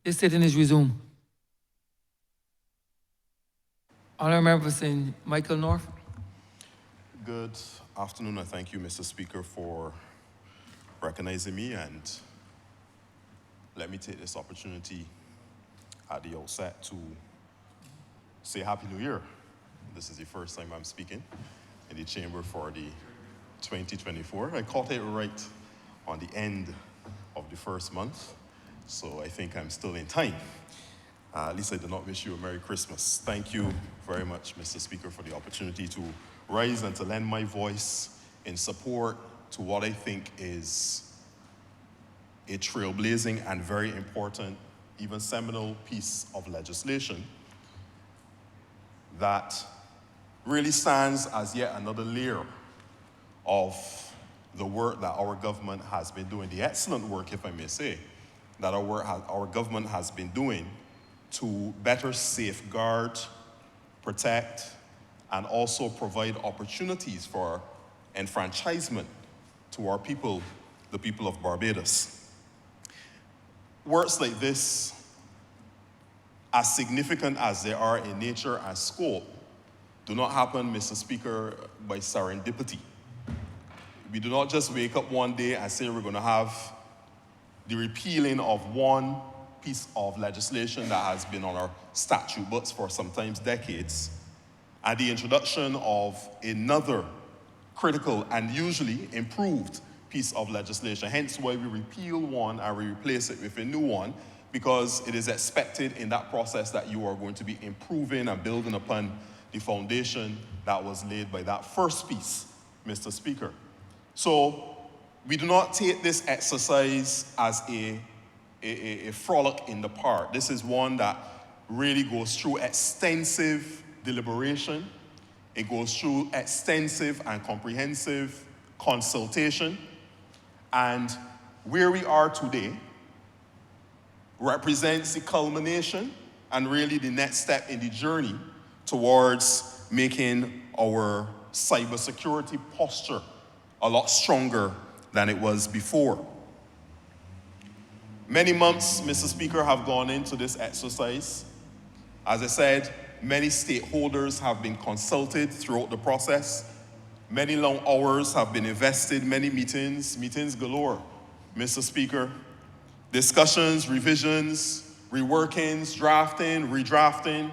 This sitting is resumed. Honourable Member for Michael North. Good afternoon, and thank you, Mr. Speaker, for recognizing me, and let me take this opportunity at the outset to say Happy New Year. This is the first time I'm speaking in the chamber for the 2024. I caught it right on the end of the first month, so I think I'm still in time. At least I do not wish you a Merry Christmas. Thank you very much, Mr. Speaker, for the opportunity to rise and to lend my voice in support to what I think is a trailblazing and very important, even seminal piece of legislation that really stands as yet another layer of the work that our government has been doing, the excellent work, if I may say, that our government has been doing to better safeguard, protect, and also provide opportunities for enfranchisement to our people, the people of Barbados. Works like this, as significant as they are in nature and scope, do not happen, Mr. Speaker, by serendipity. We do not just wake up one day and say we're going to have the repealing of one piece of legislation that has been on our statute books for sometimes decades, and the introduction of another critical and usually improved piece of legislation. Hence why we repeal one and we replace it with a new one, because it is expected in that process that you are going to be improving and building upon the foundation that was laid by that first piece, Mr. Speaker. So we do not take this exercise as a frolic in the park. This is one that really goes through extensive deliberation. It goes through extensive and comprehensive consultation. And where we are today represents the culmination and really the next step in the journey towards making our cybersecurity posture a lot stronger than it was before. Many months, Mr. Speaker, have gone into this exercise. As I said, many stakeholders have been consulted throughout the process. Many long hours have been invested, many meetings galore, Mr. Speaker. Discussions, revisions, reworkings, drafting, redrafting.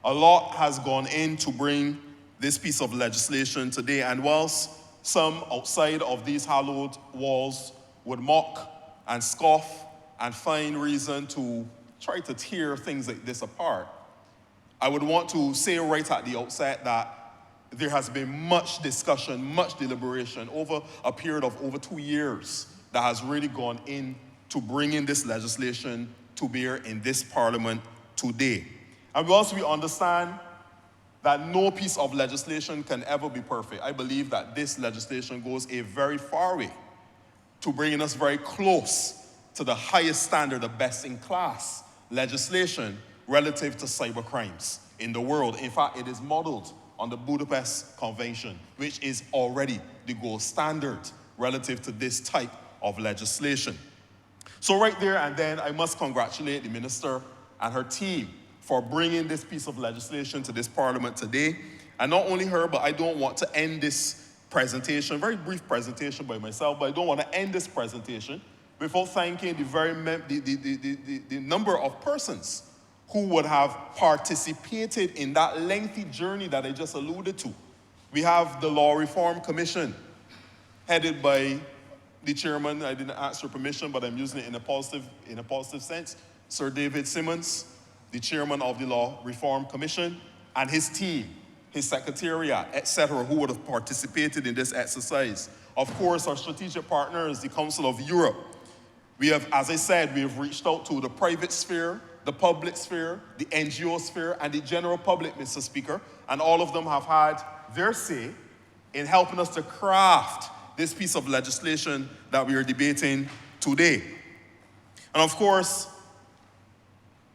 A lot has gone in to bring this piece of legislation today. And whilst some outside of these hallowed walls would mock and scoff and find reason to try to tear things like this apart, I would want to say right at the outset that there has been much discussion, much deliberation over a period of over 2 years that has really gone into bringing this legislation to bear in this Parliament today. And we understand that no piece of legislation can ever be perfect. I believe that this legislation goes a very far way to bringing us very close to the highest standard of best-in-class legislation relative to cyber crimes in the world. In fact, it is modeled on the Budapest Convention, which is already the gold standard relative to this type of legislation. So right there and then, I must congratulate the Minister and her team for bringing this piece of legislation to this Parliament today. And not only her, but I don't want to end this presentation, very brief presentation by myself, but I don't want to end this presentation without thanking the number of persons who would have participated in that lengthy journey that I just alluded to. We have the Law Reform Commission, headed by the chairman. I didn't ask for permission, but I'm using it in a positive sense, Sir David Simmons, the chairman of the Law Reform Commission, and his team, his secretariat, etc., who would have participated in this exercise. Of course, our strategic partners, the Council of Europe. We have, as I said, we have reached out to the private sphere, the public sphere, the NGO sphere, and the general public, Mr. Speaker, and all of them have had their say in helping us to craft this piece of legislation that we are debating today. And of course,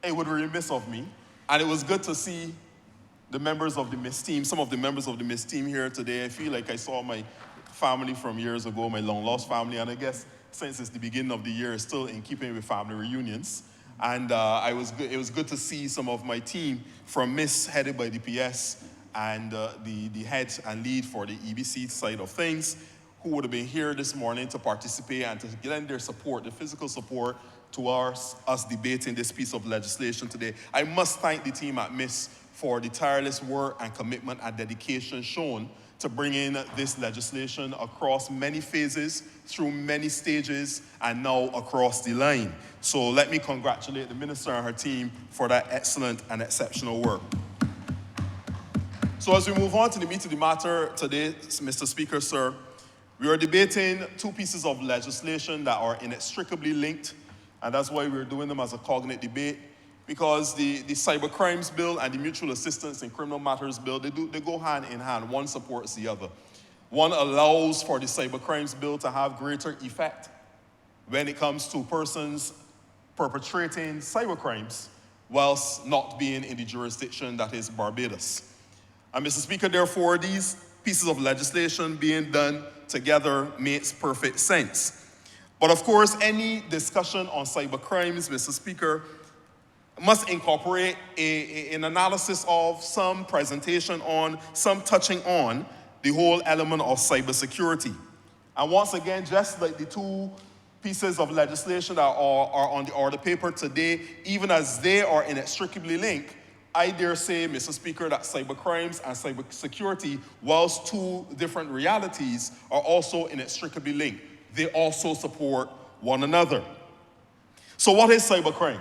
it would be remiss of me, and it was good to see the members of the MISS team, some of the members of the MISS team here today. I feel like I saw my family from years ago, my long-lost family, and I guess since it's the beginning of the year, it's still in keeping with family reunions. And it was good to see some of my team from MISS, headed by the PS, and the head and lead for the EBC side of things, who would have been here this morning to participate and to lend their support, the physical support, to us debating this piece of legislation today. I must thank the team at MISS for the tireless work and commitment and dedication shown to bring in this legislation across many phases, through many stages, and now across the line. So let me congratulate the Minister and her team for that excellent and exceptional work. So as we move on to the meat of the matter today, Mr. Speaker, sir, we are debating two pieces of legislation that are inextricably linked, and that's why we're doing them as a cognate debate, because the Cybercrime Bill and the Mutual Assistance in Criminal Matters Bill, they go hand in hand. One supports the other. One allows for the Cybercrime Bill to have greater effect when it comes to persons perpetrating cybercrimes whilst not being in the jurisdiction that is Barbados. And Mr. Speaker, therefore, these pieces of legislation being done together makes perfect sense. But of course, any discussion on cybercrimes, Mr. Speaker, must incorporate an analysis of, some presentation on, some touching on the whole element of cybersecurity. And once again, just like the two pieces of legislation that are on the order paper today, even as they are inextricably linked, I dare say, Mr. Speaker, that cybercrimes and cybersecurity, whilst two different realities, are also inextricably linked. They also support one another. So what is cybercrime?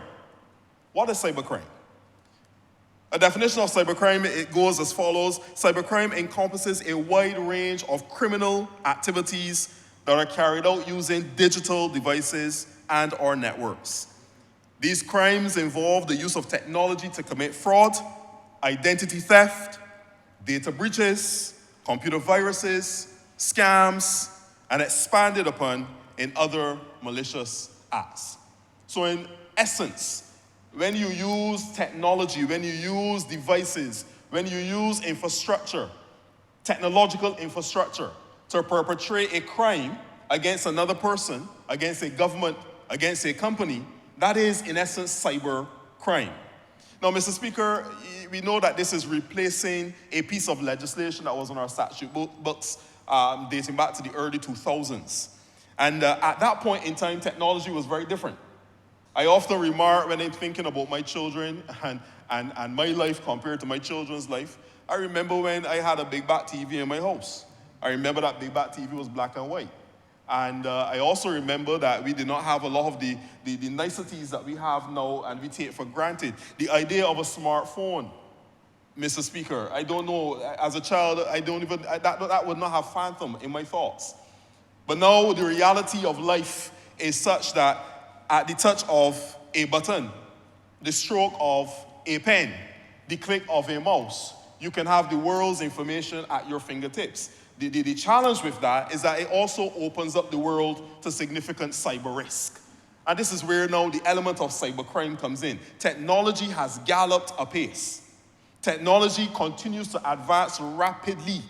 What is cybercrime? A definition of cybercrime, it goes as follows. Cybercrime encompasses a wide range of criminal activities that are carried out using digital devices and or networks. These crimes involve the use of technology to commit fraud, identity theft, data breaches, computer viruses, scams, and expanded upon in other malicious acts. So in essence, when you use technology, when you use devices, when you use infrastructure, technological infrastructure, to perpetrate a crime against another person, against a government, against a company, that is, in essence, cyber crime. Now, Mr. Speaker, we know that this is replacing a piece of legislation that was on our statute books dating back to the early 2000s. And at that point in time, technology was very different. I often remark when I'm thinking about my children and my life compared to my children's life, I remember when I had a big back TV in my house. I remember that big back TV was black and white. And I also remember that we did not have a lot of the niceties that we have now and we take for granted. The idea of a smartphone, Mr. Speaker, I don't know, as a child, that would not have fathomed in my thoughts. But now the reality of life is such that at the touch of a button, the stroke of a pen, the click of a mouse, you can have the world's information at your fingertips. The challenge with that is that it also opens up the world to significant cyber risk. And this is where now the element of cybercrime comes in. Technology has galloped apace. Technology continues to advance rapidly.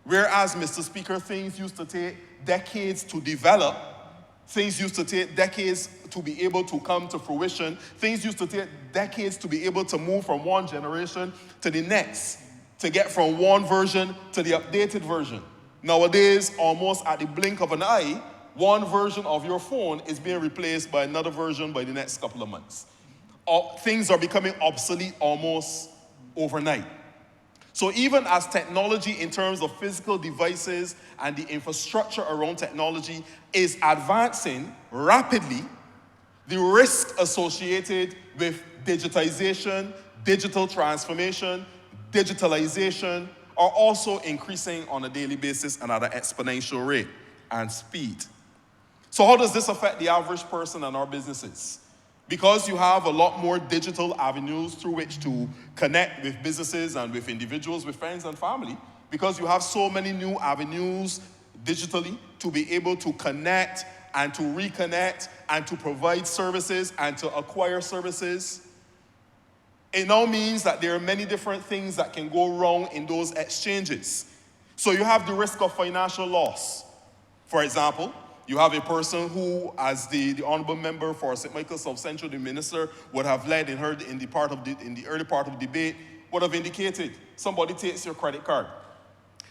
Whereas, Mr. Speaker, things used to take decades to develop, things used to take decades to be able to come to fruition, things used to take decades to be able to move from one generation to the next, to get from one version to the updated version. Nowadays, almost at the blink of an eye, one version of your phone is being replaced by another version by the next couple of months. Things are becoming obsolete almost overnight. So even as technology in terms of physical devices and the infrastructure around technology is advancing rapidly, the risk associated with digitization, digital transformation, digitalization are also increasing on a daily basis and at an exponential rate and speed. So how does this affect the average person and our businesses? Because you have a lot more digital avenues through which to connect with businesses and with individuals, with friends and family, because you have so many new avenues digitally to be able to connect and to reconnect and to provide services and to acquire services, it now means that there are many different things that can go wrong in those exchanges. So you have the risk of financial loss. For example, You have a person who, as the honourable member for St. Michael South Central, the minister, would have led in the early part of the debate, would have indicated somebody takes your credit card.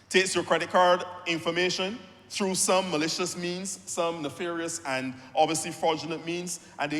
Takes your credit card information through some malicious means, some nefarious and obviously fraudulent means, and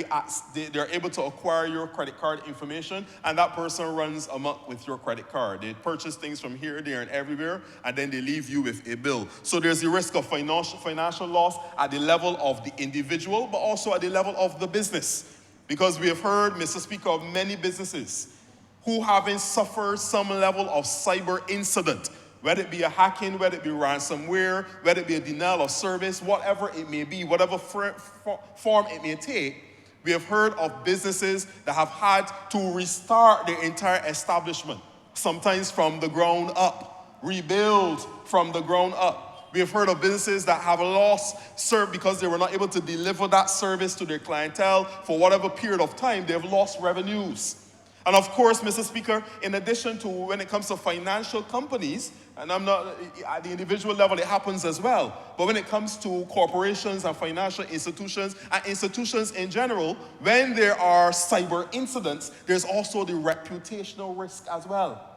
they're able to acquire your credit card information, and that person runs amok with your credit card. They purchase things from here, there, and everywhere, and then they leave you with a bill. So there's the risk of financial loss at the level of the individual, but also at the level of the business. Because we have heard, Mr. Speaker, of many businesses who having suffered some level of cyber incident, whether it be a hacking, whether it be ransomware, whether it be a denial of service, whatever it may be, whatever form it may take, we have heard of businesses that have had to restart their entire establishment, sometimes from the ground up, rebuild from the ground up. We have heard of businesses that have lost service because they were not able to deliver that service to their clientele for whatever period of time. They have lost revenues. And of course, Mr. Speaker, in addition to when it comes to financial companies, and I'm not, at the individual level it happens as well, but when it comes to corporations and financial institutions and institutions in general, when there are cyber incidents, there's also the reputational risk as well.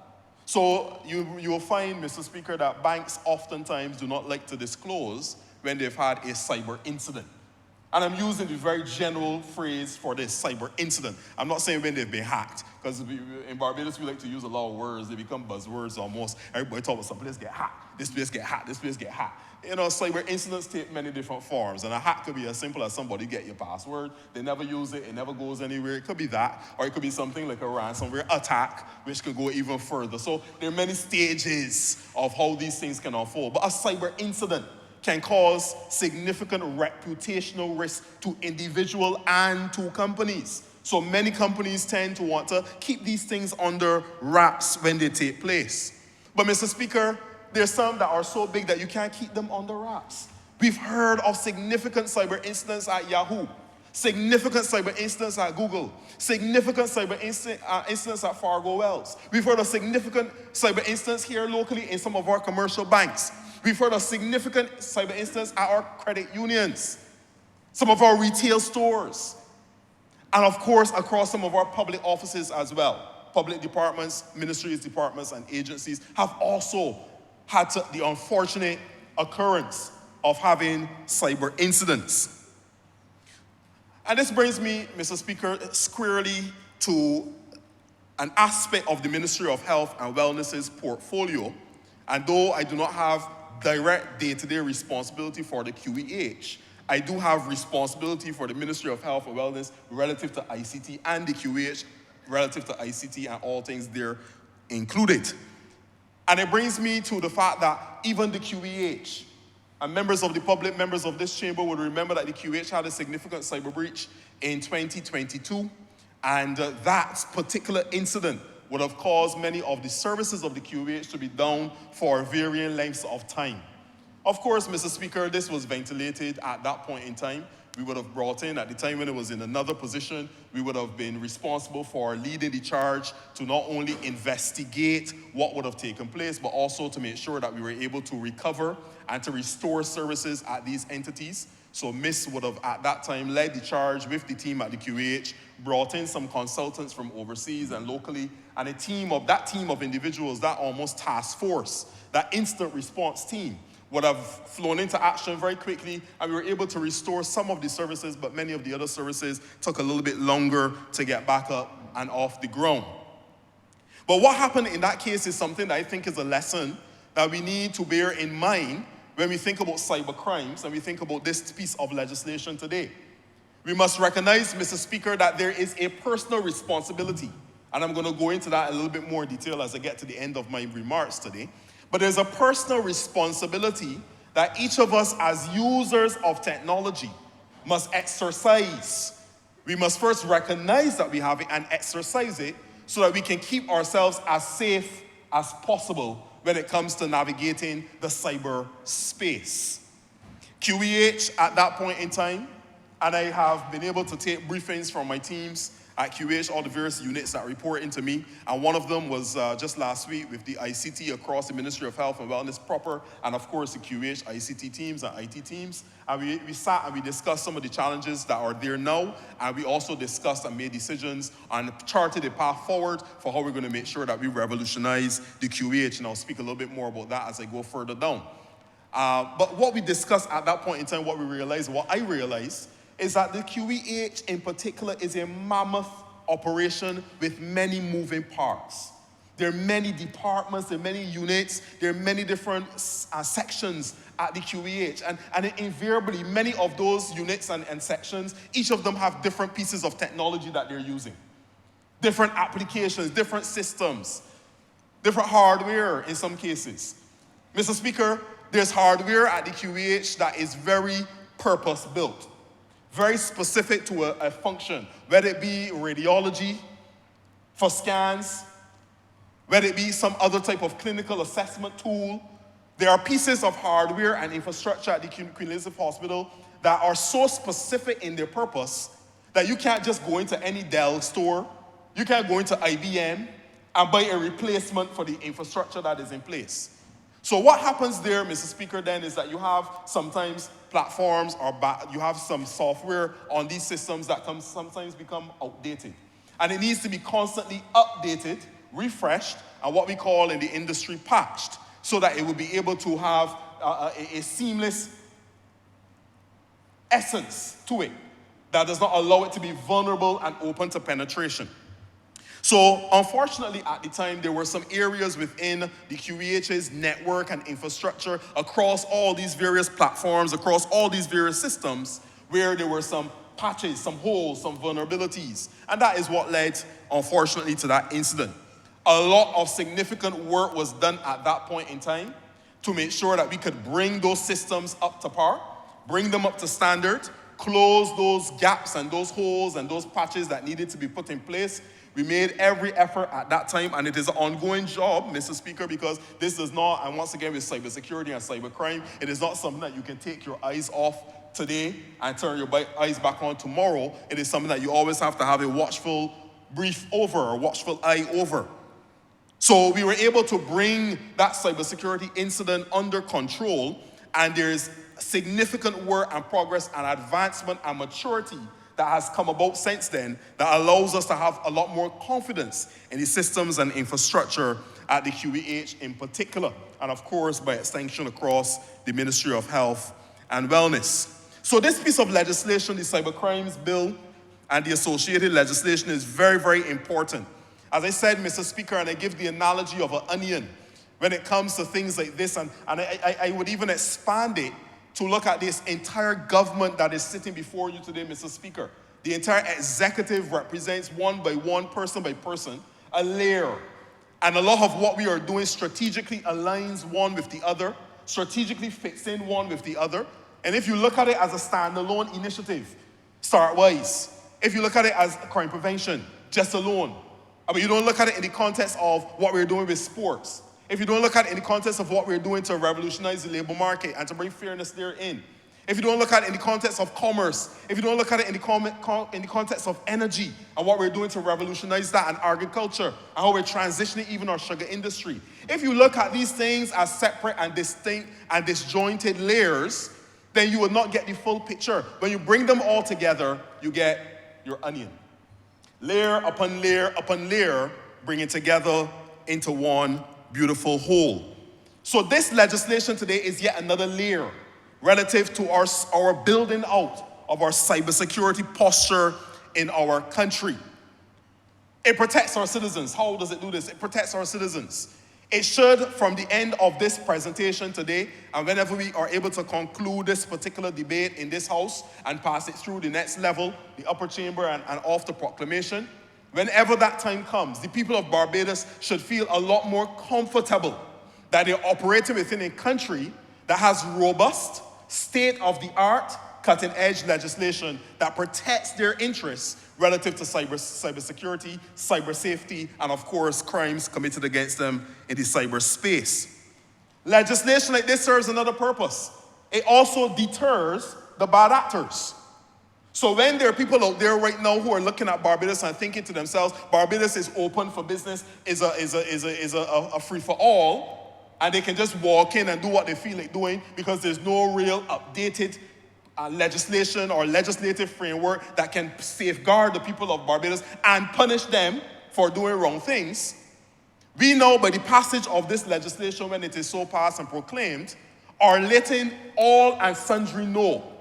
So you will find, Mr. Speaker, that banks oftentimes do not like to disclose when they've had a cyber incident. And I'm using the very general phrase for this, cyber incident. I'm not saying when they've been hacked, because in Barbados we like to use a lot of words. They become buzzwords almost. Everybody talks about some place get hacked, this place get hacked, this place get hacked. You know, cyber incidents take many different forms, and a hack could be as simple as somebody get your password, they never use it, it never goes anywhere. It could be that, or it could be something like a ransomware attack, which could go even further. So there are many stages of how these things can unfold. But a cyber incident can cause significant reputational risk to individual and to companies. So many companies tend to want to keep these things under wraps when they take place. But Mr. Speaker, there's some that are so big that you can't keep them under wraps. We've heard of significant cyber incidents at Yahoo, significant cyber incidents at Google, significant cyber incidents at Fargo Wells. We've heard of significant cyber incidents here locally in some of our commercial banks. We've heard of significant cyber incidents at our credit unions, some of our retail stores, and of course across some of our public offices as well. Public departments, ministries, departments, and agencies have also had the unfortunate occurrence of having cyber incidents. And this brings me, Mr. Speaker, squarely to an aspect of the Ministry of Health and Wellness's portfolio. And though I do not have direct day-to-day responsibility for the QEH, I do have responsibility for the Ministry of Health and Wellness relative to ICT and the QEH relative to ICT and all things there included. And it brings me to the fact that even the QEH, and members of the public, members of this chamber would remember that the QEH had a significant cyber breach in 2022, and that particular incident would have caused many of the services of the QEH to be down for varying lengths of time. Of course, Mr. Speaker, this was ventilated at that point in time. We would have brought in, at the time when it was in another position, we would have been responsible for leading the charge to not only investigate what would have taken place, but also to make sure that we were able to recover and to restore services at these entities. So Miss would have, at that time, led the charge with the team at the QEH, brought in some consultants from overseas and locally, and that team of individuals, that almost task force, that instant response team, would have flown into action very quickly, and we were able to restore some of the services, but many of the other services took a little bit longer to get back up and off the ground. But what happened in that case is something that I think is a lesson that we need to bear in mind when we think about cyber crimes and we think about this piece of legislation today. We must recognize, Mr. Speaker, that there is a personal responsibility, and I'm going to go into that a little bit more detail as I get to the end of my remarks today. But there's a personal responsibility that each of us as users of technology must exercise. We must first recognize that we have it and exercise it so that we can keep ourselves as safe as possible when it comes to navigating the cyber space. QEH at that point in time, and I have been able to take briefings from my teams at QH, all the various units that report into me, and one of them was just last week with the ICT across the Ministry of Health and Wellness proper, and of course the QH ICT teams and IT teams. And we sat and we discussed some of the challenges that are there now, and we also discussed and made decisions and charted a path forward for how we're going to make sure that we revolutionize the QH, and I'll speak a little bit more about that as I go further down. But what we discussed at that point in time, what I realized, is that the QEH in particular is a mammoth operation with many moving parts. There are many departments, there are many units, there are many different sections at the QEH. And invariably, many of those units and sections, each of them have different pieces of technology that they're using. Different applications, different systems, different hardware in some cases. Mr. Speaker, there's hardware at the QEH that is very purpose-built, very specific to a function, whether it be radiology for scans, whether it be some other type of clinical assessment tool. There are pieces of hardware and infrastructure at the Queen Elizabeth Hospital that are so specific in their purpose that you can't just go into any Dell store, you can't go into IBM and buy a replacement for the infrastructure that is in place. So what happens there, Mr. Speaker, then is that you have sometimes platforms or you have some software on these systems that sometimes become outdated. And it needs to be constantly updated, refreshed, and what we call in the industry patched, so that it will be able to have a seamless essence to it that does not allow it to be vulnerable and open to penetration. So, unfortunately, at the time, there were some areas within the QEH's network and infrastructure across all these various platforms, across all these various systems, where there were some patches, some holes, some vulnerabilities. And that is what led, unfortunately, to that incident. A lot of significant work was done at that point in time to make sure that we could bring those systems up to par, bring them up to standard, close those gaps and those holes and those patches that needed to be put in place. We made every effort at that time, and it is an ongoing job, Mr. Speaker, because this is not, and once again with cybersecurity and cybercrime, it is not something that you can take your eyes off today and turn your eyes back on tomorrow. It is something that you always have to have a watchful brief over, or watchful eye over. So we were able to bring that cybersecurity incident under control, and there's significant work and progress and advancement and maturity that has come about since then that allows us to have a lot more confidence in the systems and infrastructure at the QEH in particular, and of course, by extension, across the Ministry of Health and Wellness. So this piece of legislation, the Cybercrime Bill, and the associated legislation is very, very important. As I said, Mr. Speaker, and I give the analogy of an onion when it comes to things like this, and I would even expand it to look at this entire government that is sitting before you today, Mr. Speaker. The entire executive represents one by one, person by person, a layer. And a lot of what we are doing strategically aligns one with the other, strategically fits in one with the other. And if you look at it as a standalone initiative, start-wise, if you look at it as crime prevention, just alone, I mean, you don't look at it in the context of what we're doing with sports, if you don't look at it in the context of what we're doing to revolutionize the labor market and to bring fairness therein, if you don't look at it in the context of commerce, if you don't look at it in the context of energy and what we're doing to revolutionize that, and agriculture, and how we're transitioning even our sugar industry, if you look at these things as separate and distinct and disjointed layers, then you will not get the full picture. When you bring them all together, you get your onion. Layer upon layer upon layer, bringing together into one beautiful whole. So this legislation today is yet another layer relative to our building out of our cybersecurity posture in our country. It protects our citizens. How does it do this? It protects our citizens. It should, from the end of this presentation today, and whenever we are able to conclude this particular debate in this House and pass it through the next level, the upper chamber and off the proclamation, whenever that time comes, the people of Barbados should feel a lot more comfortable that they're operating within a country that has robust, state-of-the-art, cutting-edge legislation that protects their interests relative to cybersecurity, cyber safety, and of course, crimes committed against them in the cyberspace. Legislation like this serves another purpose. It also deters the bad actors. So when there are people out there right now who are looking at Barbados and thinking to themselves, Barbados is open for business, is a free-for-all, and they can just walk in and do what they feel like doing because there's no real updated legislation or legislative framework that can safeguard the people of Barbados and punish them for doing wrong things. We know by the passage of this legislation, when it is so passed and proclaimed, are letting all and sundry know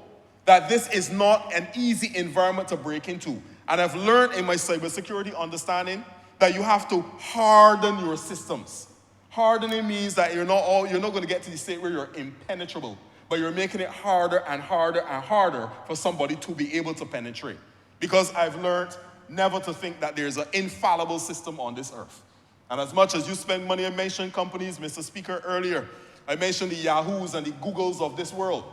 that this is not an easy environment to break into. And I've learned in my cybersecurity understanding that you have to harden your systems. Hardening means that you're not going to get to the state where you're impenetrable, but you're making it harder and harder and harder for somebody to be able to penetrate. Because I've learned never to think that there's an infallible system on this earth. And as much as you spend money, I mentioned companies, Mr. Speaker, earlier. I mentioned the Yahoos and the Googles of this world.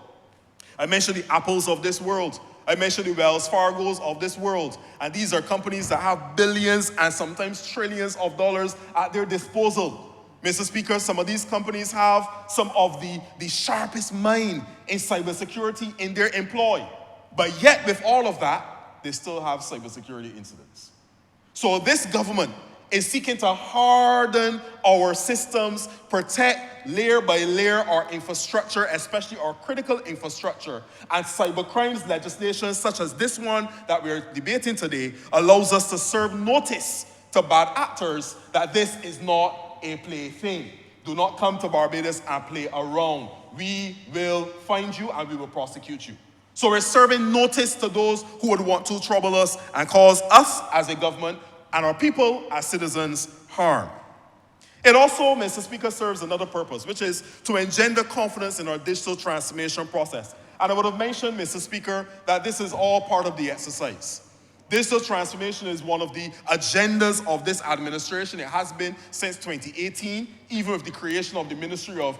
I mentioned the Apples of this world. I mentioned the Wells Fargos of this world. And these are companies that have billions and sometimes trillions of dollars at their disposal. Mr. Speaker, some of these companies have some of the sharpest mind in cybersecurity in their employ. But yet, with all of that, they still have cybersecurity incidents. So this government is seeking to harden our systems, protect layer by layer our infrastructure, especially our critical infrastructure. And cybercrimes legislation such as this one that we're debating today allows us to serve notice to bad actors that this is not a plaything. Do not come to Barbados and play around. We will find you and we will prosecute you. So we're serving notice to those who would want to trouble us and cause us as a government and our people as citizens harm. It also, Mr. Speaker, serves another purpose, which is to engender confidence in our digital transformation process. And I would have mentioned, Mr. Speaker, that this is all part of the exercise. Digital transformation is one of the agendas of this administration. It has been since 2018, even with the creation of the Ministry of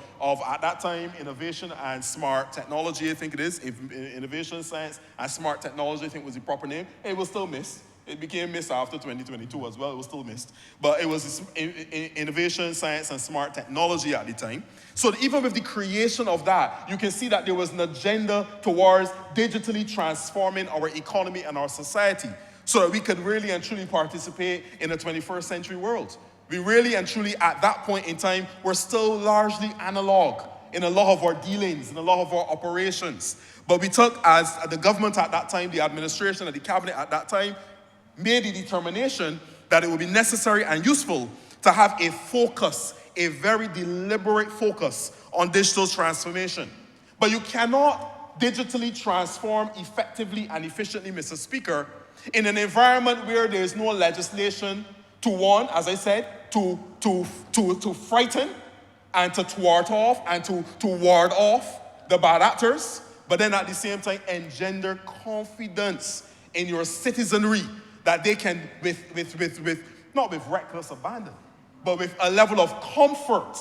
at that time, Innovation and Smart Technology, I think it is. Innovation, Science, and Smart Technology, I think was the proper name. It was still missed. It became missed after 2022 as well. It was still missed. But it was Innovation, Science, and Smart Technology at the time. So even with the creation of that, you can see that there was an agenda towards digitally transforming our economy and our society so that we could really and truly participate in a 21st century world. We really and truly, at that point in time, were still largely analog in a lot of our dealings, in a lot of our operations. But we took, as the government at that time, the administration and the cabinet at that time, made the determination that it would be necessary and useful to have a focus, a very deliberate focus on digital transformation. But you cannot digitally transform effectively and efficiently, Mr. Speaker, in an environment where there is no legislation to one, as I said, to frighten and to thwart off and to ward off the bad actors, but then at the same time engender confidence in your citizenry that they can, not with reckless abandon, but with a level of comfort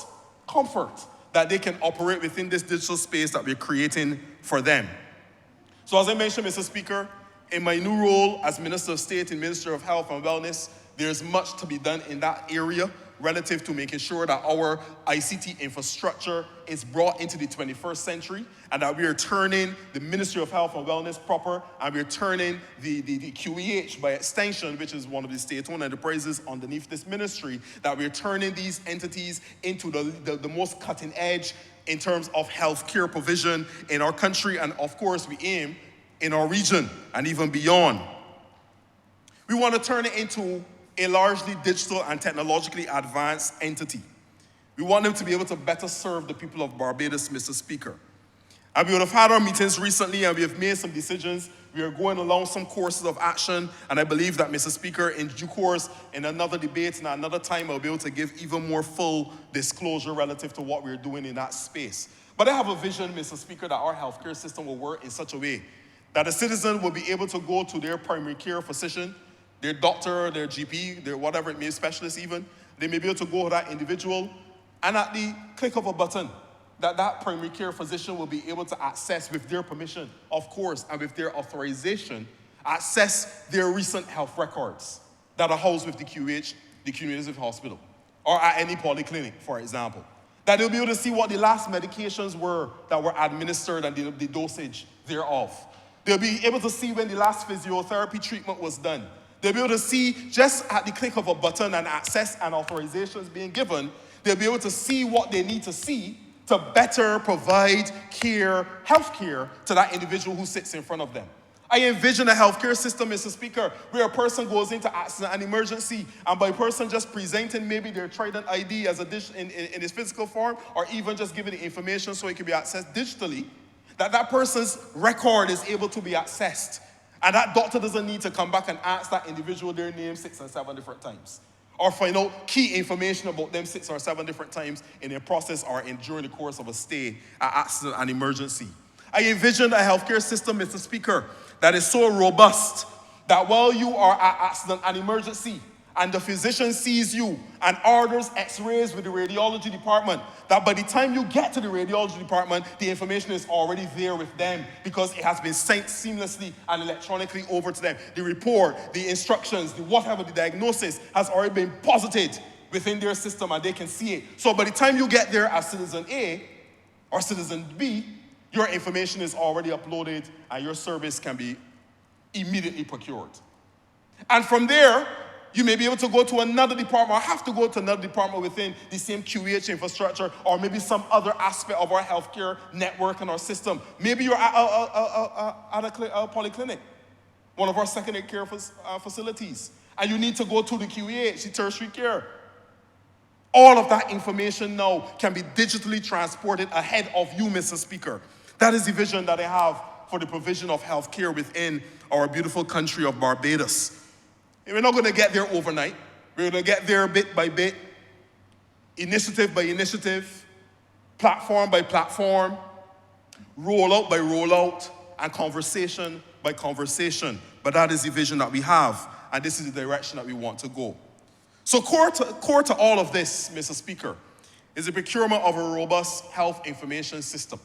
that they can operate within this digital space that we're creating for them. So as I mentioned, Mr. Speaker, in my new role as Minister of State in Ministry of Health and Wellness, there's much to be done in that area relative to making sure that our ICT infrastructure is brought into the 21st century and that we are turning the Ministry of Health and Wellness proper and we're turning the QEH by extension, which is one of the state-owned enterprises underneath this ministry, that we're turning these entities into the most cutting edge in terms of healthcare provision in our country, and of course we aim in our region and even beyond. We want to turn it into a largely digital and technologically advanced entity. We want them to be able to better serve the people of Barbados, Mr. Speaker. And we would have had our meetings recently and we have made some decisions. We are going along some courses of action, and I believe that, Mr. Speaker, in due course, in another debate and another time, I'll be able to give even more full disclosure relative to what we're doing in that space. But I have a vision, Mr. Speaker, that our healthcare system will work in such a way that a citizen will be able to go to their primary care physician, their doctor, their GP, their whatever it may be, specialist even. They may be able to go to that individual, and at the click of a button, that primary care physician will be able to access, with their permission, of course, and with their authorization, access their recent health records that are housed with the QH, the community hospital, or at any polyclinic, for example. That they'll be able to see what the last medications were that were administered and the dosage thereof. They'll be able to see when the last physiotherapy treatment was done. They'll be able to see just at the click of a button and access and authorizations being given, they'll be able to see what they need to see to better provide care, health care, to that individual who sits in front of them. I envision a healthcare system, Mr. Speaker, where a person goes into accident and emergency, and by person just presenting maybe their Trident ID as a in its physical form, or even just giving the information so it can be accessed digitally, that person's record is able to be accessed. And that doctor doesn't need to come back and ask that individual their name 6 or 7 different times, or find out key information about them 6 or 7 different times in their process or during the course of a stay at accident and emergency. I envision a healthcare system, Mr. Speaker, that is so robust that while you are at accident and emergency and the physician sees you and orders x-rays with the radiology department, that by the time you get to the radiology department, the information is already there with them because it has been sent seamlessly and electronically over to them. The report, the instructions, the whatever, the diagnosis has already been posited within their system and they can see it. So by the time you get there as citizen A or citizen B, your information is already uploaded and your service can be immediately procured. And from there, you may be able to go to another department or have to go to another department within the same QEH infrastructure or maybe some other aspect of our healthcare network and our system. Maybe you're at a polyclinic, one of our secondary care facilities, and you need to go to the QEH, the tertiary care. All of that information now can be digitally transported ahead of you, Mr. Speaker. That is the vision that I have for the provision of health care within our beautiful country of Barbados. And we're not going to get there overnight. We're going to get there bit by bit, initiative by initiative, platform by platform, rollout by rollout, and conversation by conversation. But that is the vision that we have, and this is the direction that we want to go. So core to all of this, Mr. Speaker, is the procurement of a robust health information system.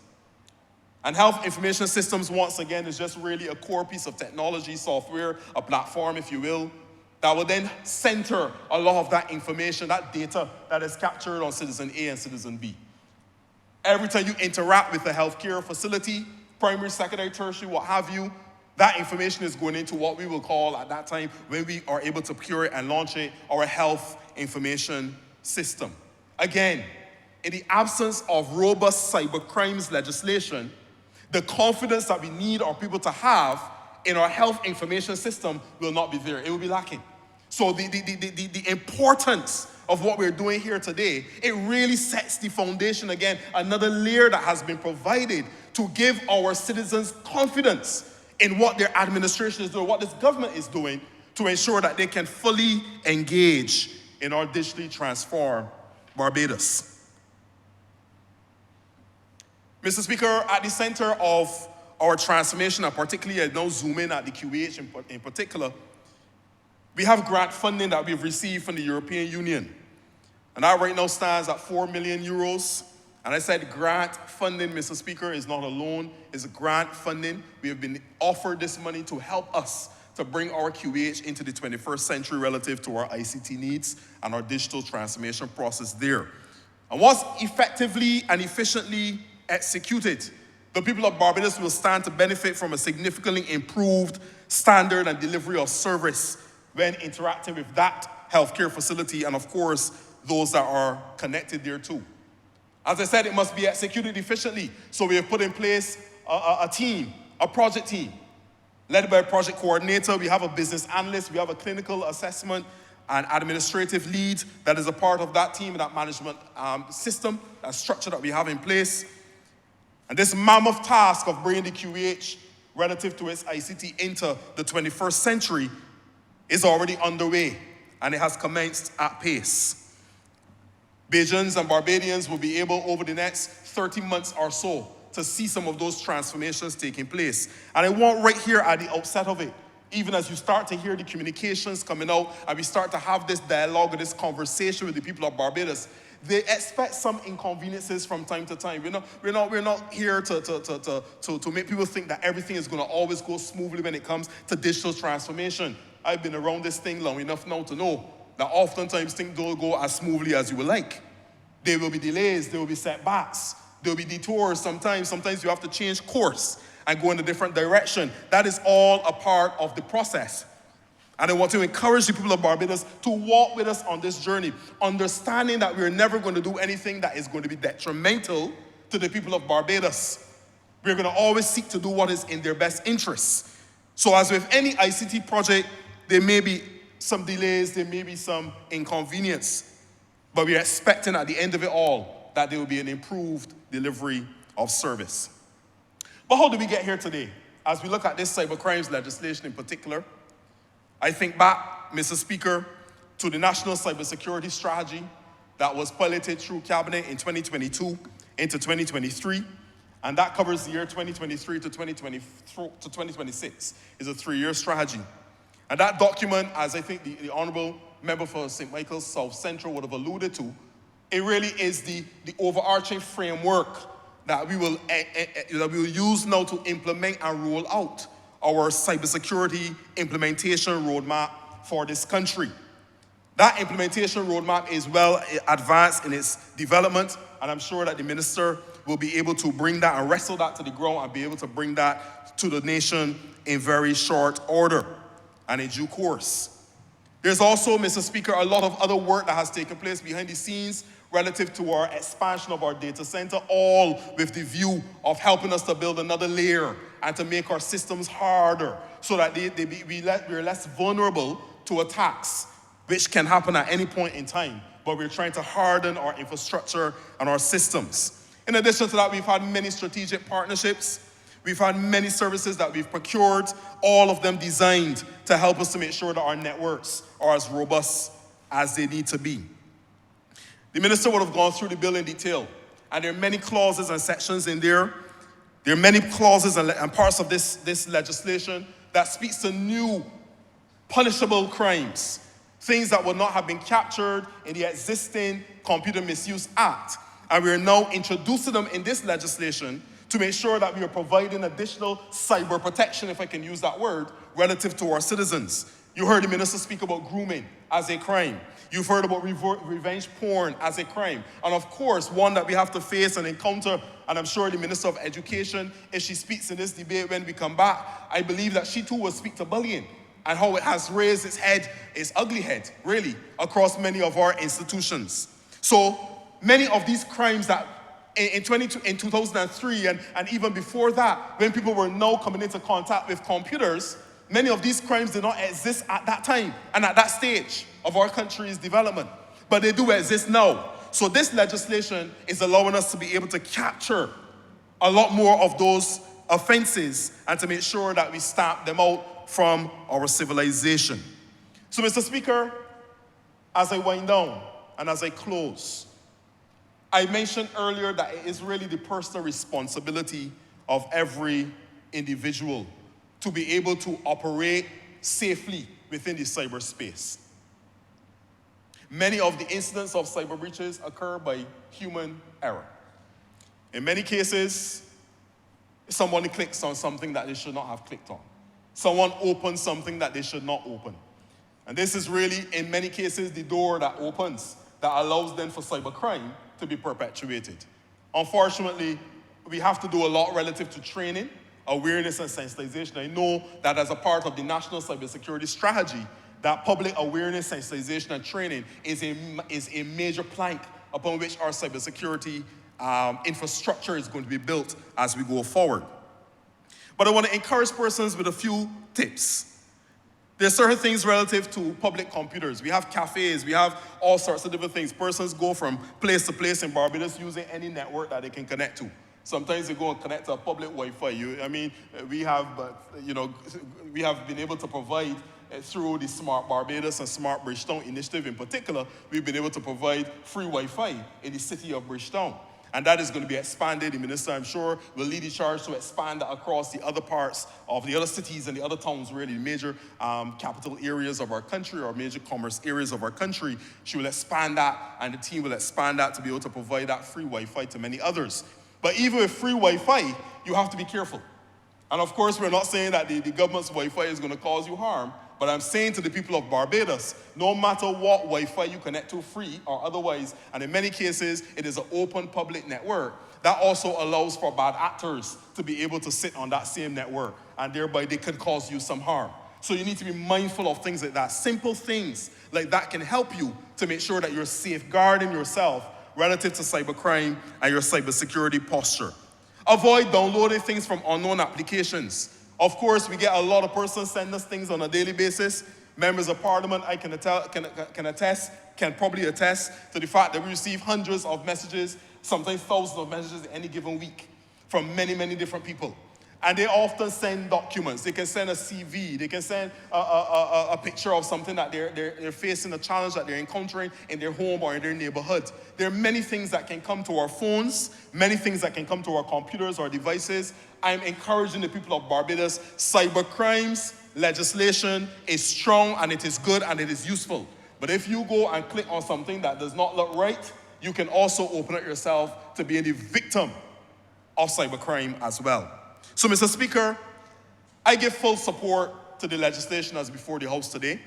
And health information systems, once again, is just really a core piece of technology, software, a platform, if you will, that will then center a lot of that information, that data that is captured on citizen A and citizen B. Every time you interact with a healthcare facility, primary, secondary, tertiary, what have you, that information is going into what we will call at that time, when we are able to procure it and launch it, our health information system. Again, in the absence of robust cybercrimes legislation, the confidence that we need our people to have in our health information system will not be there. It will be lacking. So the importance of what we're doing here today, it really sets the foundation again, another layer that has been provided to give our citizens confidence in what their administration is doing, what this government is doing, to ensure that they can fully engage in our digitally transformed Barbados. Mr. Speaker, at the center of our transformation, and particularly I now zoom in at the QEH in particular, we have grant funding that we've received from the European Union. And that right now stands at 4 million euros. And I said grant funding, Mr. Speaker, is not a loan, it's a grant funding. We have been offered this money to help us to bring our QEH into the 21st century relative to our ICT needs and our digital transformation process there. And once effectively and efficiently executed, the people of Barbados will stand to benefit from a significantly improved standard and delivery of service when interacting with that healthcare facility and, of course, those that are connected there too. As I said, it must be executed efficiently. So we have put in place a team, a project team, led by a project coordinator. We have a business analyst. We have a clinical assessment and administrative lead that is a part of that team, that management system, that structure that we have in place. And this mammoth task of bringing the QEH relative to its ICT into the 21st century is already underway, and it has commenced at pace. Bajans and Barbadians will be able, over the next 30 months or so, to see some of those transformations taking place. And I want right here at the outset of it, even as you start to hear the communications coming out, and we start to have this dialogue or this conversation with the people of Barbados, they expect some inconveniences from time to time. We're not here to make people think that everything is going to always go smoothly when it comes to digital transformation. I've been around this thing long enough now to know that oftentimes things don't go as smoothly as you would like. There will be delays, there will be setbacks, there will be detours sometimes. Sometimes you have to change course. and go in a different direction. That is all a part of the process. And I want to encourage the people of Barbados to walk with us on this journey, understanding that we're never going to do anything that is going to be detrimental to the people of Barbados. We're going to always seek to do what is in their best interests. So as with any ICT project, there may be some delays, there may be some inconvenience, but we're expecting at the end of it all that there will be an improved delivery of service. But how did we get here today? As we look at this cybercrimes legislation in particular, I think back, Mr. Speaker, to the National Cybersecurity Strategy that was piloted through Cabinet in 2022 into 2023, and that covers the year 2023 to 2026. It's a 3-year strategy. And that document, as I think the Honourable Member for St. Michael's South Central would have alluded to, it really is the overarching framework that we will use now to implement and roll out our cybersecurity implementation roadmap for this country. That implementation roadmap is well advanced in its development, and I'm sure that the Minister will be able to bring that and wrestle that to the ground and be able to bring that to the nation in very short order and in due course. There's also, Mr. Speaker, a lot of other work that has taken place behind the scenes relative to our expansion of our data center, all with the view of helping us to build another layer and to make our systems harder so that we're less vulnerable to attacks, which can happen at any point in time. But we're trying to harden our infrastructure and our systems. In addition to that, we've had many strategic partnerships. We've had many services that we've procured, all of them designed to help us to make sure that our networks are as robust as they need to be. The Minister would have gone through the bill in detail, and there are many clauses and sections in there. There are many clauses and parts of this legislation that speaks to new punishable crimes, things that would not have been captured in the existing Computer Misuse Act. And we are now introducing them in this legislation to make sure that we are providing additional cyber protection, if I can use that word, relative to our citizens. You heard the Minister speak about grooming as a crime. You've heard about revenge porn as a crime. And of course, one that we have to face and encounter, and I'm sure the Minister of Education, if she speaks in this debate when we come back, I believe that she too will speak to bullying and how it has raised its head, its ugly head, really, across many of our institutions. So many of these crimes that in 2003 and even before that, when people were now coming into contact with computers, many of these crimes did not exist at that time and at that stage of our country's development, but they do exist now. So this legislation is allowing us to be able to capture a lot more of those offenses and to make sure that we stamp them out from our civilization. So, Mr. Speaker, as I wind down and as I close, I mentioned earlier that it is really the personal responsibility of every individual to be able to operate safely within the cyberspace. Many of the incidents of cyber breaches occur by human error. In many cases, someone clicks on something that they should not have clicked on. Someone opens something that they should not open. And this is really, in many cases, the door that opens that allows then for cybercrime to be perpetuated. Unfortunately, we have to do a lot relative to training, awareness, and sensitization. I know that as a part of the National Cybersecurity Strategy, that public awareness, sensitization, and training is a major plank upon which our cybersecurity infrastructure is going to be built as we go forward. But I want to encourage persons with a few tips. There are certain things relative to public computers. We have cafes, we have all sorts of different things. Persons go from place to place in Barbados using any network that they can connect to. Sometimes they go and connect to a public Wi-Fi. We have been able to provide through the Smart Barbados and Smart Bridgetown initiative in particular, we've been able to provide free Wi-Fi in the city of Bridgetown. And that is going to be expanded. The Minister, I'm sure, will lead the charge to expand that across the other parts of the other cities and the other towns, really, the major capital areas of our country or major commerce areas of our country. She will expand that, and the team will expand that to be able to provide that free Wi-Fi to many others. But even with free Wi-Fi, you have to be careful. And of course, we're not saying that the government's Wi-Fi is going to cause you harm, But I'm saying to the people of Barbados, no matter what Wi-Fi you connect to, free or otherwise, and in many cases, it is an open public network, that also allows for bad actors to be able to sit on that same network, and thereby they could cause you some harm. So you need to be mindful of things like that. Simple things like that can help you to make sure that you're safeguarding yourself relative to cybercrime and your cybersecurity posture. Avoid downloading things from unknown applications. Of course, we get a lot of persons send us things on a daily basis. Members of Parliament, I can probably attest to the fact that we receive hundreds of messages, sometimes thousands of messages in any given week from many, many different people. And they often send documents. They can send a CV. They can send a picture of something that they're facing, a challenge that they're encountering in their home or in their neighborhood. There are many things that can come to our phones, many things that can come to our computers or devices. I'm encouraging the people of Barbados, cybercrimes legislation is strong and it is good and it is useful. But if you go and click on something that does not look right, you can also open up yourself to being the victim of cybercrime as well. So, Mr. Speaker, I give full support to the legislation that's before the House today.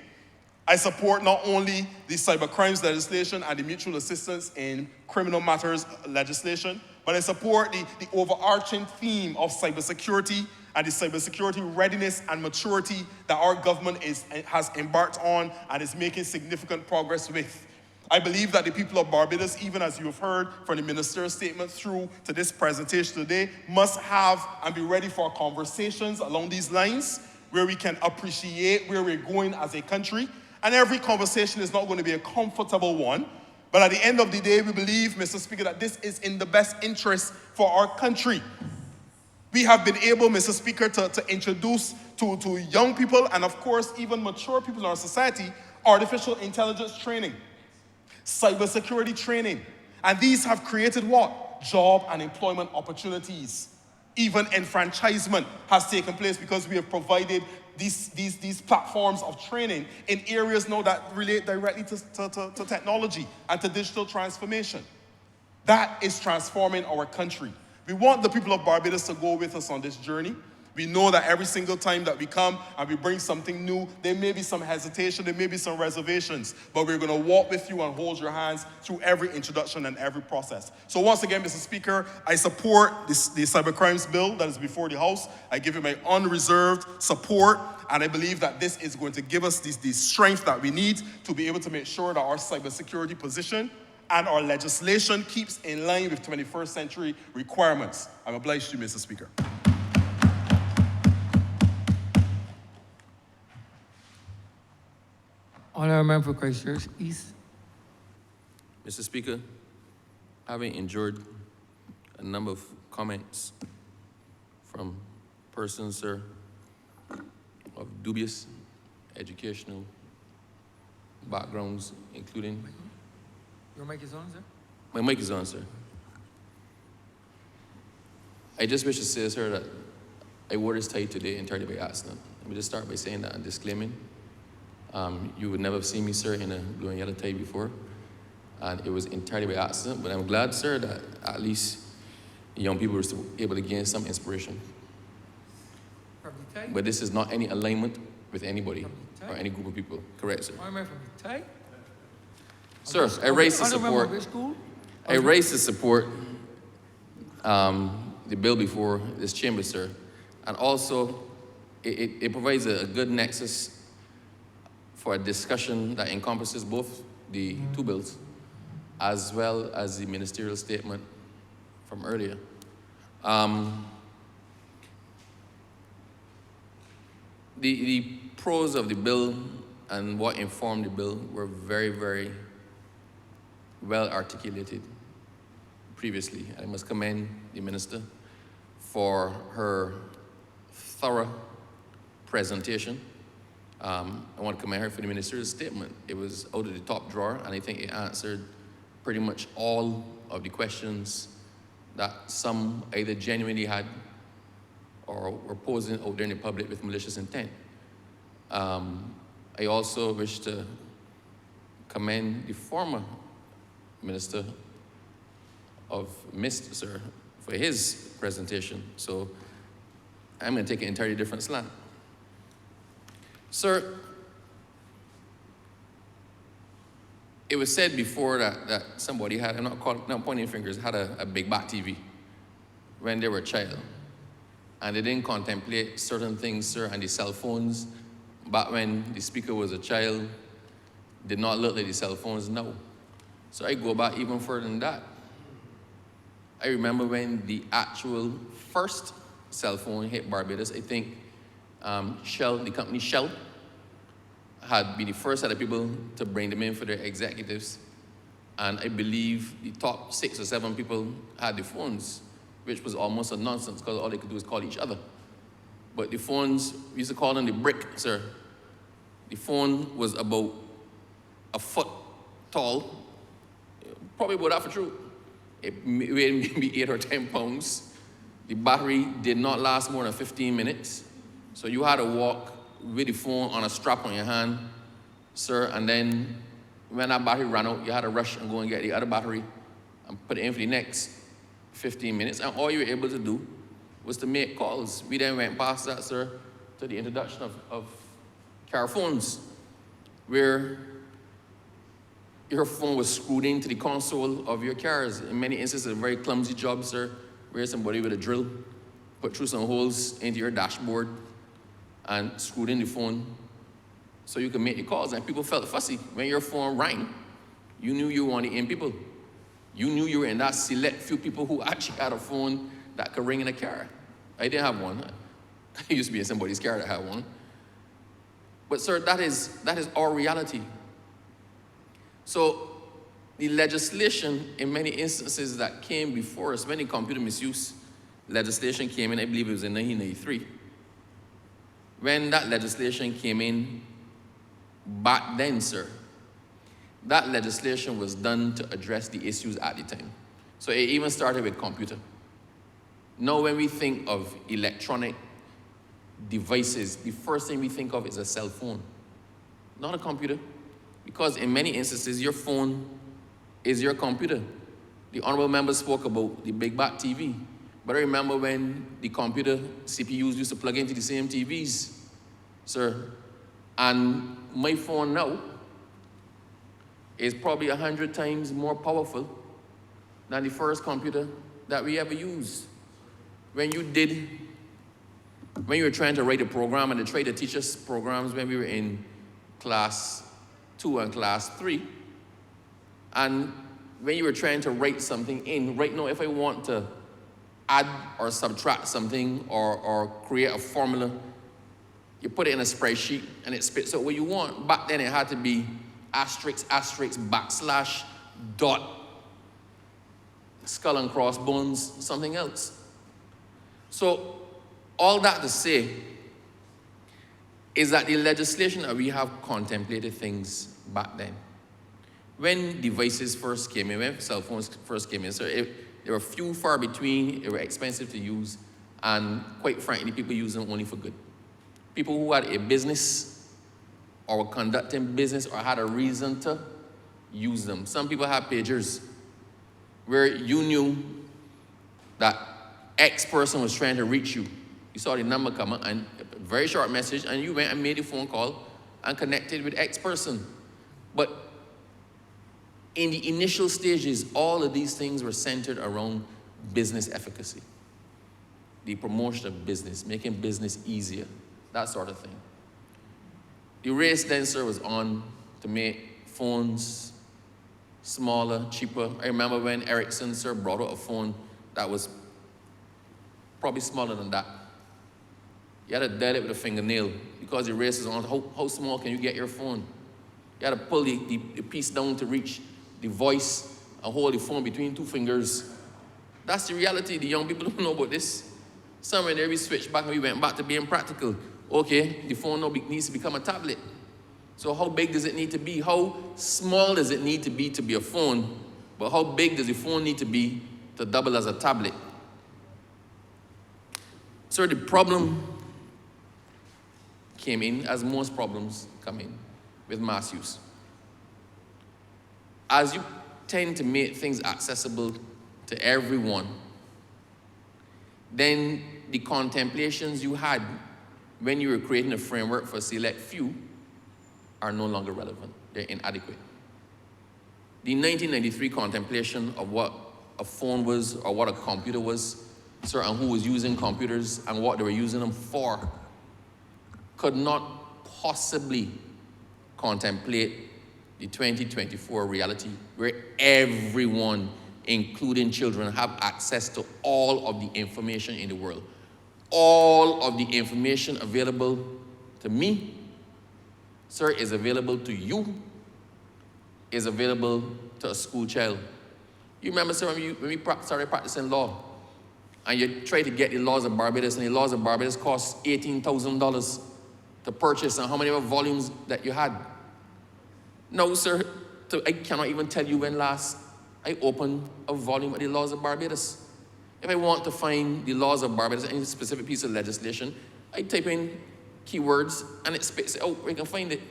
I support not only the cybercrimes legislation and the mutual assistance in criminal matters legislation, but I support the overarching theme of cybersecurity and the cybersecurity readiness and maturity that our government has embarked on and is making significant progress with. I believe that the people of Barbados, even as you have heard from the minister's statement through to this presentation today, must have and be ready for conversations along these lines where we can appreciate where we're going as a country. And every conversation is not going to be a comfortable one. But at the end of the day, we believe, Mr. Speaker, that this is in the best interest for our country. We have been able, Mr. Speaker, to introduce to young people and, of course, even mature people in our society, artificial intelligence training, cybersecurity training. And these have created what? Job and employment opportunities. Even enfranchisement has taken place because we have provided these platforms of training in areas now that relate directly to technology and to digital transformation. That is transforming our country. We want the people of Barbados to go with us on this journey. We know that every single time that we come and we bring something new, there may be some hesitation, there may be some reservations, but we're going to walk with you and hold your hands through every introduction and every process. So once again, Mr. Speaker, I support the Cybercrimes Bill that is before the House. I give it my unreserved support, and I believe that this is going to give us the strength that we need to be able to make sure that our cybersecurity position and our legislation keeps in line with 21st century requirements. I'm obliged to you, Mr. Speaker. Honourable Member for Christchurch East. Mr. Speaker, having endured a number of comments from persons, sir, of dubious educational backgrounds, including... Your mic is on, sir? My mic is on, sir. I just wish to say, sir, that I wore this tie today entirely by accident. Let me just start by saying that and disclaiming. You would never have seen me, sir, in a blue and yellow tie before. And it was entirely by accident. But I'm glad, sir, that at least young people were still able to gain some inspiration. But this is not any alignment with anybody or any group of people. Correct, sir. Honourable Member from Tie. Sir, I raised to support. I raised to support the bill before this chamber, sir, and also it provides a good nexus for a discussion that encompasses both the two bills, as well as the ministerial statement from earlier. The pros of the bill and what informed the bill were very, very well articulated previously. I must commend the minister for her thorough presentation. I want to commend her for the ministerial statement. It was out of the top drawer, and I think it answered pretty much all of the questions that some either genuinely had or were posing out there in the public with malicious intent. I also wish to commend the former Minister of Mist, sir, for his presentation. So I'm going to take an entirely different slant. Sir, it was said before that somebody had, I'm not pointing fingers, had a big back TV when they were a child. And they didn't contemplate certain things, sir, and the cell phones, back when the speaker was a child, did not look like the cell phones now. So I go back even further than that. I remember when the actual first cell phone hit Barbados, I think Shell, the company Shell, had been the first set of people to bring them in for their executives. And I believe the top 6 or 7 people had the phones, which was almost a nonsense because all they could do was call each other. But the phones, we used to call them the brick, sir. The phone was about a foot tall, probably about that for true. It weighed maybe 8 or 10 pounds. The battery did not last more than 15 minutes. So you had to walk with the phone on a strap on your hand, sir, and then when that battery ran out, you had to rush and go and get the other battery and put it in for the next 15 minutes. And all you were able to do was to make calls. We then went past that, sir, to the introduction of car phones, where your phone was screwed into the console of your cars. In many instances, a very clumsy job, sir, where somebody with a drill put through some holes into your dashboard and screwed in the phone so you could make the calls. And people felt fussy. When your phone rang, you knew you were one of the in people. You knew you were in that select few people who actually had a phone that could ring in a car. I didn't have one. I used to be in somebody's car that had one. But sir, that is our reality. So the legislation in many instances that came before us, when the computer misuse legislation came in, I believe it was in 1993. When that legislation came in back then, sir, that legislation was done to address the issues at the time. So it even started with computer. Now when we think of electronic devices, the first thing we think of is a cell phone, not a computer. Because in many instances, your phone is your computer. The honorable member spoke about the big back TV. But I remember when the computer CPUs used to plug into the same TVs, sir. And my phone now is probably 100 times more powerful than the first computer that we ever used. When you were trying to write a program, and they tried to teach us programs when we were in class 2 and class 3, and when you were trying to write something in, right now if I want to add or subtract something or create a formula, you put it in a spreadsheet and it spits out what you want. Back then it had to be asterisk, asterisk, backslash, dot, skull and crossbones, something else. So all that to say is that the legislation that we have contemplated things back then. When devices first came in, when cell phones first came in, so they were few far between, they were expensive to use, and quite frankly, people used them only for good. People who had a business or were conducting business or had a reason to use them. Some people had pagers where you knew that X person was trying to reach you. You saw the number come up and a very short message, and you went and made a phone call and connected with X person. But in the initial stages, all of these things were centered around business efficacy. The promotion of business, making business easier, that sort of thing. The race then, sir, was on to make phones smaller, cheaper. I remember when Ericsson, sir, brought out a phone that was probably smaller than that. You had to dial it with a fingernail because the race is on. How small can you get your phone? You had to pull the piece down to reach the voice and hold the phone between 2 fingers. That's the reality. The young people don't know about this. Somewhere there we switched back and we went back to being practical. Okay, the phone now needs to become a tablet. So how big does it need to be? How small does it need to be a phone? But how big does the phone need to be to double as a tablet? So the problem came in, as most problems come in, with mass use. As you tend to make things accessible to everyone, then the contemplations you had when you were creating a framework for select few are no longer relevant. They're inadequate. the 1993 contemplation of what a phone was or what a computer was, sir, and who was using computers and what they were using them for, could not possibly contemplate the 2024 reality where everyone, including children, have access to all of the information in the world. All of the information available to me, sir, is available to you, is available to a school child. You remember, sir, when we started practicing law, and you try to get the laws of Barbados, and the laws of Barbados cost $18,000 to purchase, and how many volumes that you had? No, sir, I cannot even tell you when last I opened a volume of the laws of Barbados. If I want to find the laws of Barbados, any specific piece of legislation, I type in keywords, and it spits it out where you can find it.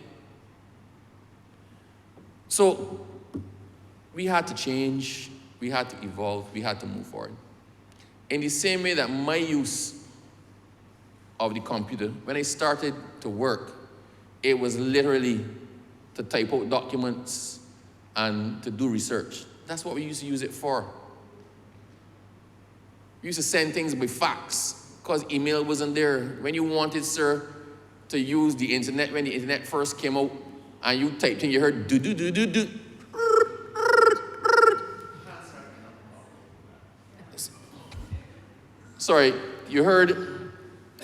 So we had to change, we had to evolve, we had to move forward. In the same way that my use of the computer, when I started to work, it was literally to type out documents and to do research. That's what we used to use it for. We used to send things by fax because email wasn't there. When you wanted, sir, to use the internet, when the internet first came out, and you typed in, you heard do-do-do-do-do. Sorry, you heard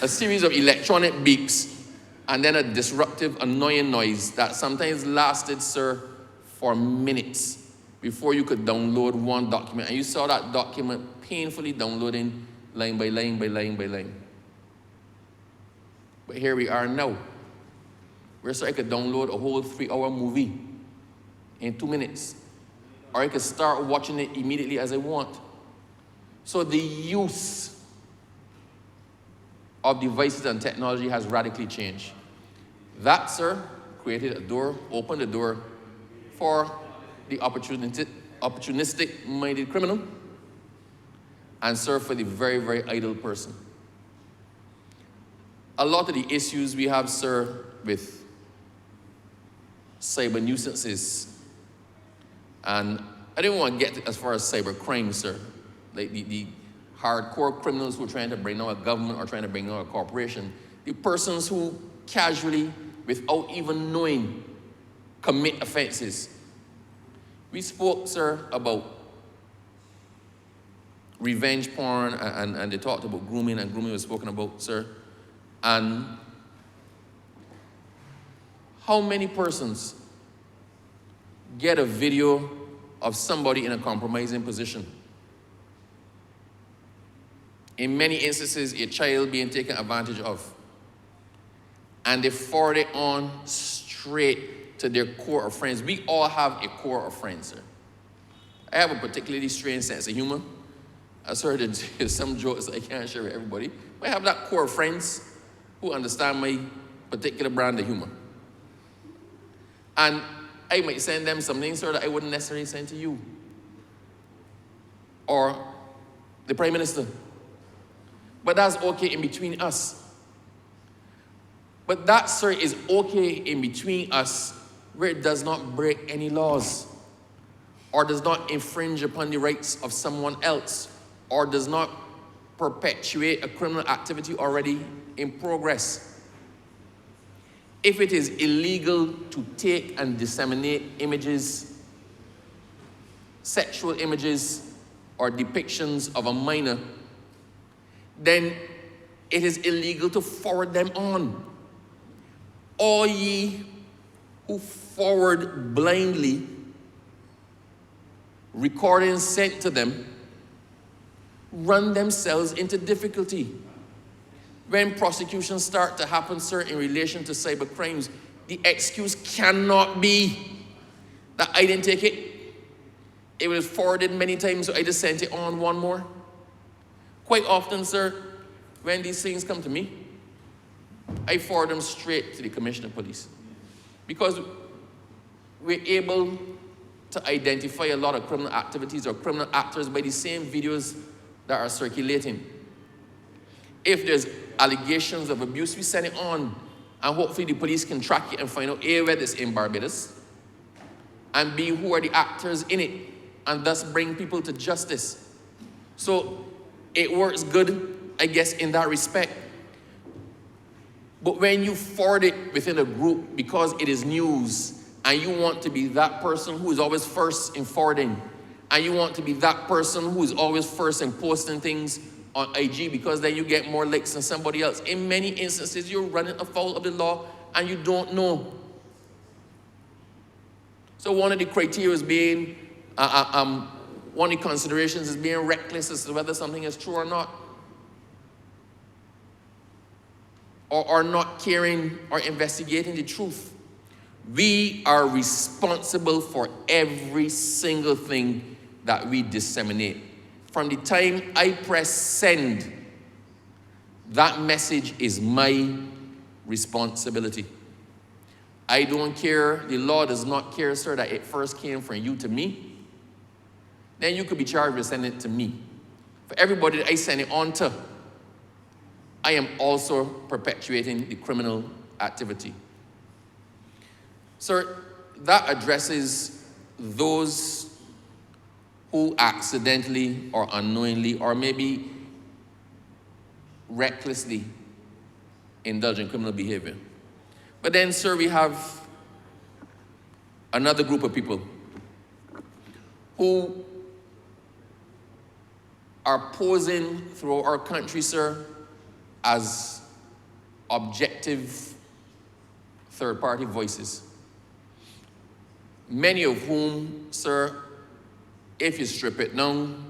a series of electronic beeps and then a disruptive, annoying noise that sometimes lasted, sir, for minutes before you could download one document. And you saw that document painfully downloading line by line by line by line. But here we are now, where so I could download a whole 3-hour movie in 2 minutes, or I could start watching it immediately as I want. So the use of devices and technology has radically changed. That, sir, created a door, opened the door for the opportunistic-minded criminal, and, sir, for the very, very idle person. A lot of the issues we have, sir, with cyber nuisances, and I didn't want to get as far as cyber crime, sir, like the hardcore criminals who are trying to bring down a government or trying to bring down a corporation, the persons who casually, without even knowing, commit offenses. We spoke, sir, about revenge porn, and they talked about grooming, and grooming was spoken about, sir. And how many persons get a video of somebody in a compromising position? In many instances, a child being taken advantage of, and they forward it on straight to their core of friends. We all have a core of friends, sir. I have a particularly strange sense of humor. I've heard some jokes I can't share with everybody, but I have that core of friends who understand my particular brand of humor. And I might send them something, sir, that I wouldn't necessarily send to you, or the Prime Minister. But that's okay in between us. But that, sir, is okay in between us where it does not break any laws, or does not infringe upon the rights of someone else, or does not perpetuate a criminal activity already in progress. If it is illegal to take and disseminate images, sexual images, or depictions of a minor, then it is illegal to forward them on. All ye who forward blindly recordings sent to them run themselves into difficulty. When prosecutions start to happen, sir, in relation to cyber crimes, the excuse cannot be that I didn't take it. It was forwarded many times, so I just sent it on one more. Quite often, sir, when these things come to me, I forward them straight to the Commissioner of Police, because we're able to identify a lot of criminal activities or criminal actors by the same videos that are circulating. If there's allegations of abuse, we send it on, and hopefully the police can track it and find out A, whether it's in Barbados, and B, who are the actors in it, and thus bring people to justice. So it works good, I guess, in that respect. But when you forward it within a group because it is news, and you want to be that person who is always first in forwarding, and you want to be that person who is always first in posting things on IG because then you get more likes than somebody else. In many instances, you're running afoul of the law and you don't know. So one of the criteria is being, one of the considerations is being reckless as to whether something is true or not. Or not caring or investigating the truth. We are responsible for every single thing that we disseminate. From the time I press send, that message is my responsibility. I don't care, the law does not care, sir, that it first came from you to me. Then you could be charged with sending it to me. For everybody that I send it on to, I am also perpetuating the criminal activity. Sir, that addresses those who accidentally or unknowingly or maybe recklessly indulge in criminal behavior. But then, sir, we have another group of people who are posing through our country, sir, as objective third-party voices. Many of whom, sir, if you strip it down,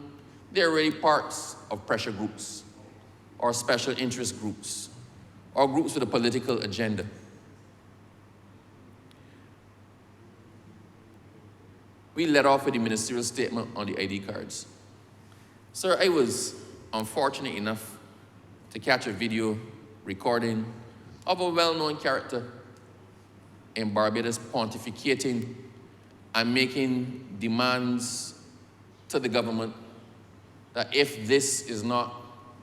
they're really parts of pressure groups or special interest groups or groups with a political agenda. We let off with the ministerial statement on the ID cards. Sir, I was unfortunate enough to catch a video recording of a well-known character in Barbados pontificating and making demands to the government that if this is not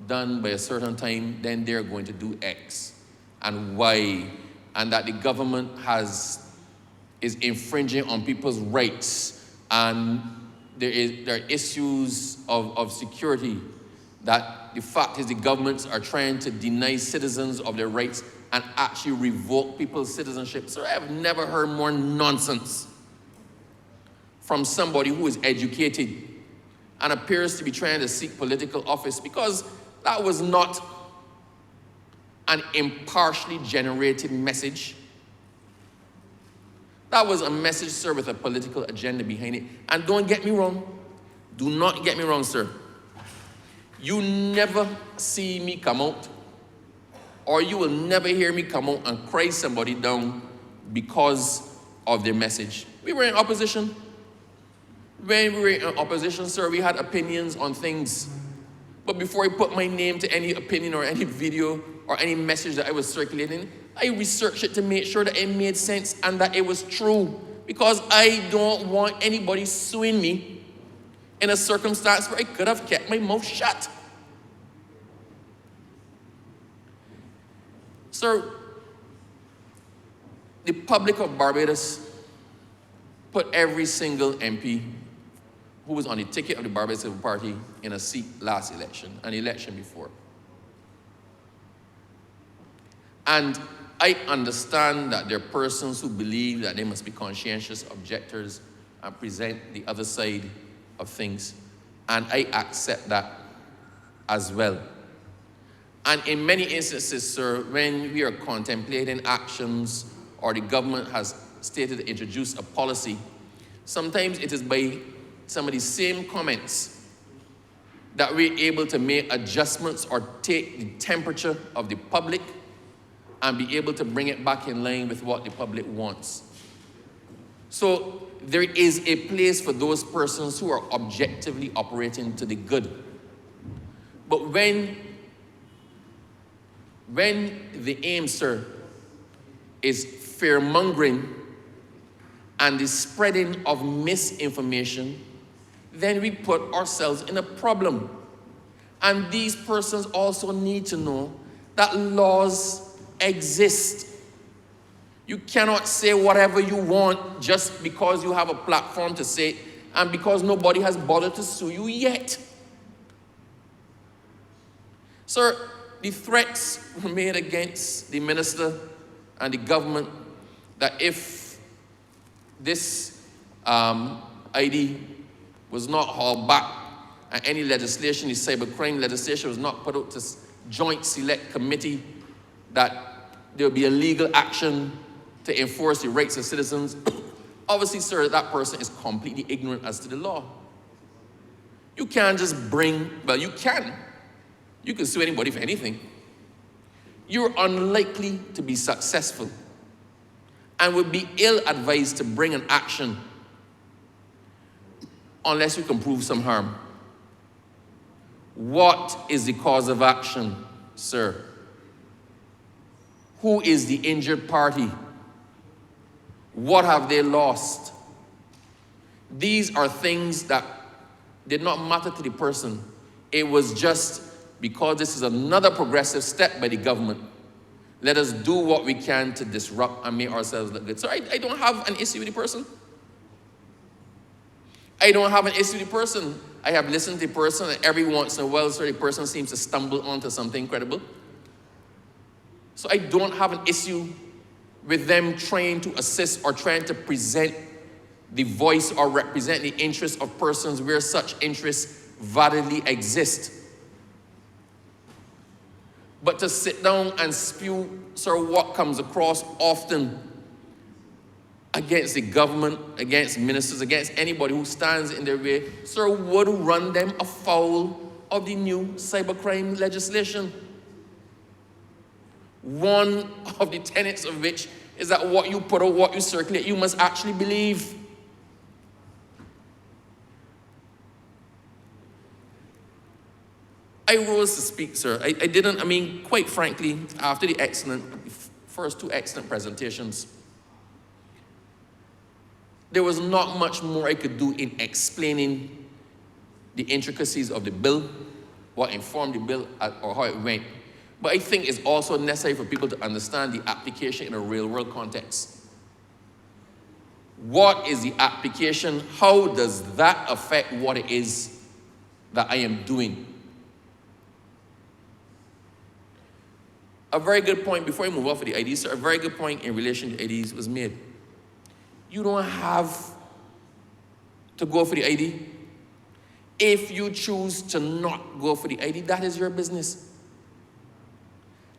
done by a certain time, then they're going to do X and Y, and that the government is infringing on people's rights, and there are issues of security, that the fact is the governments are trying to deny citizens of their rights and actually revoke people's citizenship. Sir, I have never heard more nonsense from somebody who is educated and appears to be trying to seek political office, because that was not an impartially generated message. That was a message, sir, with a political agenda behind it. And don't get me wrong, do not get me wrong, sir. You never see me come out, or you will never hear me come out and cry somebody down because of their message. We were in opposition. When we were in opposition, sir, we had opinions on things. But before I put my name to any opinion or any video or any message that I was circulating, I researched it to make sure that it made sense and that it was true. Because I don't want anybody suing me in a circumstance where I could have kept my mouth shut. Sir, the public of Barbados put every single MP who was on the ticket of the Barbados Civil Party in a seat last election, and the election before. And I understand that there are persons who believe that they must be conscientious objectors and present the other side of things. And I accept that as well. And in many instances, sir, when we are contemplating actions or the government has stated to introduce a policy, sometimes it is by some of the same comments that we're able to make adjustments or take the temperature of the public and be able to bring it back in line with what the public wants. So there is a place for those persons who are objectively operating to the good. But when the aim, sir, is fear-mongering and the spreading of misinformation, then we put ourselves in a problem. And these persons also need to know that laws exist. You cannot say whatever you want just because you have a platform to say it and because nobody has bothered to sue you yet. Sir, the threats were made against the minister and the government that if this ID was not hauled back and any legislation, the cybercrime legislation was not put out to joint select committee, that there would be a legal action to enforce the rights of citizens. Obviously, sir, that person is completely ignorant as to the law. You can't just bring, well, you can. You can sue anybody for anything. You're unlikely to be successful and would be ill-advised to bring an action unless you can prove some harm. What is the cause of action, sir? Who is the injured party? What have they lost? These are things that did not matter to the person. It was just because this is another progressive step by the government. Let us do what we can to disrupt and make ourselves look good. So I don't have an issue with the person. I don't have an issue with the person. I have listened to the person, and every once in a while, sir, the person seems to stumble onto something credible. So I don't have an issue with them trying to assist or trying to present the voice or represent the interests of persons where such interests validly exist. But to sit down and spew, sir, what comes across often against the government, against ministers, against anybody who stands in their way, sir, would run them afoul of the new cybercrime legislation. One of the tenets of which is that what you put out, what you circulate, you must actually believe. I rose to speak, sir. I mean, quite frankly, after the first two excellent presentations, there was not much more I could do in explaining the intricacies of the bill, what informed the bill, or how it went. But I think it's also necessary for people to understand the application in a real-world context. What is the application? How does that affect what it is that I am doing? A very good point, before I move off of the IDs, sir, a very good point in relation to IDs was made. You don't have to go for the ID. If you choose to not go for the ID, that is your business.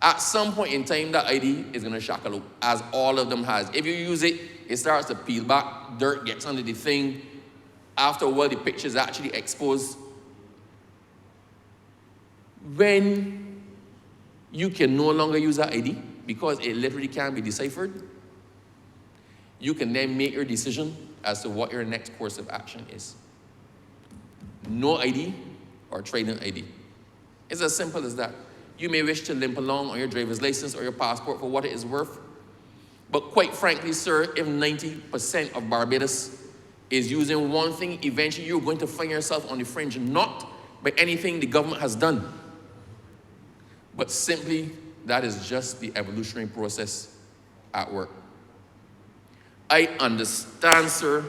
At some point in time, that ID is going to shackle up, as all of them has. If you use it, it starts to peel back, dirt gets under the thing. After a while, the picture is actually exposed. When you can no longer use that ID because it literally can't be deciphered, you can then make your decision as to what your next course of action is. No ID or trading ID. It's as simple as that. You may wish to limp along on your driver's license or your passport for what it is worth. But quite frankly, sir, if 90% of Barbados is using one thing, eventually you're going to find yourself on the fringe, not by anything the government has done, but simply that is just the evolutionary process at work. I understand, sir,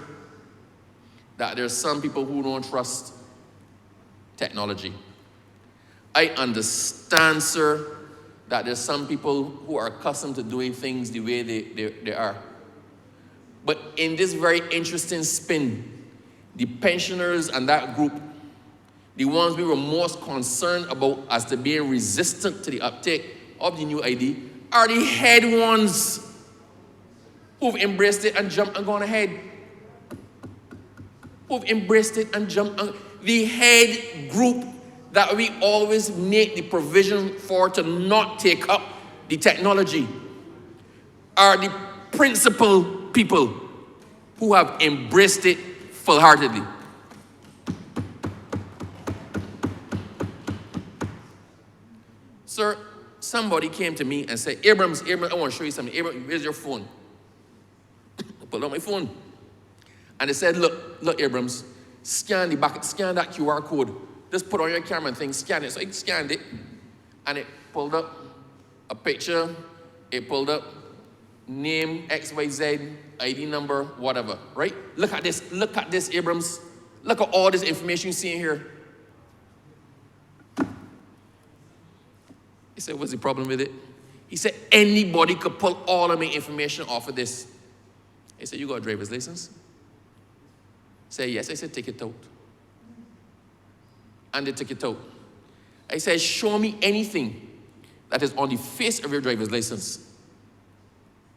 that there's some people who don't trust technology. I understand, sir, that there's some people who are accustomed to doing things the way they are. But in this very interesting spin, the pensioners and that group, the ones we were most concerned about as to being resistant to the uptake of the new ID, are the head ones who've embraced it and jumped and gone ahead. Who've embraced it and jumped on. The head group that we always make the provision for to not take up the technology are the principal people who have embraced it full-heartedly. Sir, somebody came to me and said, Abrahams, I want to show you something. Abrahams, where's your phone? I pulled out my phone. And they said, look, Abrahams, scan that QR code. Just put on your camera and scan it. So I scanned it, and it pulled up a picture. It pulled up name XYZ, ID number, whatever, right? Look at this, Abrams. Look at all this information you see in here. He said, what's the problem with it? He said, anybody could pull all of my information off of this. He said, you got a driver's license? I said, yes. I said, take it out. And they took it out. I said, show me anything that is on the face of your driver's license,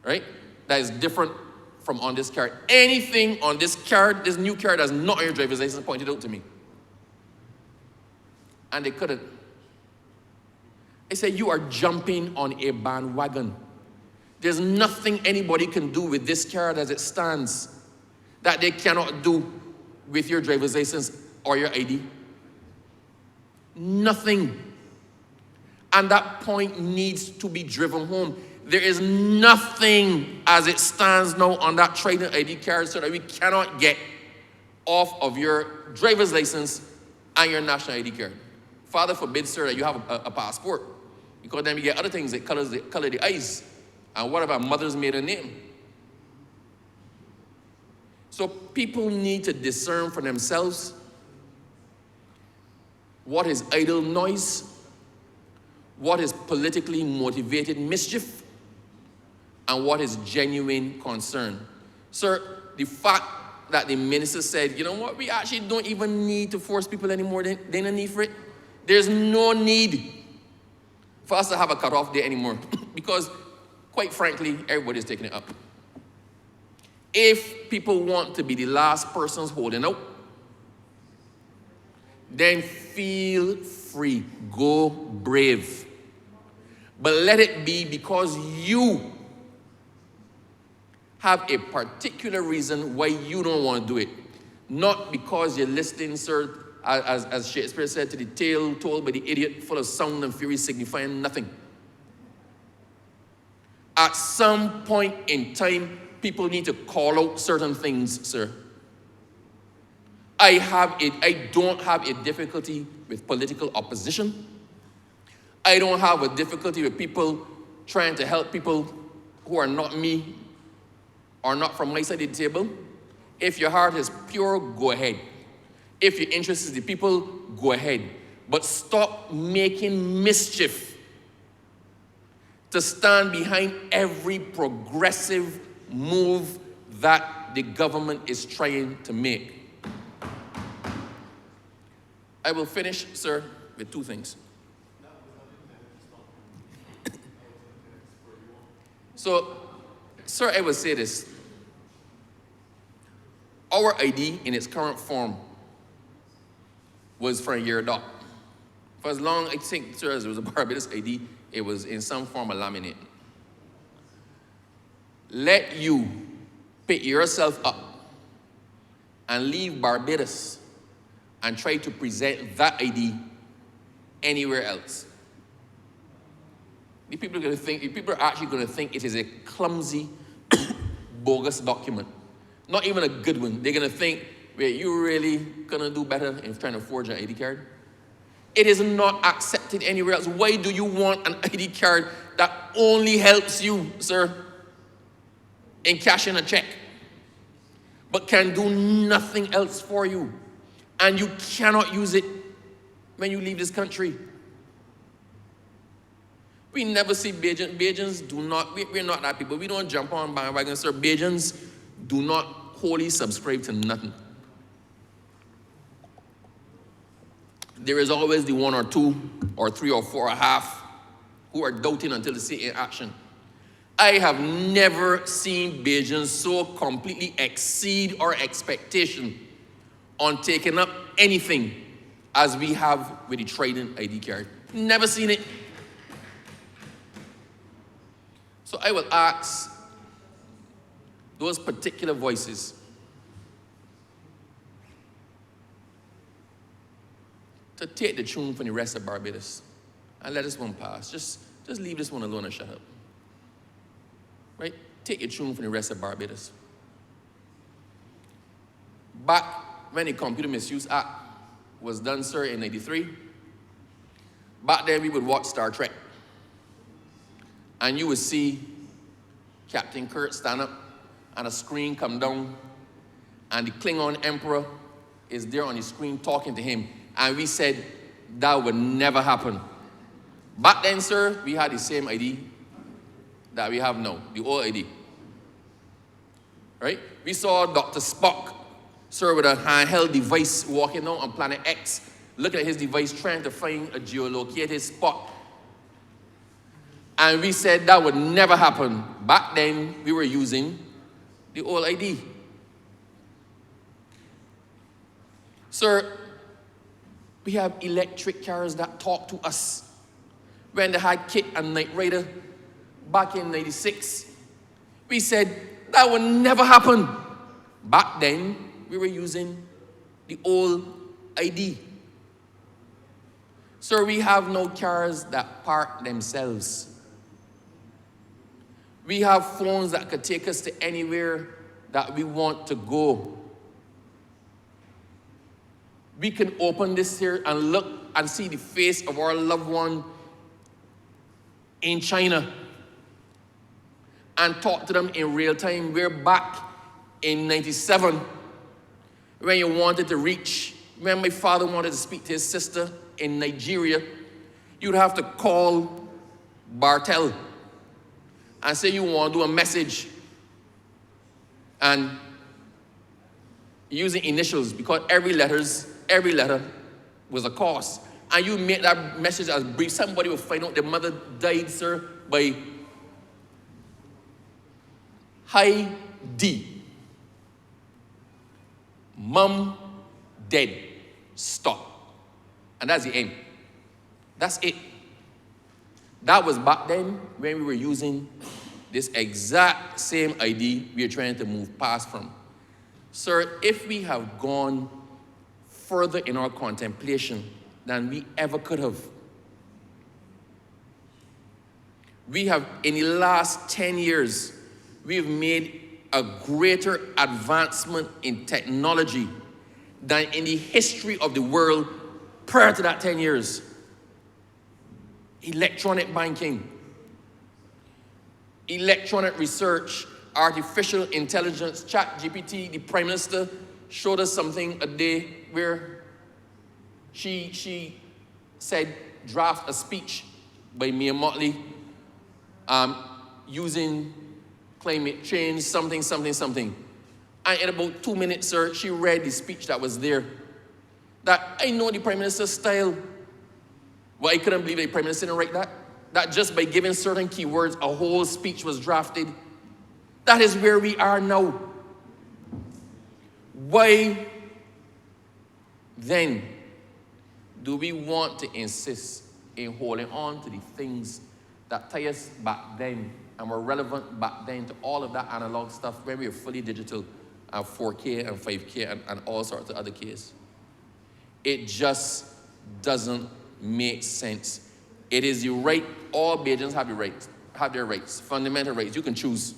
right? That is different from on this card. Anything on this card, this new card that's not on your driver's license, pointed out to me. And they couldn't. I said, you are jumping on a bandwagon. There's nothing anybody can do with this card as it stands that they cannot do with your driver's license or your ID. Nothing. And that point needs to be driven home. There is nothing as it stands now on that Tribunal ID card so that we cannot get off of your driver's license and your national ID card. Father forbid, sir, that you have a passport, because then we get other things that color the eyes. And what about mother's maiden name? So people need to discern for themselves what is idle noise, what is politically motivated mischief, and what is genuine concern. Sir, the fact that the minister said, you know what, we actually don't even need to force people anymore, they don't need for it. There's no need for us to have a cutoff date anymore because, quite frankly, everybody's taking it up. If people want to be the last persons holding out, then feel free, go brave. But let it be because you have a particular reason why you don't want to do it. Not because you're listening, sir, as Shakespeare said, to the tale told by the idiot, full of sound and fury, signifying nothing. At some point in time, people need to call out certain things, sir. I don't have a difficulty with political opposition. I don't have a difficulty with people trying to help people who are not me or not from my side of the table. If your heart is pure, go ahead. If your interest is the people, go ahead. But stop making mischief to stand behind every progressive move that the government is trying to make. I will finish, sir, with two things. So, sir, I will say this. Our ID in its current form was for a year dot. For as long, I think, sir, as it was a Barbados ID, it was in some form of laminate. Let you pick yourself up and leave Barbados and try to present that ID anywhere else. The people are actually going to think it is a clumsy, bogus document. Not even a good one. They're going to think, wait, you really going to do better in trying to forge an ID card? It is not accepted anywhere else. Why do you want an ID card that only helps you, sir, in cashing a check, but can do nothing else for you? And you cannot use it when you leave this country. We never see Bajans. Bajans do not, we're not that people. We don't jump on bandwagons, sir. Bajans do not wholly subscribe to nothing. There is always the one or two or three or four or half who are doubting until they see it in action. I have never seen Bajans so completely exceed our expectation on taking up anything as we have with the Trident ID card. Never seen it. So I will ask those particular voices to take the tune from the rest of Barbados and let this one pass. Just leave this one alone and shut up. Right? Take your tune from the rest of Barbados. Back when the Computer Misuse Act was done, sir, in '93, back then we would watch Star Trek. And you would see Captain Kirk stand up, and a screen come down, and the Klingon Emperor is there on the screen talking to him. And we said, that would never happen. Back then, sir, we had the same ID that we have now, the old ID. Right? We saw Dr. Spock, sir, with a handheld device walking down on planet X, looking at his device, trying to find a geolocated spot. And we said that would never happen. Back then, we were using the old ID. Sir, we have electric cars that talk to us. When they had Kit and Knight Rider back in '96, we said that would never happen. Back then, we were using the old ID. Sir, we have no cars that park themselves. We have phones that could take us to anywhere that we want to go. We can open this here and look and see the face of our loved one in China and talk to them in real time. We're back in '97 when you wanted to reach, when my father wanted to speak to his sister in Nigeria, you'd have to call Bartel and say you want to do a message and using initials, because every letter was a cost. And you make that message as brief. Somebody will find out their mother died, sir, by high D. Mom dead. Stop. And that's the end. That's it. That was back then when we were using this exact same ID we are trying to move past from. Sir, if we have gone further in our contemplation than we ever could have, we have, in the last 10 years, we have made a greater advancement in technology than in the history of the world prior to that 10 years. Electronic banking, electronic research, artificial intelligence, ChatGPT. The Prime Minister showed us something a day where she said, draft a speech by Mia Motley using climate change, something. And in about 2 minutes, sir, she read the speech that was there. That I know the Prime Minister's style. Well, I couldn't believe the Prime Minister didn't write that. That just by giving certain keywords, a whole speech was drafted. That is where we are now. Why then do we want to insist in holding on to the things that tie us back then and were relevant back then to all of that analog stuff when we were fully digital and 4K and 5K and all sorts of other Ks? It just doesn't make sense. It is the right, all Bajans have their rights, fundamental rights. You can choose.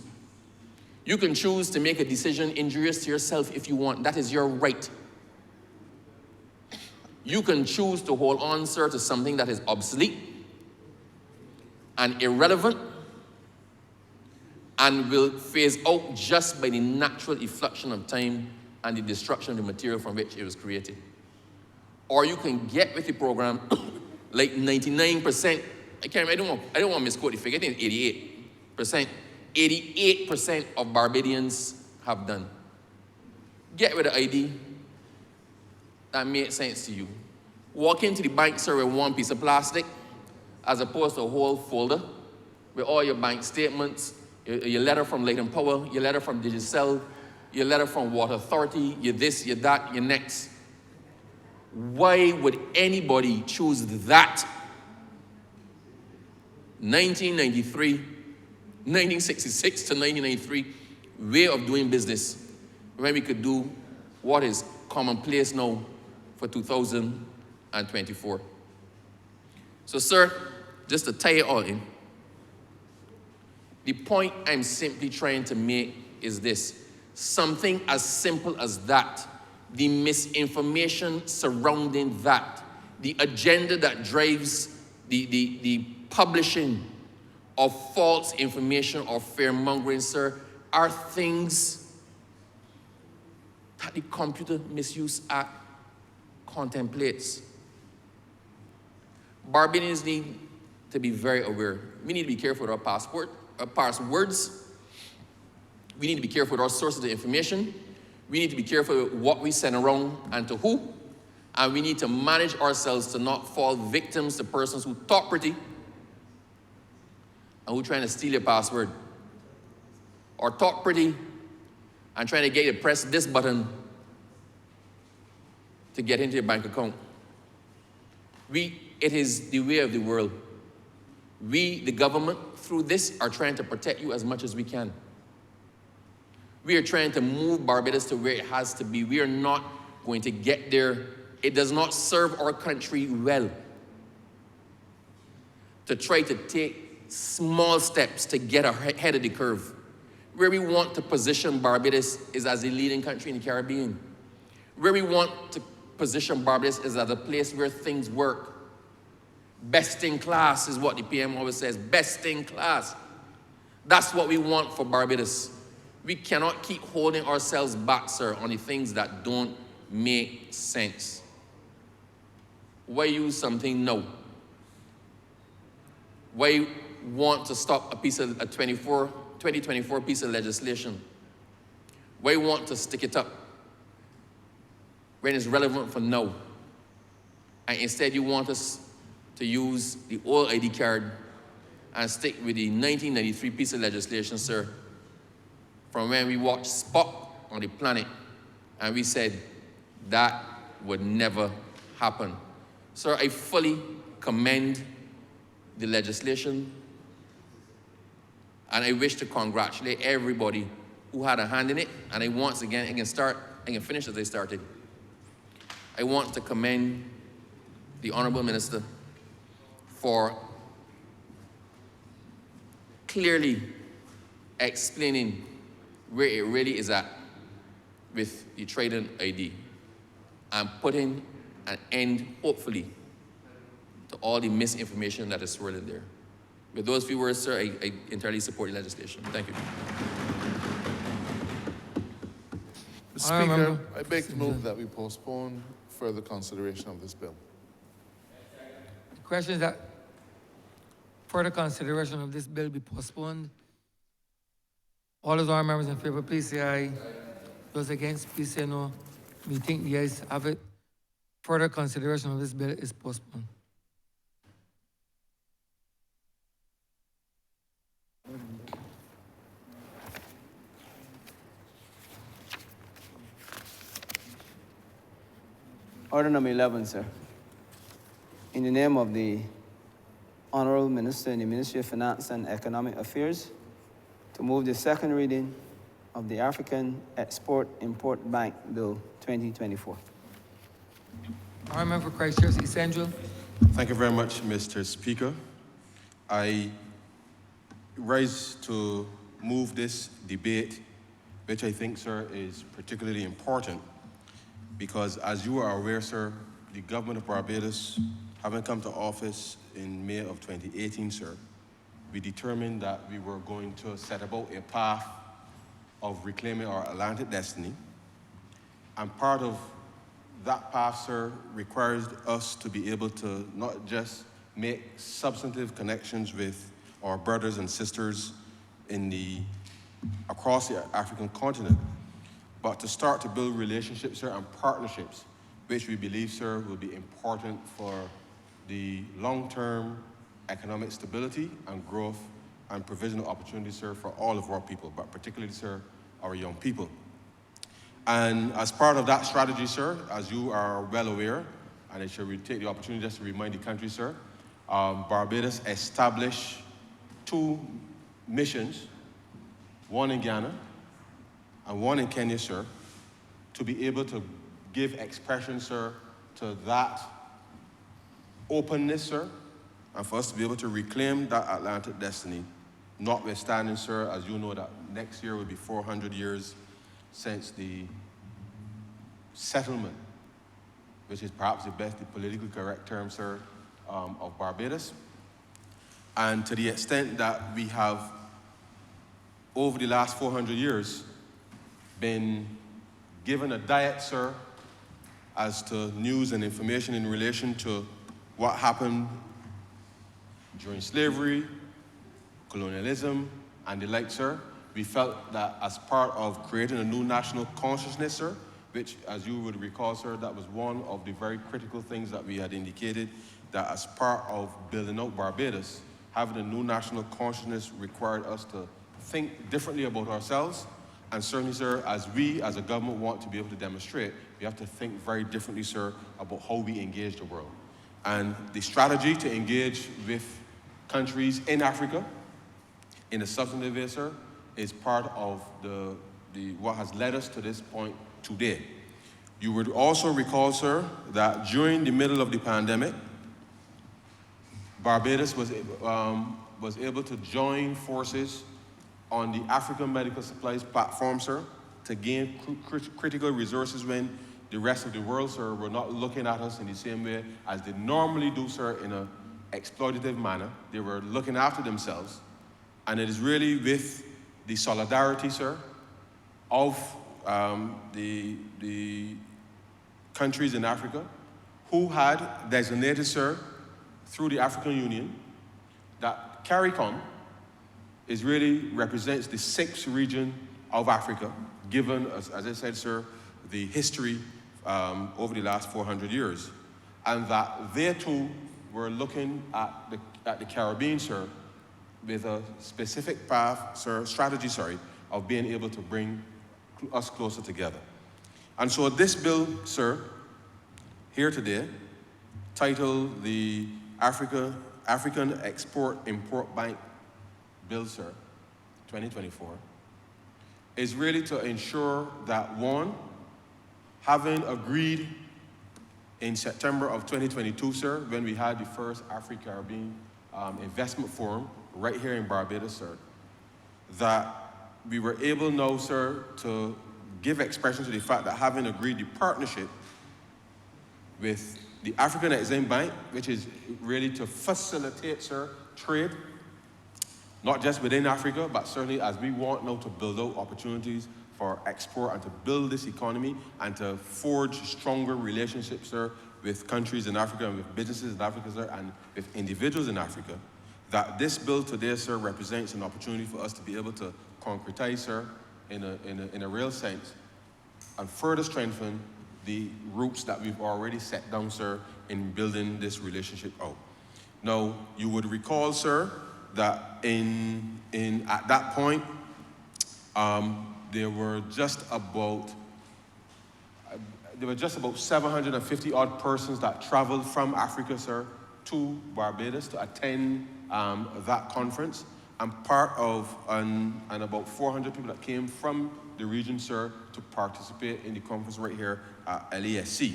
You can choose to make a decision injurious to yourself if you want. That is your right. You can choose to hold on, sir, to something that is obsolete and irrelevant and will phase out just by the natural effluxion of time and the destruction of the material from which it was created. Or you can get with the program like 99%. I don't want to misquote the figure. I think it's 88%. 88% of Barbadians have done. Get with the ID that makes sense to you. Walk into the bank, sir, with one piece of plastic as opposed to a whole folder with all your bank statements, your letter from Light and Power, your letter from Digicel, your letter from Water Authority, your this, your that, your next. Why would anybody choose that? 1966 to 1993 way of doing business when we could do what is commonplace now for 2024. So, sir, just to tie it all in, the point I'm simply trying to make is this. Something as simple as that, the misinformation surrounding that, the agenda that drives the publishing of false information or fear-mongering, sir, are things that the Computer Misuse Act contemplates. Barbadians need to be very aware. We need to be careful with our passwords. We need to be careful with our sources of information. We need to be careful with what we send around and to who. And we need to manage ourselves to not fall victims to persons who talk pretty and who are trying to steal your password. Or talk pretty and trying to get you to press this button to get into your bank account. It is the way of the world. We, the government, through this, are trying to protect you as much as we can. We are trying to move Barbados to where it has to be. We are not going to get there. It does not serve our country well to try to take small steps to get ahead of the curve. Where we want to position Barbados is as a leading country in the Caribbean. Where we want to position Barbados is as a place where things work. Best in class is what the PM always says, best in class. That's what we want for Barbados. We cannot keep holding ourselves back, sir, on the things that don't make sense. Why use something now? Why want to stop a 2024 piece of legislation? Why want to stick it up when it's relevant for now? And instead you want us to use the old ID card and stick with the 1993 piece of legislation, sir, from when we watched Spock on the planet, and we said that would never happen. Sir, I fully commend the legislation, and I wish to congratulate everybody who had a hand in it, and I once again, I can finish as I started. I want to commend the Honourable Minister for clearly explaining where it really is at with the Trident ID and putting an end, hopefully, to all the misinformation that is swirling there. With those few words, sir, I entirely support the legislation. Thank you. Mr. Speaker, I beg to move that we postpone further consideration of this bill. The question is that further consideration of this bill be postponed. All those honourable members in favor, please say aye. Those against, please say no. We think the ayes have it. Further consideration of this bill is postponed. Order number 11, sir. In the name of the Honourable Minister in the Ministry of Finance and Economic Affairs, to move the second reading of the African Export-Import Bank Bill 2024. Honourable Member for Christchurch East Central. Thank you very much, Mr. Speaker. I rise to move this debate, which I think, sir, is particularly important because, as you are aware, sir, the government of Barbados, having come to office in May of 2018, sir, we determined that we were going to set about a path of reclaiming our Atlantic destiny. And part of that path, sir, requires us to be able to not just make substantive connections with our brothers and sisters across the African continent, but to start to build relationships, sir, and partnerships, which we believe, sir, will be important for the long-term economic stability and growth and provision of opportunities, sir, for all of our people, but particularly, sir, our young people. And as part of that strategy, sir, as you are well aware, and I shall take the opportunity just to remind the country, sir, Barbados established 2 missions, one in Ghana and one in Kenya, sir, to be able to give expression, sir, to that openness, sir, and for us to be able to reclaim that Atlantic destiny, notwithstanding, sir, as you know, that next year will be 400 years since the settlement, which is perhaps the politically correct term, sir, of Barbados. And to the extent that we have, over the last 400 years, been given a diet, sir, as to news and information in relation to what happened during slavery, colonialism, and the like, sir. We felt that as part of creating a new national consciousness, sir, which, as you would recall, sir, that was one of the very critical things that we had indicated, that as part of building out Barbados, having a new national consciousness required us to think differently about ourselves. And certainly, sir, as we, as a government, want to be able to demonstrate, we have to think very differently, sir, about how we engage the world. And the strategy to engage with countries in Africa in a substantive way, sir, is part of what has led us to this point today. You would also recall, sir, that during the middle of the pandemic, Barbados was able to join forces on the African Medical Supplies platform, sir, to gain critical resources when the rest of the world, sir, were not looking at us in the same way as they normally do, sir, in an exploitative manner. They were looking after themselves. And it is really with the solidarity, sir, of the countries in Africa who had designated, sir, through the African Union, that CARICOM really represents the 6th region of Africa, given, as I said, sir, the history over the last 400 years. And that they too were looking at the Caribbean, sir, with a specific path, sir, strategy, sorry, of being able to bring us closer together. And so this bill, sir, here today, titled the African Export-Import Bank Bill, sir, 2024, is really to ensure that, one, having agreed in September of 2022, sir, when we had the first Afro-Caribbean Investment Forum right here in Barbados, sir, that we were able now, sir, to give expression to the fact that having agreed the partnership with the African Exim Bank, which is really to facilitate, sir, trade, not just within Africa, but certainly as we want now to build out opportunities for export and to build this economy and to forge stronger relationships, sir, with countries in Africa and with businesses in Africa, sir, and with individuals in Africa, that this bill today, sir, represents an opportunity for us to be able to concretize, sir, in a real sense, and further strengthen the roots that we've already set down, sir, in building this relationship out. Now, you would recall, sir, that at that point, there were just about 750 odd persons that traveled from Africa, sir, to Barbados to attend that conference, and and about 400 people that came from the region, sir, to participate in the conference right here at LASC.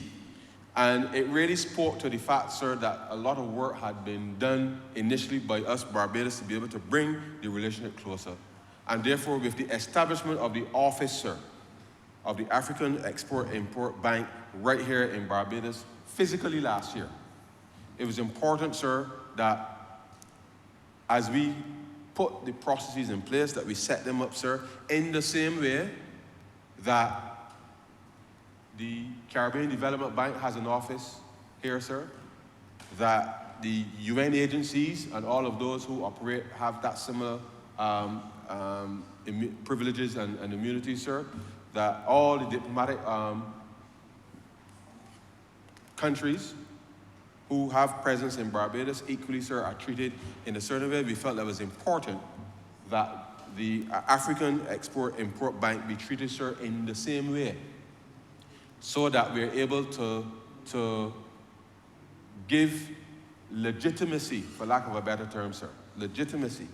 And it really spoke to the fact, sir, that a lot of work had been done initially by us, Barbados, to be able to bring the relationship closer. And therefore, with the establishment of the office, sir, of the African Export-Import Bank right here in Barbados, physically last year, it was important, sir, that as we put the processes in place, that we set them up, sir, in the same way that the Caribbean Development Bank has an office here, sir, that the UN agencies and all of those who operate have that similar privileges and immunities, sir, that all the diplomatic countries who have presence in Barbados equally, sir, are treated in a certain way. We felt that it was important that the African Export-Import Bank be treated, sir, in the same way, so that we're able to give legitimacy, for lack of a better term, sir, legitimacy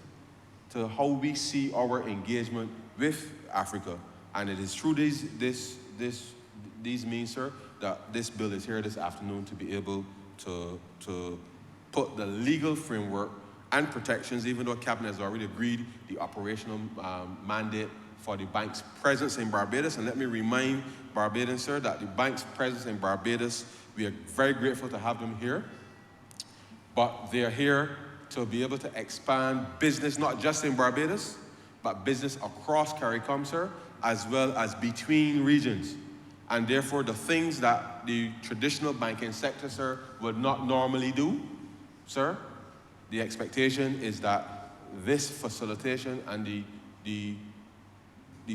to how we see our engagement with Africa. And it is through these means, sir, that this bill is here this afternoon to be able to put the legal framework and protections, even though Cabinet has already agreed the operational mandate for the bank's presence in Barbados. And let me remind Barbadans, sir, that the bank's presence in Barbados, we are very grateful to have them here, but they are here to be able to expand business, not just in Barbados, but business across CARICOM, sir, as well as between regions. And therefore, the things that the traditional banking sector, sir, would not normally do, sir, the expectation is that this facilitation and the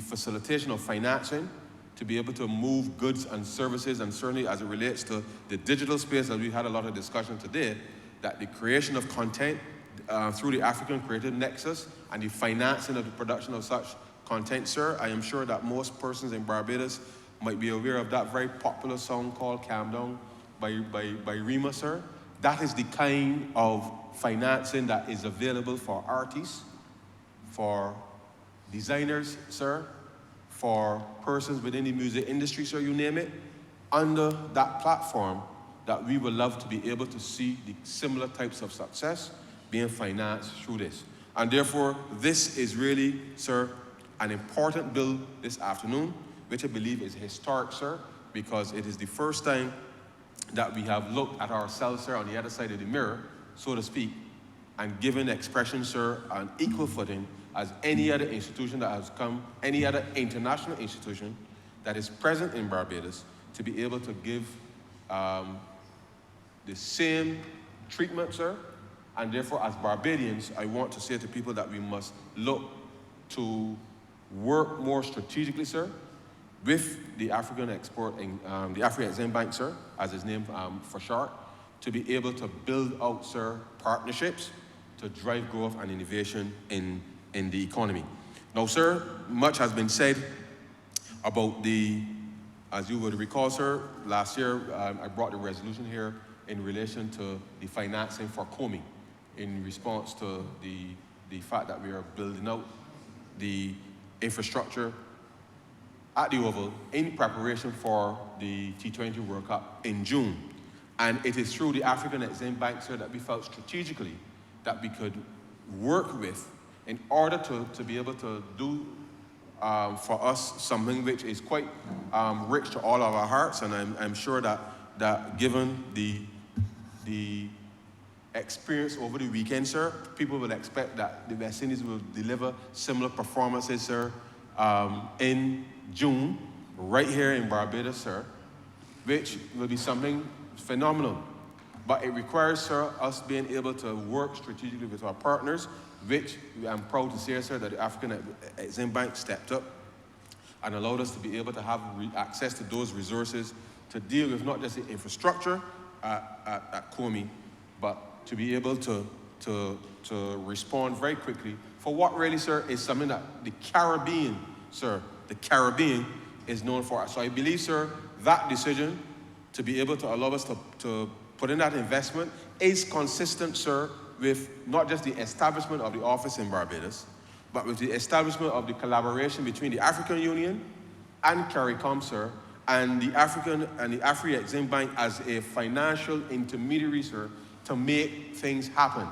facilitation of financing to be able to move goods and services, and certainly as it relates to the digital space, as we had a lot of discussion today, that the creation of content through the African Creative Nexus and the financing of the production of such content, sir, I am sure that most persons in Barbados might be aware of that very popular song called Calm Down by Rima, sir. That is the kind of financing that is available for artists, for designers, sir, for persons within the music industry, sir, you name it, under that platform that we would love to be able to see the similar types of success being financed through this. And therefore, this is really, sir, an important bill this afternoon, which I believe is historic, sir, because it is the first time that we have looked at ourselves, sir, on the other side of the mirror, so to speak, and given expression, sir, on equal footing as any other institution that has come, any other international institution that is present in Barbados, to be able to give the same treatment, sir. And therefore, as Barbadians, I want to say to people that we must look to work more strategically, sir, with the African Export and the African Exim Bank, sir, as it's named for short, to be able to build out, sir, partnerships to drive growth and innovation in the economy. Now, sir, much has been said about as you would recall, sir, last year I brought the resolution here in relation to the financing for COMI in response to the fact that we are building out the infrastructure at the Oval in preparation for the T20 World Cup in June. And it is through the African Exim Bank, sir, that we felt strategically that we could work with in order to be able to do for us something which is quite rich to all of our hearts. And I'm sure that given the experience over the weekend, sir, people will expect that the West Indies will deliver similar performances, sir, in June, right here in Barbados, sir, which will be something phenomenal. But it requires, sir, us being able to work strategically with our partners, which I'm proud to say, sir, that the African Exim Bank stepped up and allowed us to be able to have access to those resources to deal with not just the infrastructure at COMI, but to be able to respond very quickly for what really, sir, is something that the Caribbean, sir, the Caribbean is known for. So I believe, sir, that decision to be able to allow us to put in that investment is consistent, sir, with not just the establishment of the office in Barbados, but with the establishment of the collaboration between the African Union and CARICOM, sir, and the African and the Afri-Exim Bank as a financial intermediary, sir, to make things happen.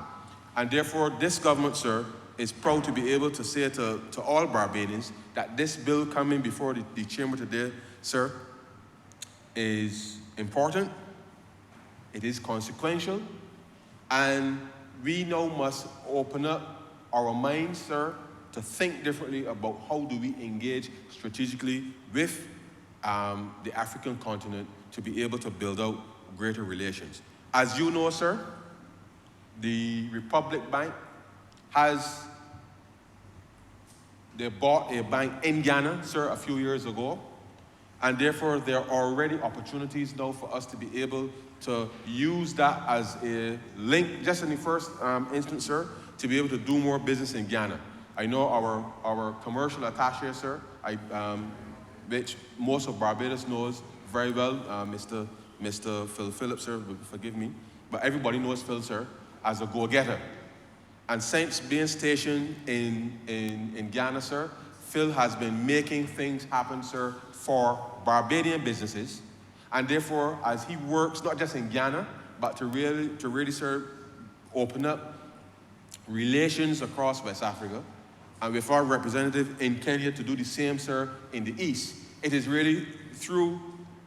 And therefore, this government, sir, is proud to be able to say to all Barbadians that this bill coming before the chamber today, sir, is important, it is consequential, and we now must open up our minds, sir, to think differently about how do we engage strategically with the African continent to be able to build out greater relations. As you know, sir, the Republic Bank they bought a bank in Ghana, sir, a few years ago, and therefore there are already opportunities now for us to be able to use that as a link, just in the first instance, sir, to be able to do more business in Ghana. I know our commercial attaché, sir, which most of Barbados knows very well, Mr. Phil Phillips, sir, forgive me, but everybody knows Phil, sir, as a go-getter. And since being stationed in Ghana, sir, Phil has been making things happen, sir, for Barbadian businesses. And therefore, as he works not just in Ghana, but to really, sir, open up relations across West Africa, and with our representative in Kenya to do the same, sir, in the East, it is really through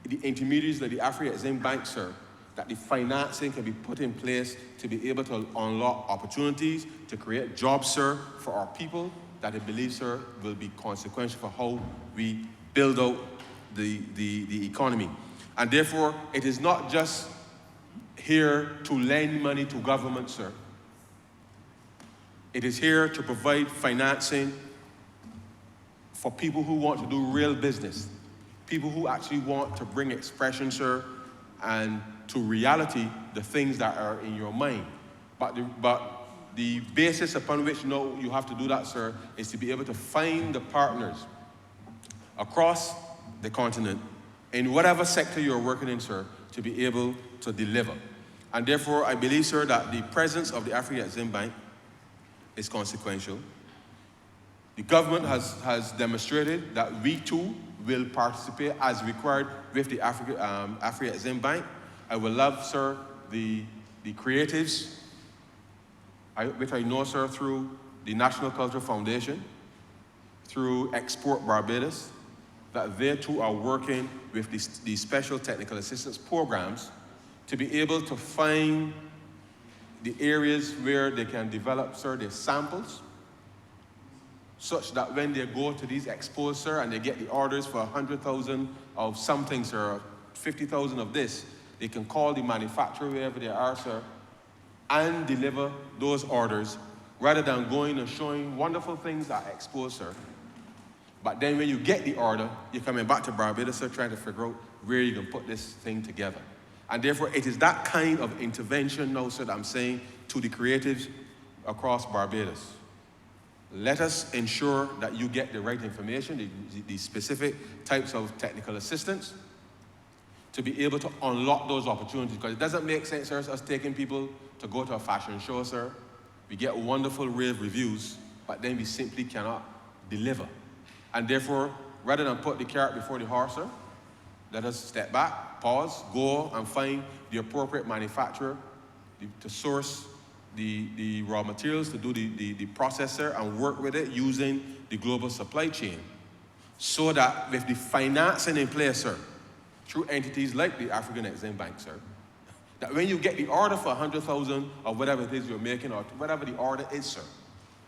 the intermediaries of the Afri-Exim Bank, sir, that the financing can be put in place to be able to unlock opportunities, to create jobs, sir, for our people, that I believe, sir, will be consequential for how we build out the economy. And therefore, it is not just here to lend money to government, sir. It is here to provide financing for people who want to do real business, people who actually want to bring expression, sir, and to reality the things that are in your mind. But the basis upon which you have to do that, sir, is to be able to find the partners across the continent in whatever sector you're working in, sir, to be able to deliver. And therefore, I believe, sir, that the presence of the African Exim Bank is consequential. The government has demonstrated that we too will participate as required with the African Exim Bank. I would love, sir, the creatives, which I know, sir, through the National Cultural Foundation, through Export Barbados, that they too are working with the special technical assistance programs to be able to find the areas where they can develop, sir, their samples, such that when they go to these expos, sir, and they get the orders for 100,000 of something, sir, 50,000 of this, they can call the manufacturer wherever they are, sir, and deliver those orders rather than going and showing wonderful things at expos, sir. But then when you get the order, you're coming back to Barbados, sir, trying to figure out where you can put this thing together. And therefore, it is that kind of intervention now, sir, that I'm saying to the creatives across Barbados. Let us ensure that you get the right information, the specific types of technical assistance, to be able to unlock those opportunities. Because it doesn't make sense, sir, us taking people to go to a fashion show, sir. We get wonderful rave reviews, but then we simply cannot deliver. And therefore, rather than put the cart before the horse, sir, let us step back, pause, go and find the appropriate manufacturer to source the raw materials, to do the processor and work with it using the global supply chain, so that with the financing in place, sir, through entities like the African Exim Bank, sir, that when you get the order for 100,000 or whatever it is you're making, or whatever the order is, sir,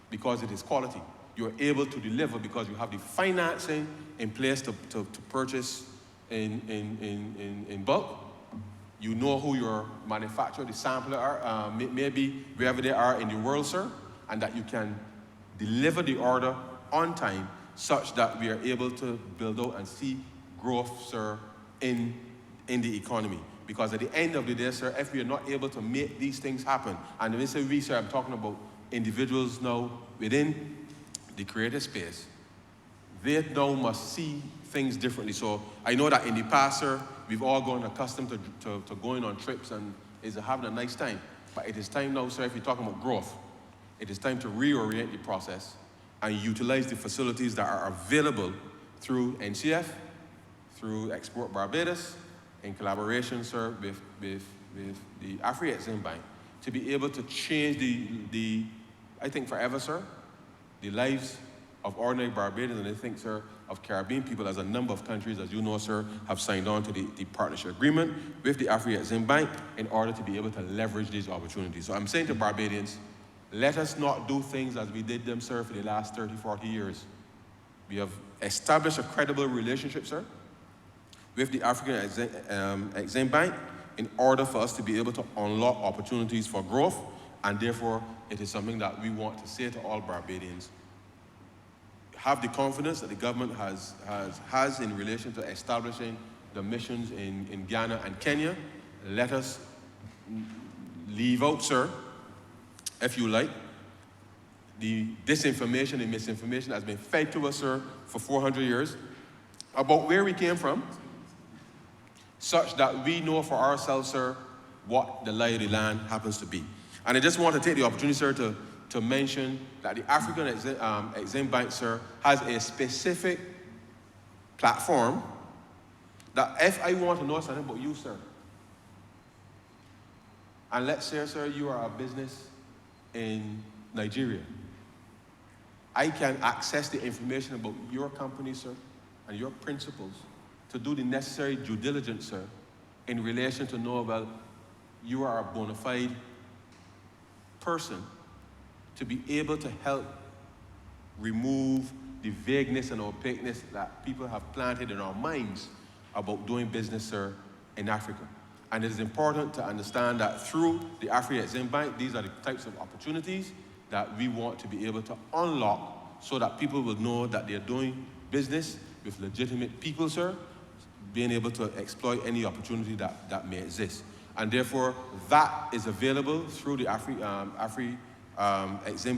because it is quality, you're able to deliver because you have the financing in place to purchase in bulk. You know who your manufacturer, the sampler are, maybe wherever they are in the world, sir, and that you can deliver the order on time such that we are able to build out and see growth, sir, in the economy. Because at the end of the day, sir, if we are not able to make these things happen, and when I say we, sir, I'm talking about individuals now within the creative space, they now must see things differently. So I know that in the past, sir, we've all grown accustomed to going on trips and is having a nice time. But it is time now, sir, if you're talking about growth, it is time to reorient the process and utilize the facilities that are available through NCF, through Export Barbados, in collaboration, sir, with the African Exim Bank, to be able to change the I think forever, sir, the lives of ordinary Barbadians, and I think, sir, of Caribbean people, as a number of countries, as you know, sir, have signed on to the partnership agreement with the African Exim Bank in order to be able to leverage these opportunities. So I'm saying to Barbadians, let us not do things as we did them, sir, for the last 30, 40 years. We have established a credible relationship, sir, with the African Exim Bank in order for us to be able to unlock opportunities for growth, and therefore it is something that we want to say to all Barbadians. Have the confidence that the government has in relation to establishing the missions in Ghana and Kenya. Let us leave out, sir, if you like, the disinformation and misinformation that has been fed to us, sir, for 400 years about where we came from, such that we know for ourselves, sir, what the lie of the land happens to be. And I just want to take the opportunity, sir, to mention that the African Exim Bank, sir, has a specific platform that if I want to know something about you, sir, and let's say, sir, you are a business in Nigeria, I can access the information about your company, sir, and your principles to do the necessary due diligence, sir, in relation to know, well, you are a bona fide person to be able to help remove the vagueness and opaqueness that people have planted in our minds about doing business, sir, in Africa. And it is important to understand that through the Afri-Exim Bank, these are the types of opportunities that we want to be able to unlock so that people will know that they're doing business with legitimate people, sir, being able to exploit any opportunity that may exist. And therefore, that is available through the Afri-Exim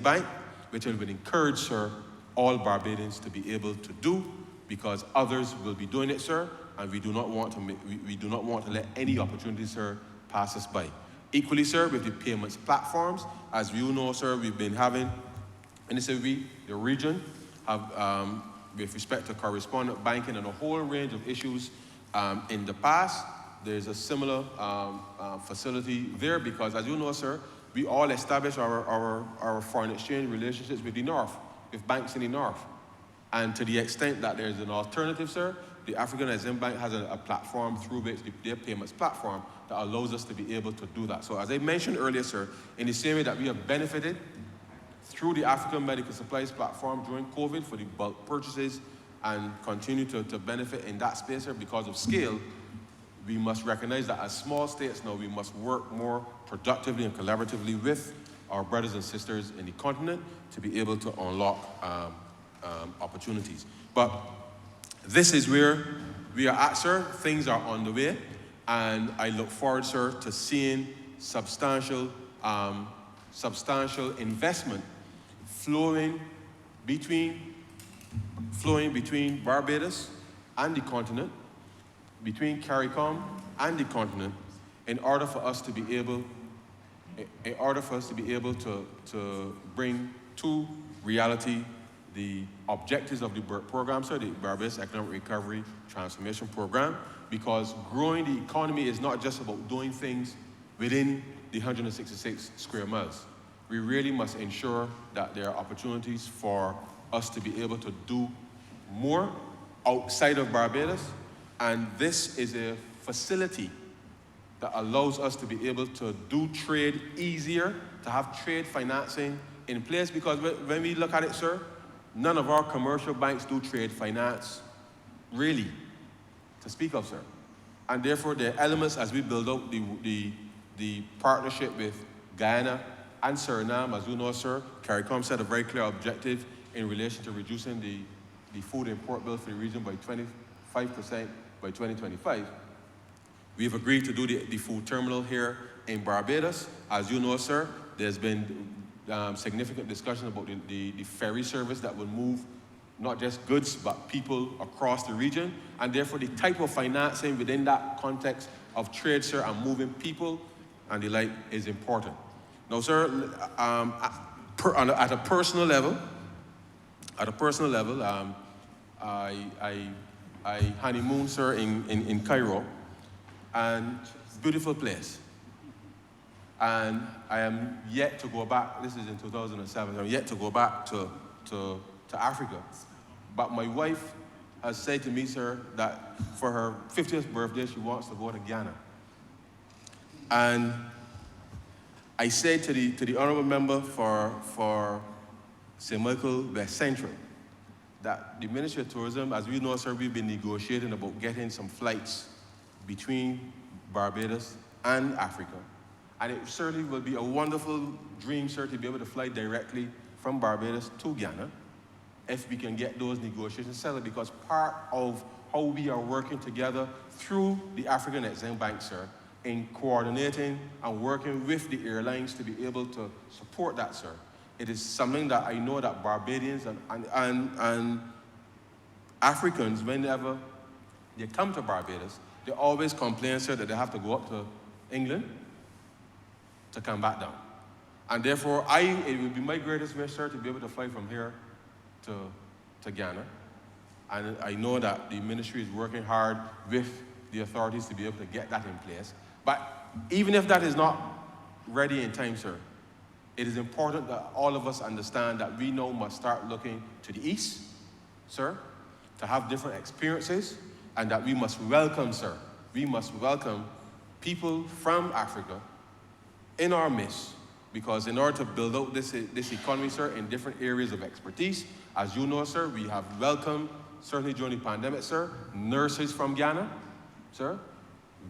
Bank, which I would encourage, sir, all Barbadians to be able to do, because others will be doing it, sir, and we do not want to let any opportunity, sir, pass us by. Equally, sir, with the payments platforms, as you know, sir, we've been having, and the region, have, with respect to correspondent banking and a whole range of issues in the past. There's a similar facility there because, as you know, sir, we all establish our foreign exchange relationships with the North, with banks in the North. And to the extent that there's an alternative, sir, the African Exim Bank has a platform through which their payments platform that allows us to be able to do that. So as I mentioned earlier, sir, in the same way that we have benefited through the African Medical Supplies platform during COVID for the bulk purchases and continue to benefit in that space, sir, because of scale, we must recognize that as small states now, we must work more productively and collaboratively with our brothers and sisters in the continent to be able to unlock opportunities. But this is where we are at, sir. Things are on the way, and I look forward, sir, to seeing substantial investment flowing between Barbados and the continent, between CARICOM and the continent, in order for us to be able to bring to reality the objectives of the BERT program, sir, the Barbados Economic Recovery Transformation Program, because growing the economy is not just about doing things within the 166 square miles. We really must ensure that there are opportunities for us to be able to do more outside of Barbados, and this is a facility that allows us to be able to do trade easier, to have trade financing in place, because when we look at it, sir, none of our commercial banks do trade finance, really, to speak of, sir. And therefore, there are elements as we build out the partnership with Guyana and Suriname. As you know, sir, CARICOM set a very clear objective in relation to reducing the food import bill for the region by 25% by 2025. We've agreed to do the food terminal here in Barbados. As you know, sir, there's been significant discussion about the ferry service that will move not just goods, but people across the region. And therefore, the type of financing within that context of trade, sir, and moving people and the like is important. Now, sir, at a personal level, I honeymooned, sir, in Cairo, and beautiful place. And I am yet to go back. This is in 2007. I'm yet to go back to Africa. But my wife has said to me, sir, that for her 50th birthday, she wants to go to Ghana. And I said to the honourable member for St. Michael West Central that the Ministry of Tourism, as we know, sir, we've been negotiating about getting some flights between Barbados and Africa. And it certainly will be a wonderful dream, sir, to be able to fly directly from Barbados to Ghana if we can get those negotiations settled, because part of how we are working together through the African Exim Bank, sir, in coordinating and working with the airlines to be able to support that, sir. It is something that I know that Barbadians and Africans, whenever they come to Barbados, they always complain, sir, that they have to go up to England to come back down. And therefore, it would be my greatest wish, sir, to be able to fly from here to Ghana. And I know that the ministry is working hard with the authorities to be able to get that in place. But even if that is not ready in time, sir, it is important that all of us understand that we now must start looking to the east, sir, to have different experiences, and that we must welcome, sir, we must welcome people from Africa in our midst, because in order to build out this economy, sir, in different areas of expertise, as you know, sir, we have welcomed, certainly during the pandemic, sir, nurses from Ghana, sir,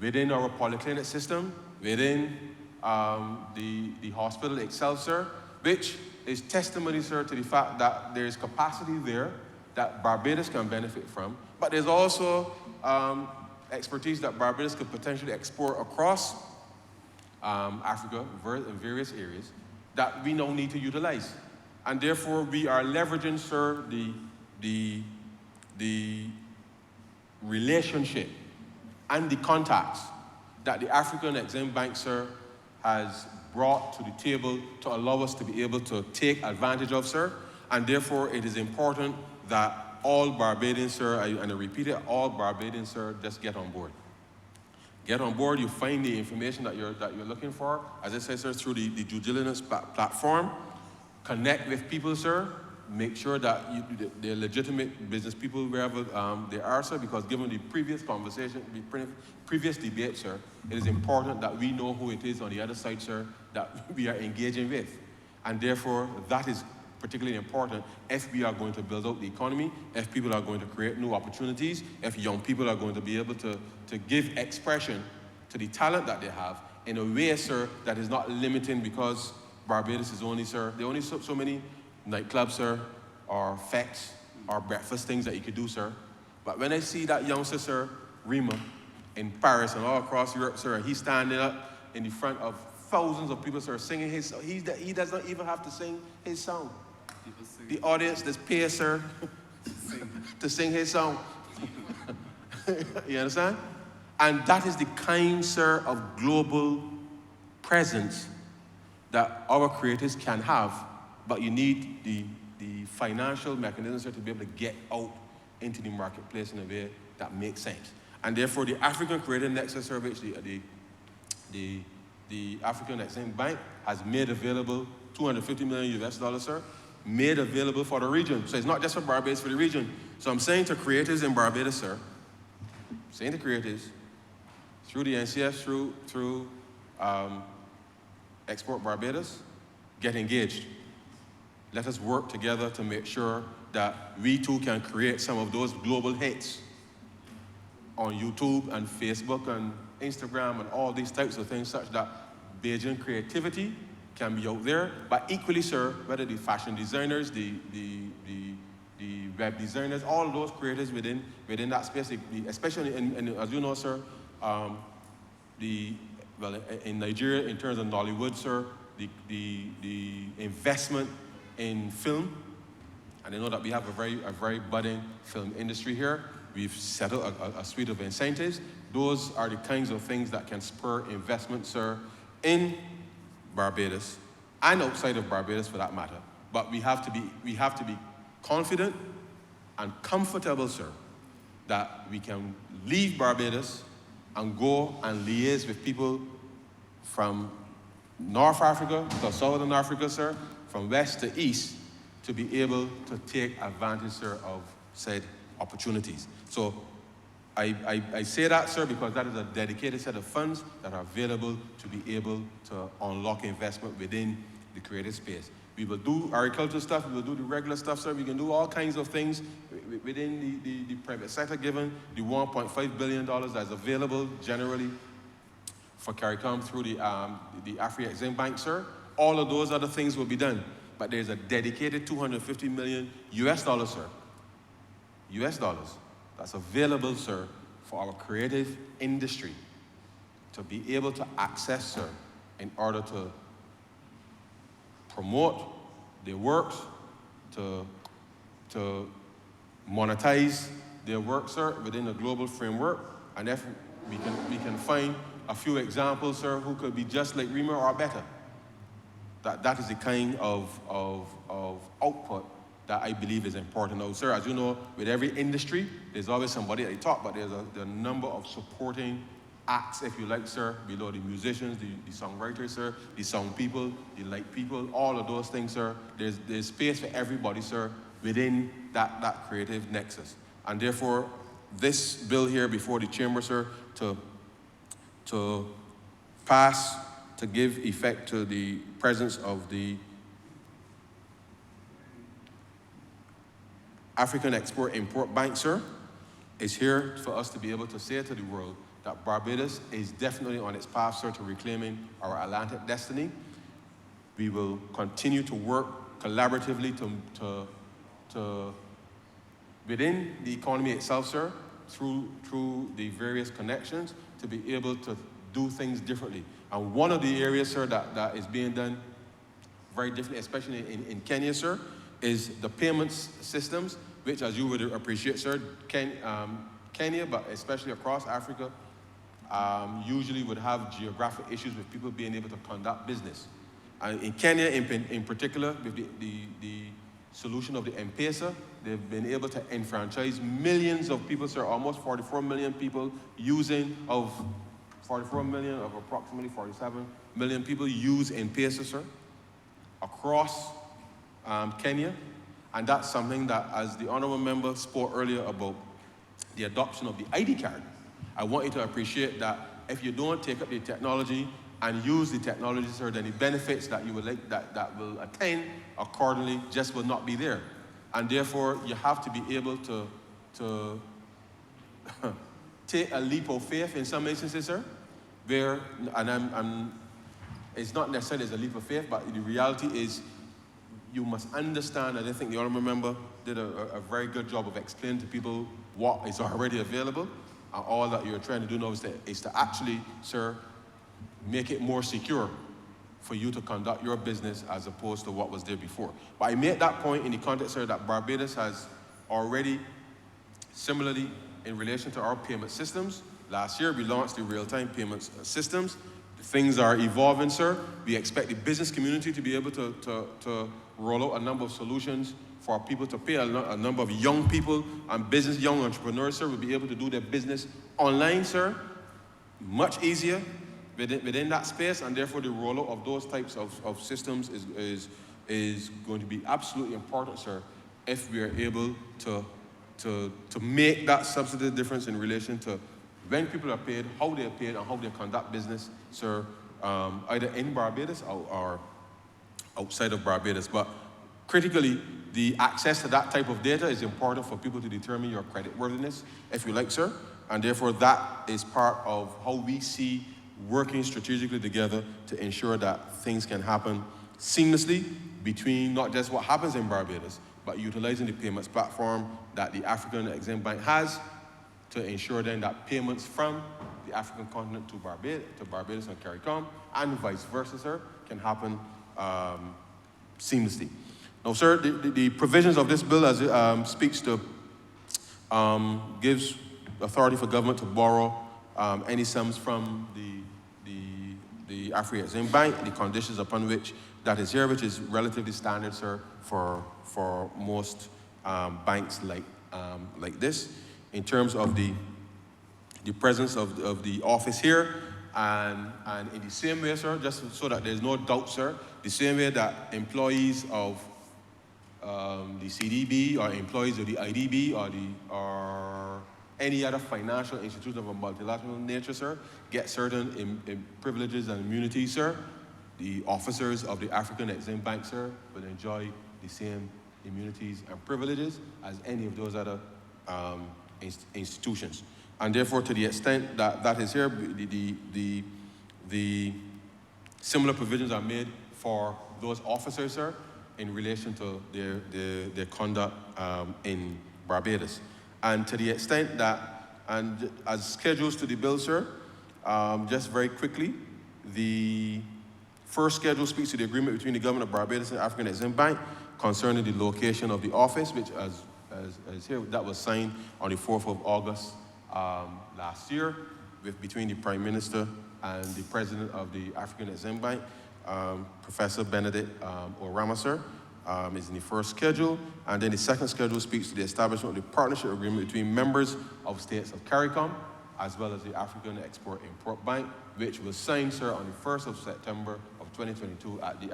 within our polyclinic system, within the hospital itself, sir, which is testimony, sir, to the fact that there is capacity there that Barbados can benefit from, but there's also expertise that Barbados could potentially export across Africa in various areas that we now need to utilize. And therefore, we are leveraging, sir, the relationship and the contacts that the African Exim Bank, sir, has brought to the table to allow us to be able to take advantage of, sir. And therefore, it is important that all Barbadians, sir, and I repeat it, all Barbadians, sir, just get on board. Get on board, you find the information that you're looking for, as I said, sir, through the due diligence platform. Connect with people, sir. Make sure that they're legitimate business people wherever they are, sir, because given the previous conversation, the previous debate, sir, it is important that we know who it is on the other side, sir, that we are engaging with. And therefore, that is particularly important if we are going to build out the economy, if people are going to create new opportunities, if young people are going to be able to give expression to the talent that they have in a way, sir, that is not limiting, because Barbados is only, sir, there are only so many nightclubs, sir, or fetes, or breakfast things that you could do, sir. But when I see that youngster, sir, Rima, in Paris and all across Europe, sir, he's standing up in the front of thousands of people, sir, singing his song. He does not even have to sing his song. The audience just pays, sir, to sing his song. You understand? And that is the kind, sir, of global presence that our creators can have, but you need the financial mechanisms, sir, to be able to get out into the marketplace in a way that makes sense. And therefore, the African Creator Nexus, sir, which the African Exim Bank has made available $250 million US, sir, made available for the region. So it's not just for Barbados, for the region. So I'm saying to creators in Barbados, sir, saying to creators, through the NCF, through Export Barbados, get engaged. Let us work together to make sure that we too can create some of those global hits on YouTube and Facebook and Instagram and all these types of things, such that Bajan creativity can be out there. But equally, sir, whether the fashion designers, the web designers, all of those creators within that space, especially as you know, sir, in Nigeria, in terms of Nollywood, sir, the investment in film, and I know that we have a very budding film industry here. We've set out a suite of incentives. Those are the kinds of things that can spur investment, sir, in Barbados and outside of Barbados, for that matter. But we have to be confident and comfortable, sir, that we can leave Barbados and go and liaise with people from North Africa to Southern Africa, sir, from west to east, to be able to take advantage, sir, of said opportunities. So I say that, sir, because that is a dedicated set of funds that are available to be able to unlock investment within the creative space. We will do agricultural stuff, we will do the regular stuff, sir. We can do all kinds of things within the private sector, given the $1.5 billion that's available generally for CARICOM through the Afri Exim Bank, sir. All of those other things will be done. But there's a dedicated $250 million US, sir. US dollars. That's available, sir, for our creative industry to be able to access, sir, in order to promote their works, to monetize their work, sir, within a global framework. And if we can find a few examples, sir, who could be just like Rima or better. That is the kind of output that I believe is important. Now, sir, as you know, with every industry, there's always somebody at the top, but there's a number of supporting acts, if you like, sir, below the musicians, the songwriters, sir, the song people, the light people, all of those things, sir. There's space for everybody, sir, within that creative nexus. And therefore, this bill here before the chamber, sir, to passed to give effect to the presence of the African Export-Import Bank, sir, is here for us to be able to say to the world that Barbados is definitely on its path, sir, to reclaiming our Atlantic destiny. We will continue to work collaboratively to within the economy itself, sir, through the various connections, to be able to do things differently. And one of the areas, sir, that is being done very differently, especially in Kenya, sir, is the payments systems, which, as you would appreciate, sir, Kenya, but especially across Africa, usually would have geographic issues with people being able to conduct business. And in Kenya, in particular, with the solution of the M-Pesa, they've been able to enfranchise millions of people, sir, almost 44 million people using, of 44 million of approximately 47 million people use M-Pesa, sir, across Kenya. And that's something that, as the honourable member spoke earlier about the adoption of the ID card, I want you to appreciate that if you don't take up the technology and use the technology, sir, then the benefits that you would like, that will attain accordingly just will not be there. And therefore, you have to be able to take a leap of faith in some instances, sir, where, and it's not necessarily as a leap of faith, but the reality is you must understand, and I think the honourable member did a very good job of explaining to people what is already available, and all that you're trying to do now is to actually, sir, make it more secure for you to conduct your business as opposed to what was there before. But I made that point in the context, sir, that Barbados has already, similarly, in relation to our payment systems, last year we launched the real-time payment systems. Things are evolving, sir. We expect the business community to be able to roll out a number of solutions for people to pay. A number of young people and young entrepreneurs, sir, will be able to do their business online, sir, much easier within that space, and therefore the rollout of those types of systems is going to be absolutely important, sir, if we are able to make that substantive difference in relation to when people are paid, how they are paid, and how they conduct business, sir, either in Barbados or outside of Barbados. But critically, the access to that type of data is important for people to determine your creditworthiness, if you like, sir. And therefore, that is part of how we see working strategically together to ensure that things can happen seamlessly between not just what happens in Barbados, but utilizing the payments platform that the African Exim Bank has to ensure then that payments from the African continent to Barbados and CARICOM, and vice versa, sir, can happen seamlessly. Now, sir, the provisions of this bill, as it speaks to, gives authority for government to borrow any sums from the African Exim Bank, the conditions upon which that is here, which is relatively standard, sir, for most banks like this. In terms of the presence of the office here, and in the same way, sir, just so that there's no doubt, sir, the same way that employees of the CDB or employees of the IDB or any other financial institution of a multilateral nature, sir, get certain privileges and immunities, sir, the officers of the African Exim Bank, sir, will enjoy the same immunities and privileges as any of those other institutions. And therefore, to the extent that that is here, the similar provisions are made for those officers, sir, in relation to their conduct in Barbados. And to the extent that, and as schedules to the bill, sir, just very quickly, the first schedule speaks to the agreement between the government of Barbados and the African Exim Bank concerning the location of the office, which as here, that was signed on the 4th of August last year between the Prime Minister and the President of the African Exim Bank, Professor Benedict Orama, sir, is in the first schedule. And then the second schedule speaks to the establishment of the partnership agreement between members of states of CARICOM as well as the African Export-Import Bank, which was signed, sir, on the 1st of September of 2022 at the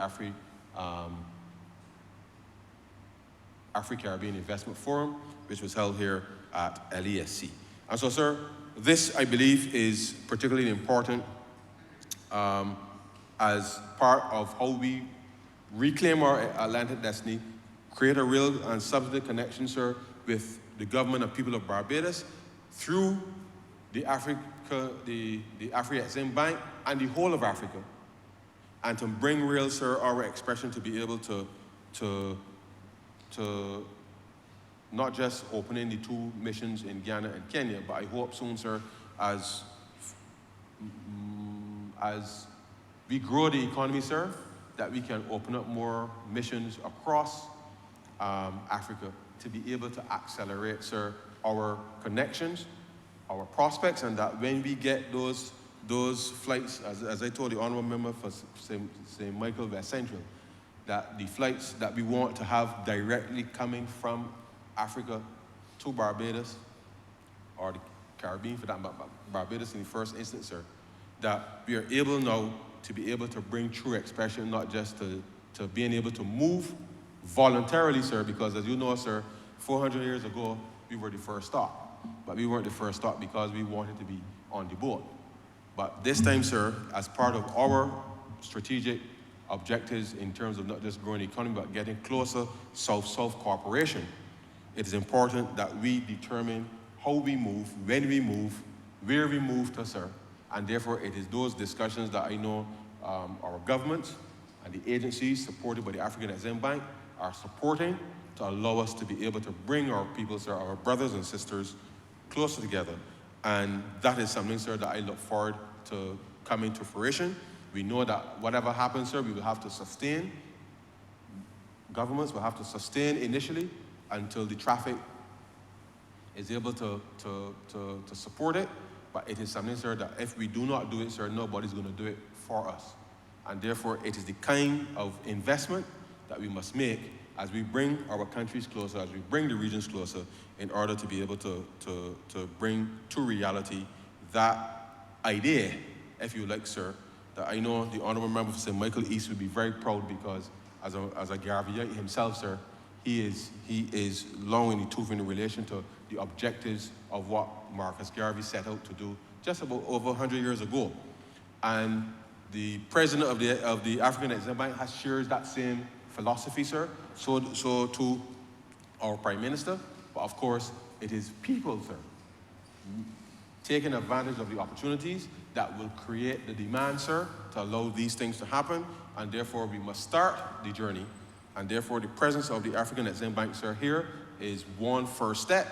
Afro-Caribbean Investment Forum, which was held here at LESC. And so, sir, this, I believe, is particularly important as part of how we reclaim our Atlantic destiny, create a real and substantive connection, sir, with the government and people of Barbados through the Afri-Exim Bank and the whole of Africa, and to bring real, sir, our expression to be able to not just opening the 2 missions in Ghana and Kenya, but I hope soon, sir, as we grow the economy, sir, that we can open up more missions across Africa to be able to accelerate, sir, our connections, our prospects, and that when we get those flights, as I told the Honourable Member for St. Michael West Central, that the flights that we want to have directly coming from Africa to Barbados, or the Caribbean for that, but Barbados in the first instance, sir, that we are able now to be able to bring true expression, not just to being able to move voluntarily, sir, because as you know, sir, 400 years ago, we were the first stop. But we weren't the first stop because we wanted to be on the boat. But this time, sir, as part of our strategic objectives in terms of not just growing the economy, but getting closer South-South cooperation, it is important that we determine how we move, when we move, where we move to, sir. And therefore, it is those discussions that I know our governments and the agencies supported by the African Exim Bank are supporting to allow us to be able to bring our people, sir, our brothers and sisters, closer together. And that is something, sir, that I look forward to coming to fruition. We know that whatever happens, sir, we will have to sustain. Governments will have to sustain initially until the traffic is able to support it. But it is something, sir, that if we do not do it, sir, nobody's going to do it for us. And therefore, it is the kind of investment that we must make as we bring our countries closer, as we bring the regions closer, in order to be able to bring to reality that idea, if you like, sir, that I know the Honourable Member for St. Michael East would be very proud, because as a Garveyite himself, sir, he is long in the tooth in relation to the objectives of what Marcus Garvey set out to do just about over 100 years ago. And the president of the African Exim Bank has shared that same philosophy, sir. So to our Prime Minister, but of course, it is people, sir, taking advantage of the opportunities that will create the demand, sir, to allow these things to happen. And therefore, we must start the journey. And therefore, the presence of the African Exim Bank, sir, here is one first step.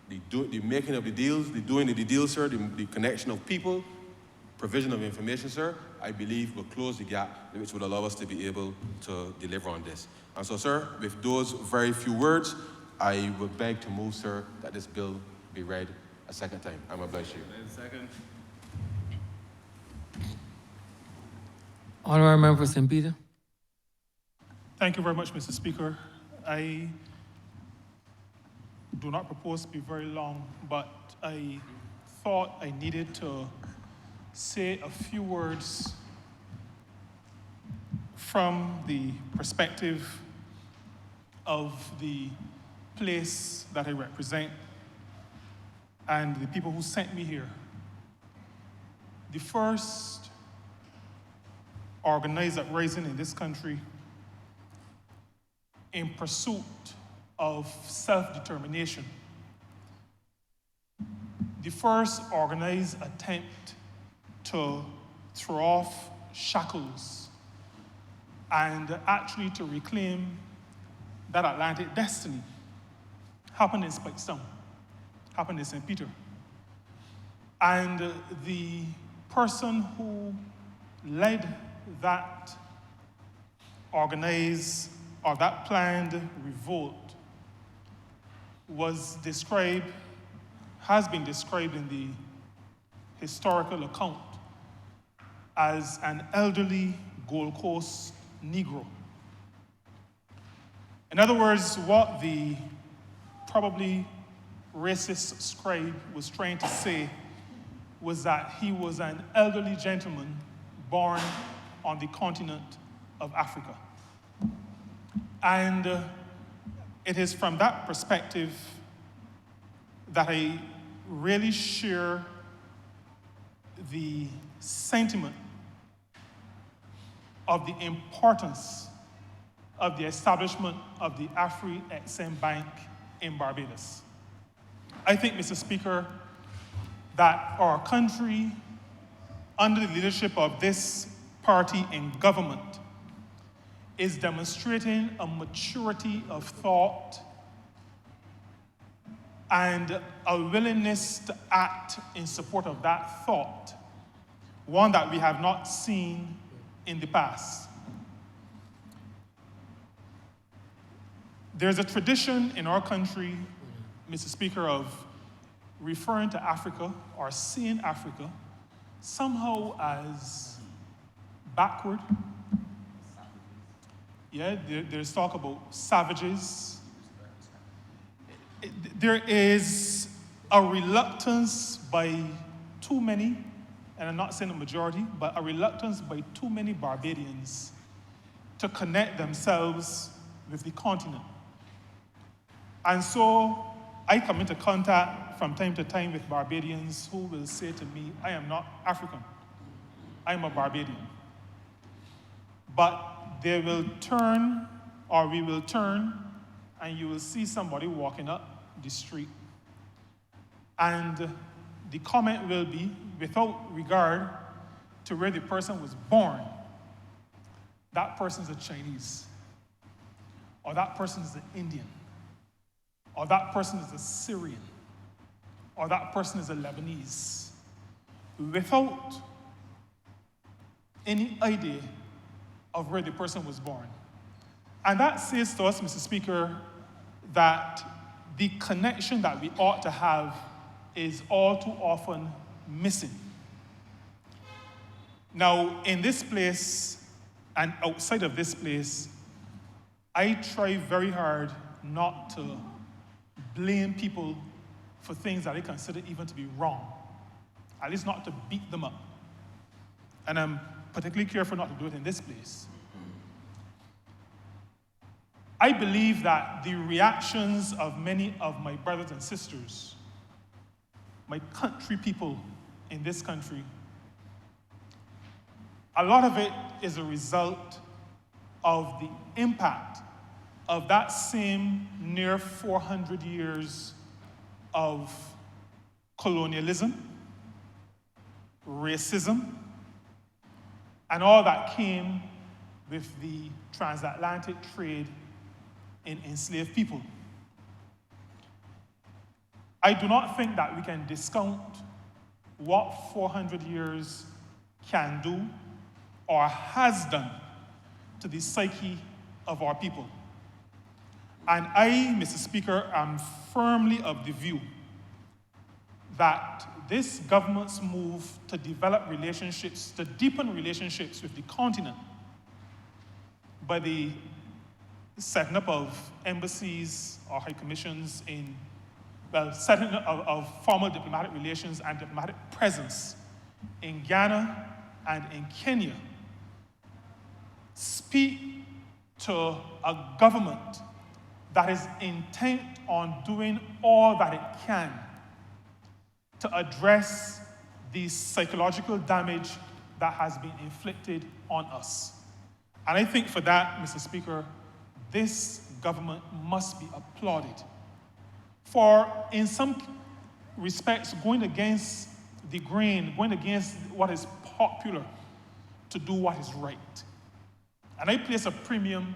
The making of the deals, the doing of the deals, sir, the connection of people, provision of information, sir, I believe will close the gap, which would allow us to be able to deliver on this. And so, sir, with those very few words, I would beg to move, sir, that this bill be read a second time. I'm obliged to you. Second. Honourable Member for St. Peter. Thank you very much, Mr. Speaker. I do not propose to be very long, but I thought I needed to say a few words from the perspective of the place that I represent and the people who sent me here. The first organized uprising in this country in pursuit of self-determination. The first organized attempt to throw off shackles and actually to reclaim that Atlantic destiny happened in Spikestown, happened in St. Peter. And the person who led that organized or that planned revolt has been described in the historical account as an elderly Gold Coast Negro. In other words, what the probably racist scribe was trying to say was that he was an elderly gentleman born on the continent of Africa. And it is from that perspective that I really share the sentiment of the importance of the establishment of the Afri-Exim Bank in Barbados. I think, Mr. Speaker, that our country, under the leadership of this party in government, is demonstrating a maturity of thought and a willingness to act in support of that thought, one that we have not seen in the past. There's a tradition in our country, Mr. Speaker, of referring to Africa or seeing Africa somehow as backward. Yeah, there's talk about savages. There is a reluctance by too many, and I'm not saying a majority, but a reluctance by too many Barbadians to connect themselves with the continent. And so I come into contact from time to time with Barbadians who will say to me, I am not African, I am a Barbadian. But they will turn, or we will turn, and you will see somebody walking up the street. And the comment will be, without regard to where the person was born, that person is a Chinese, or that person is an Indian, or that person is a Syrian, or that person is a Lebanese, without any idea of where the person was born. And that says to us, Mr. Speaker, that the connection that we ought to have is all too often missing. Now, in this place and outside of this place, I try very hard not to blame people for things that I consider even to be wrong, at least not to beat them up. And I'm particularly careful not to do it in this place. I believe that the reactions of many of my brothers and sisters, my country people in this country, a lot of it is a result of the impact of that same near 400 years of colonialism, racism, and all that came with the transatlantic trade in enslaved people. I do not think that we can discount what 400 years can do or has done to the psyche of our people. And I, Mr. Speaker, am firmly of the view that this government's move to develop relationships, to deepen relationships with the continent by the setting up of embassies or high commissions in, well, setting up of formal diplomatic relations and diplomatic presence in Ghana and in Kenya speak to a government that is intent on doing all that it can to address the psychological damage that has been inflicted on us. And I think for that, Mr. Speaker, this government must be applauded for, in some respects, going against the grain, going against what is popular to do what is right. And I place a premium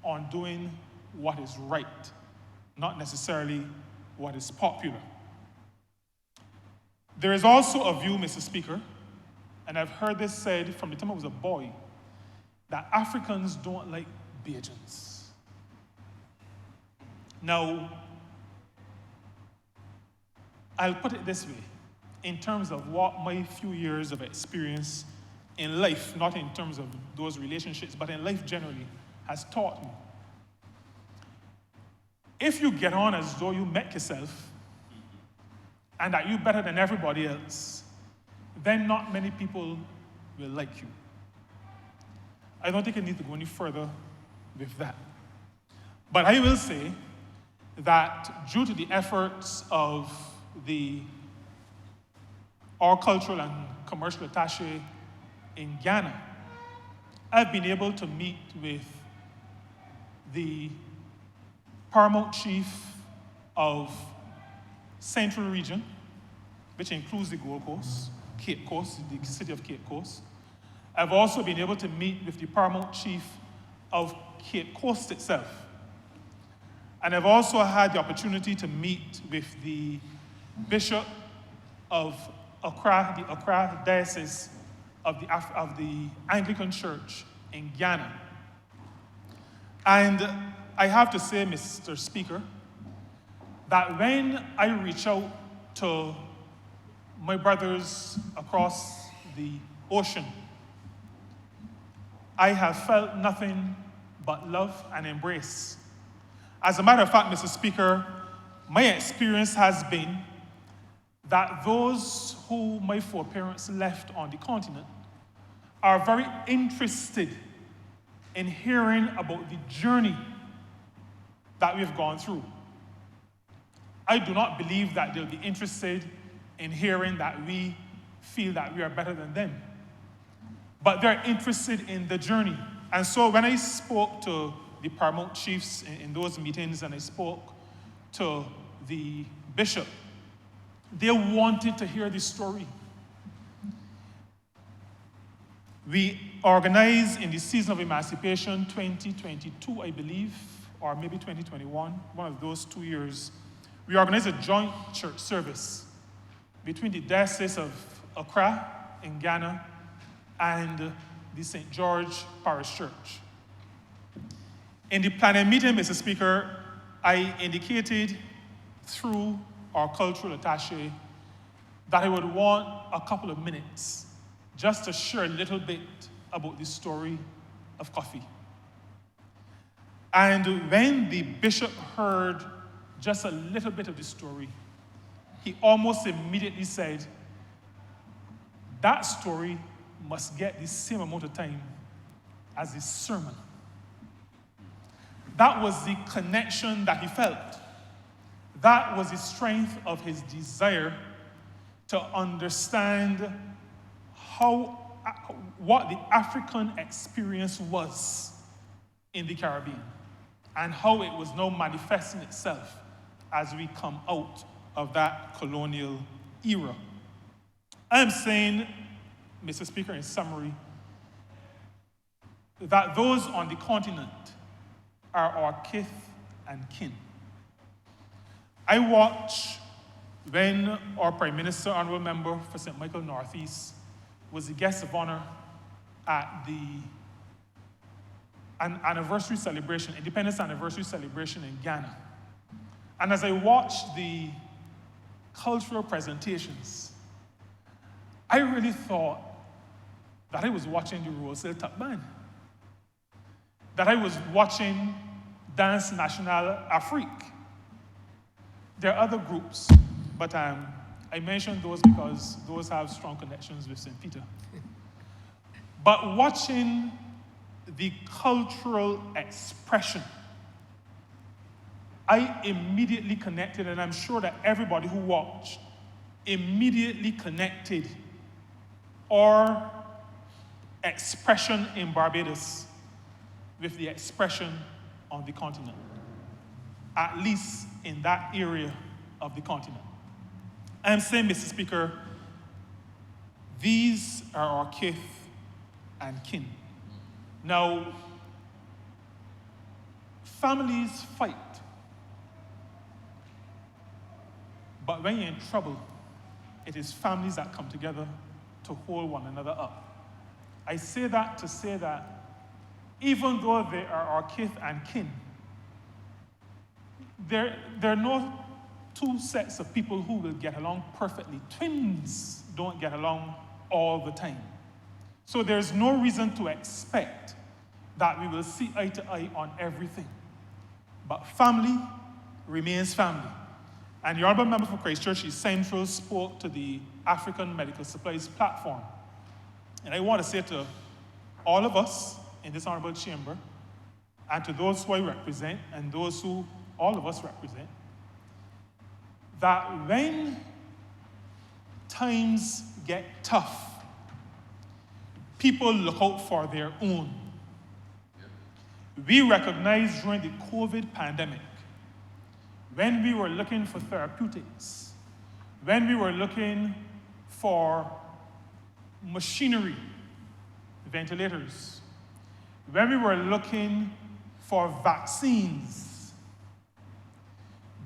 on doing what is right, not necessarily what is popular. There is also a view, Mr. Speaker, and I've heard this said from the time I was a boy, that Africans don't like Bajans. Now, I'll put it this way, in terms of what my few years of experience in life, not in terms of those relationships, but in life generally, has taught me. If you get on as though you met yourself, and that you're better than everybody else, then not many people will like you. I don't think I need to go any further with that. But I will say that due to the efforts of our cultural and commercial attaché in Ghana, I've been able to meet with the paramount chief of Central Region, which includes the Gold Coast, Cape Coast, the city of Cape Coast. I've also been able to meet with the paramount chief of Cape Coast itself. And I've also had the opportunity to meet with the Bishop of Accra, the Accra Diocese of the Anglican Church in Ghana. And I have to say, Mr. Speaker, that when I reach out to my brothers across the ocean, I have felt nothing but love and embrace. As a matter of fact, Mr. Speaker, my experience has been that those who my foreparents left on the continent are very interested in hearing about the journey that we've gone through. I do not believe that they'll be interested in hearing that we feel that we are better than them. But they're interested in the journey. And so when I spoke to the paramount chiefs in those meetings and I spoke to the bishop, they wanted to hear the story. We organized in the season of emancipation 2022, I believe, or maybe 2021, one of those 2 years, we organized a joint church service between the Diocese of Accra in Ghana and the St. George Parish Church. In the planning meeting, Mr. Speaker, I indicated through our cultural attaché that I would want a couple of minutes just to share a little bit about the story of coffee. And when the bishop heard just a little bit of the story, he almost immediately said, that story must get the same amount of time as his sermon. That was the connection that he felt. That was the strength of his desire to understand what the African experience was in the Caribbean and how it was now manifesting itself as we come out of that colonial era. I'm saying, Mr. Speaker, in summary, that those on the continent are our kith and kin. I watched when our Prime Minister, Honourable Member for St. Michael Northeast, was the guest of honor at an anniversary celebration, independence anniversary celebration in Ghana. And as I watched the cultural presentations, I really thought that I was watching the Royal Top Band, that I was watching Dance National Afrique. There are other groups, but I mention those because those have strong connections with St. Peter. But watching the cultural expression, I immediately connected, and I'm sure that everybody who watched immediately connected our expression in Barbados with the expression on the continent, at least in that area of the continent. I'm saying, Mr. Speaker, these are our kith and kin. Now, families fight, but when you're in trouble, it is families that come together to hold one another up. I say that to say that even though they are our kith and kin, there are no two sets of people who will get along perfectly. Twins don't get along all the time. So there's no reason to expect that we will see eye to eye on everything. But family remains family. And the Honourable Member for Christchurch East Central spoke to the African Medical Supplies platform. And I want to say to all of us in this honourable chamber, and to those who I represent, and those who all of us represent, that when times get tough, people look out for their own. We recognized during the COVID pandemic, when we were looking for therapeutics, when we were looking for machinery, ventilators, when we were looking for vaccines,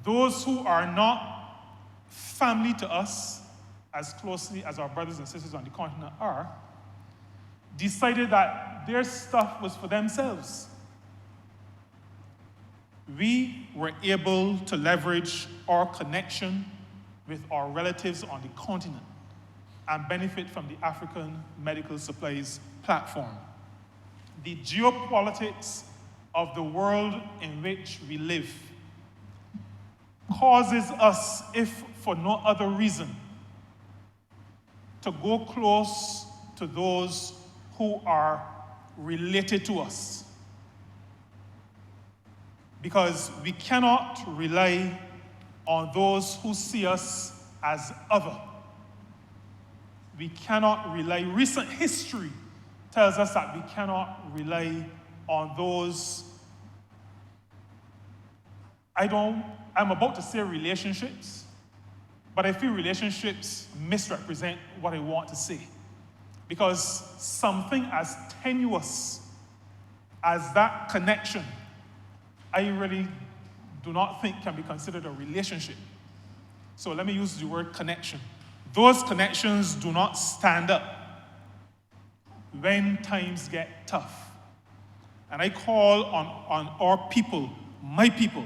those who are not family to us as closely as our brothers and sisters on the continent are, decided that their stuff was for themselves. We were able to leverage our connection with our relatives on the continent and benefit from the African Medical Supplies Platform. The geopolitics of the world in which we live causes us, if for no other reason, to go close to those who are related to us. Because we cannot rely on those who see us as other. We cannot rely, recent history tells us that we cannot rely on those, I'm about to say relationships, but I feel relationships misrepresent what I want to say. Because something as tenuous as that connection, I really do not think can be considered a relationship. So let me use the word connection. Those connections do not stand up when times get tough. And I call on our people, my people,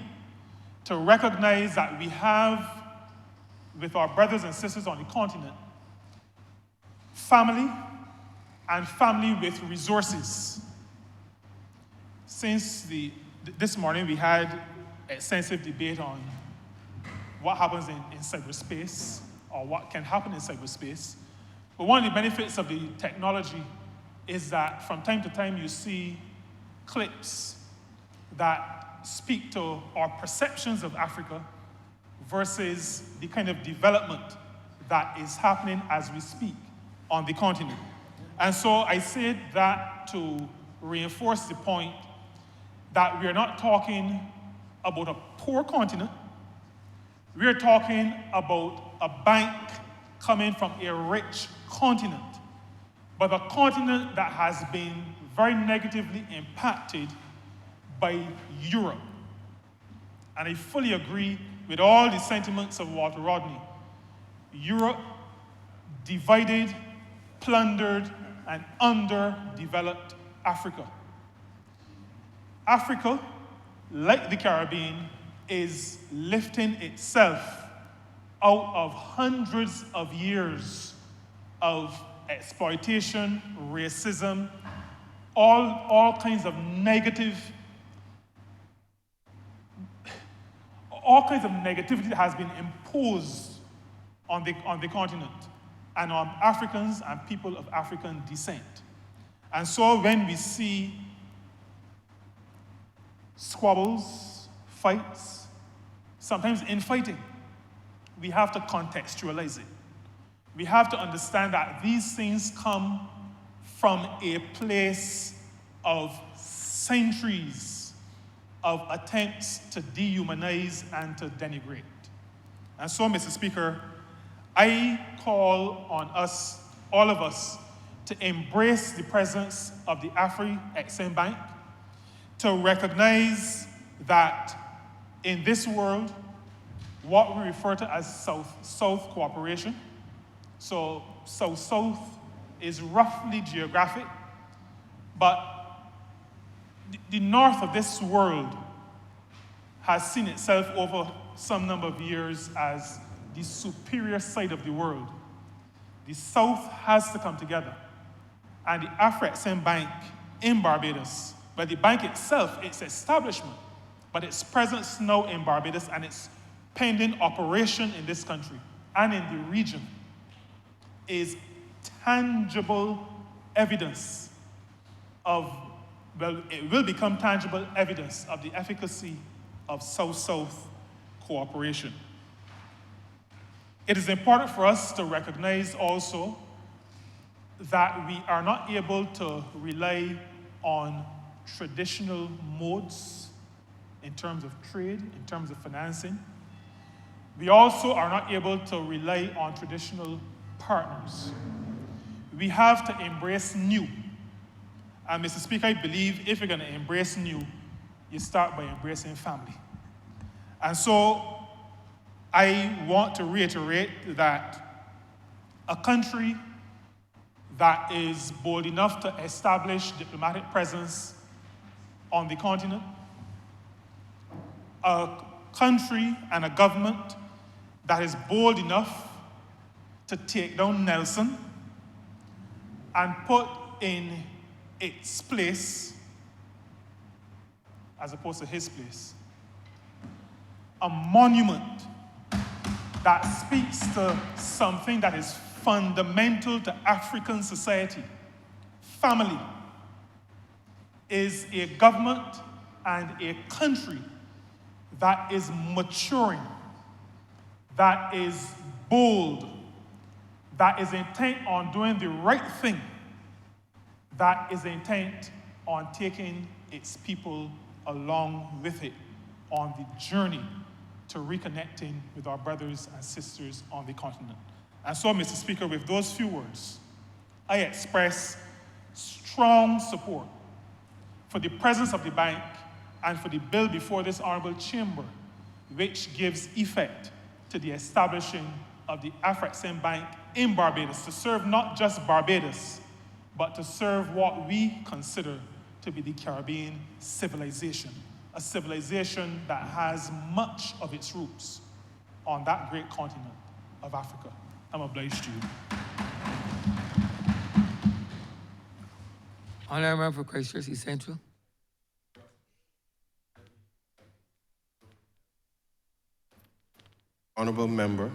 to recognize that we have, with our brothers and sisters on the continent, family and family with resources. Since this morning we had extensive debate on what happens in cyberspace, or what can happen in cyberspace. But one of the benefits of the technology is that from time to time you see clips that speak to our perceptions of Africa versus the kind of development that is happening as we speak on the continent. And so I said that to reinforce the point that we are not talking about a poor continent. We are talking about a bank coming from a rich continent, but a continent that has been very negatively impacted by Europe. And I fully agree with all the sentiments of Walter Rodney. Europe divided, plundered, and underdeveloped Africa. Africa, like the Caribbean, is lifting itself out of hundreds of years of exploitation, racism, all kinds of negativity that has been imposed on the continent and on Africans and people of African descent. And so when we see squabbles, fights, sometimes infighting, we have to contextualize it. We have to understand that these things come from a place of centuries of attempts to dehumanize and to denigrate. And so, Mr. Speaker, I call on us, all of us, to embrace the presence of the Afri-Exim Bank, to recognize that in this world, what we refer to as South-South cooperation, so South-South is roughly geographic, but the north of this world has seen itself over some number of years as the superior side of the world. The South has to come together. And the Afri-Exim Bank in Barbados, but the bank itself, its establishment, but its presence now in Barbados and its pending operation in this country and in the region, is tangible evidence of, well, it will become tangible evidence of the efficacy of South-South cooperation. It is important for us to recognize also that we are not able to rely on traditional modes in terms of trade, in terms of financing. We also are not able to rely on traditional partners. We have to embrace new. And Mr. Speaker, I believe if you're going to embrace new, you start by embracing family. And so I want to reiterate that a country that is bold enough to establish diplomatic presence on the continent, a country and a government that is bold enough to take down Nelson and put in its place, as opposed to his place, a monument that speaks to something that is fundamental to African society. Family is a government and a country that is maturing, that is bold, that is intent on doing the right thing, that is intent on taking its people along with it on the journey to reconnecting with our brothers and sisters on the continent. And so, Mr. Speaker, with those few words, I express strong support for the presence of the bank and for the bill before this honorable chamber, which gives effect to the establishing of the Afrexim Bank in Barbados to serve not just Barbados, but to serve what we consider to be the Caribbean civilization, a civilization that has much of its roots on that great continent of Africa. I'm obliged to you. Honourable member for Christchurch East Central. Honourable member,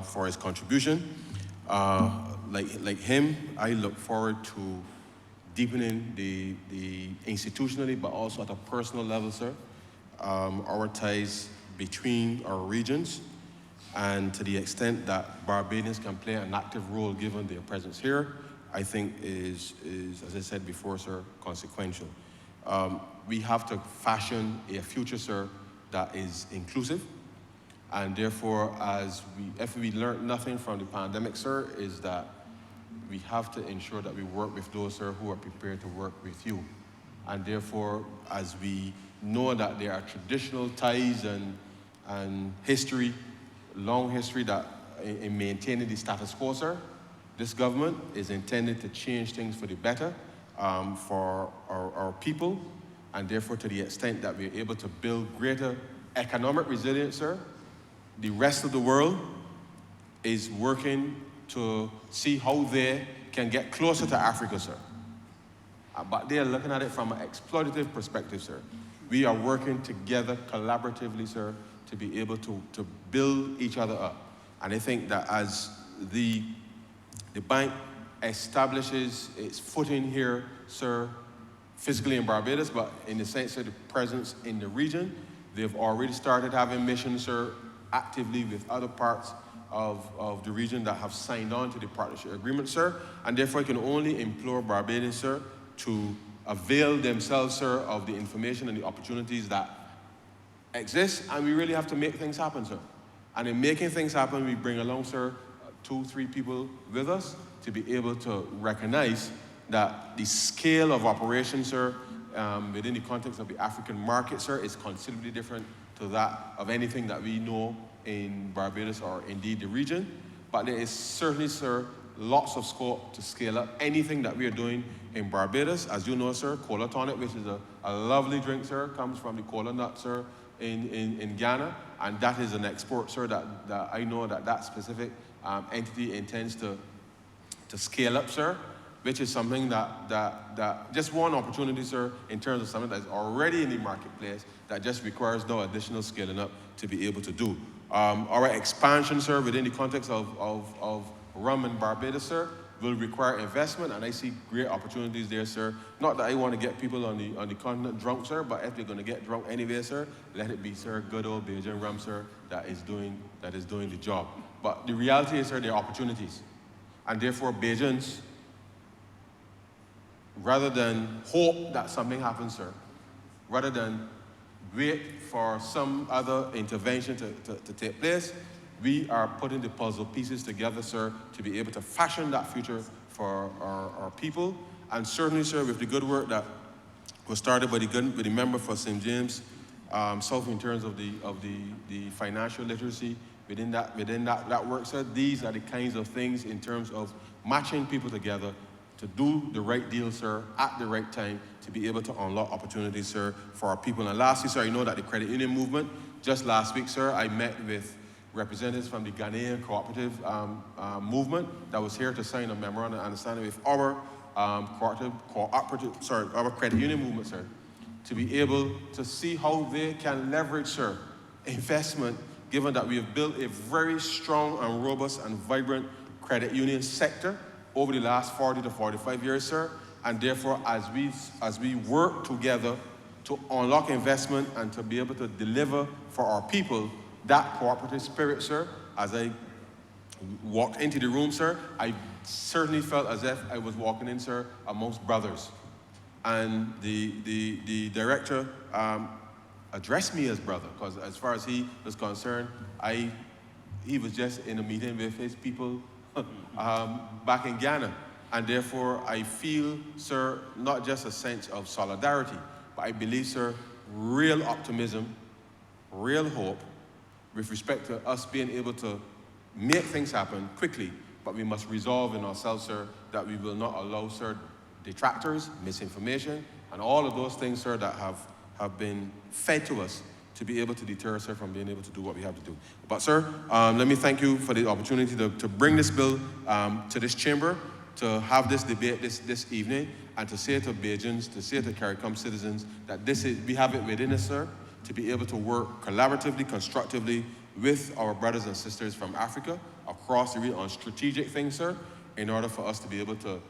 for his contribution. Like him, I look forward to deepening the institutionally, but also at a personal level, sir, our ties between our regions, and to the extent that Barbadians can play an active role given their presence here, I think is as I said before, sir, consequential. We have to fashion a future, sir, that is inclusive. And therefore, if we learned nothing from the pandemic, sir, is that we have to ensure that we work with those, sir, who are prepared to work with you. And therefore, as we know that there are traditional ties and history, long history that in maintaining the status quo, sir, this government is intended to change things for the better for our people, and therefore to the extent that we're able to build greater economic resilience, sir, the rest of the world is working to see how they can get closer to Africa, sir. But they are looking at it from an exploitative perspective, sir. We are working together collaboratively, sir, to be able to build each other up. And I think that as the bank establishes its footing here, sir, physically in Barbados, but in the sense of the presence in the region, they've already started having missions, sir, actively with other parts of the region that have signed on to the partnership agreement, sir. And therefore, I can only implore Barbadians, sir, to avail themselves, sir, of the information and the opportunities that exist. And we really have to make things happen, sir. And in making things happen, we bring along, sir, 2, 3 people with us to be able to recognize that the scale of operation, sir, within the context of the African market, sir, is considerably different to that of anything that we know in Barbados or indeed the region. But there is certainly, sir, lots of scope to scale up anything that we are doing in Barbados. As you know, sir, cola tonic, which is a lovely drink, sir, comes from the cola nut, sir, in Ghana. And that is an export, sir, that I know that specific entity intends to scale up, sir, which is something that just one opportunity, sir, in terms of something that is already in the marketplace that just requires no additional scaling up to be able to do. Our expansion, sir, within the context of rum in Barbados, sir, will require investment, and I see great opportunities there, sir. Not that I want to get people on the continent drunk, sir, but if they're going to get drunk anyway, sir, let it be, sir, good old Bajan rum, sir, that is doing the job. But the reality is, sir, there are opportunities. And therefore, Bajans, rather than hope that something happens, sir, rather than wait for some other intervention to take place, we are putting the puzzle pieces together, sir, to be able to fashion that future for our people. And certainly, sir, with the good work that was started by the member for St. James, South in terms of the financial literacy, within that work, sir, these are the kinds of things in terms of matching people together to do the right deal, sir, at the right time, to be able to unlock opportunities, sir, for our people. And lastly, sir, you know that the credit union movement, just last week, sir, I met with representatives from the Ghanaian cooperative movement that was here to sign a memorandum of understanding with our our credit union movement, sir, to be able to see how they can leverage, sir, investment, given that we have built a very strong and robust and vibrant credit union sector over the last 40 to 45 years, sir. And therefore, as we work together to unlock investment and to be able to deliver for our people, that cooperative spirit, sir, as I walked into the room, sir, I certainly felt as if I was walking in, sir, amongst brothers. And the director addressed me as brother, because as far as he was concerned, he was just in a meeting with his people back in Ghana. And therefore, I feel, sir, not just a sense of solidarity, but I believe, sir, real optimism, real hope, with respect to us being able to make things happen quickly, but we must resolve in ourselves, sir, that we will not allow, sir, detractors, misinformation, and all of those things, sir, that have been fed to us to be able to deter us, sir, from being able to do what we have to do. But, sir, let me thank you for the opportunity to bring this bill to this chamber, to have this debate this evening, and to say to Bajans, to say to CARICOM citizens, that we have it within us, sir, to be able to work collaboratively, constructively with our brothers and sisters from Africa across the region on strategic things, sir, in order for us to be able to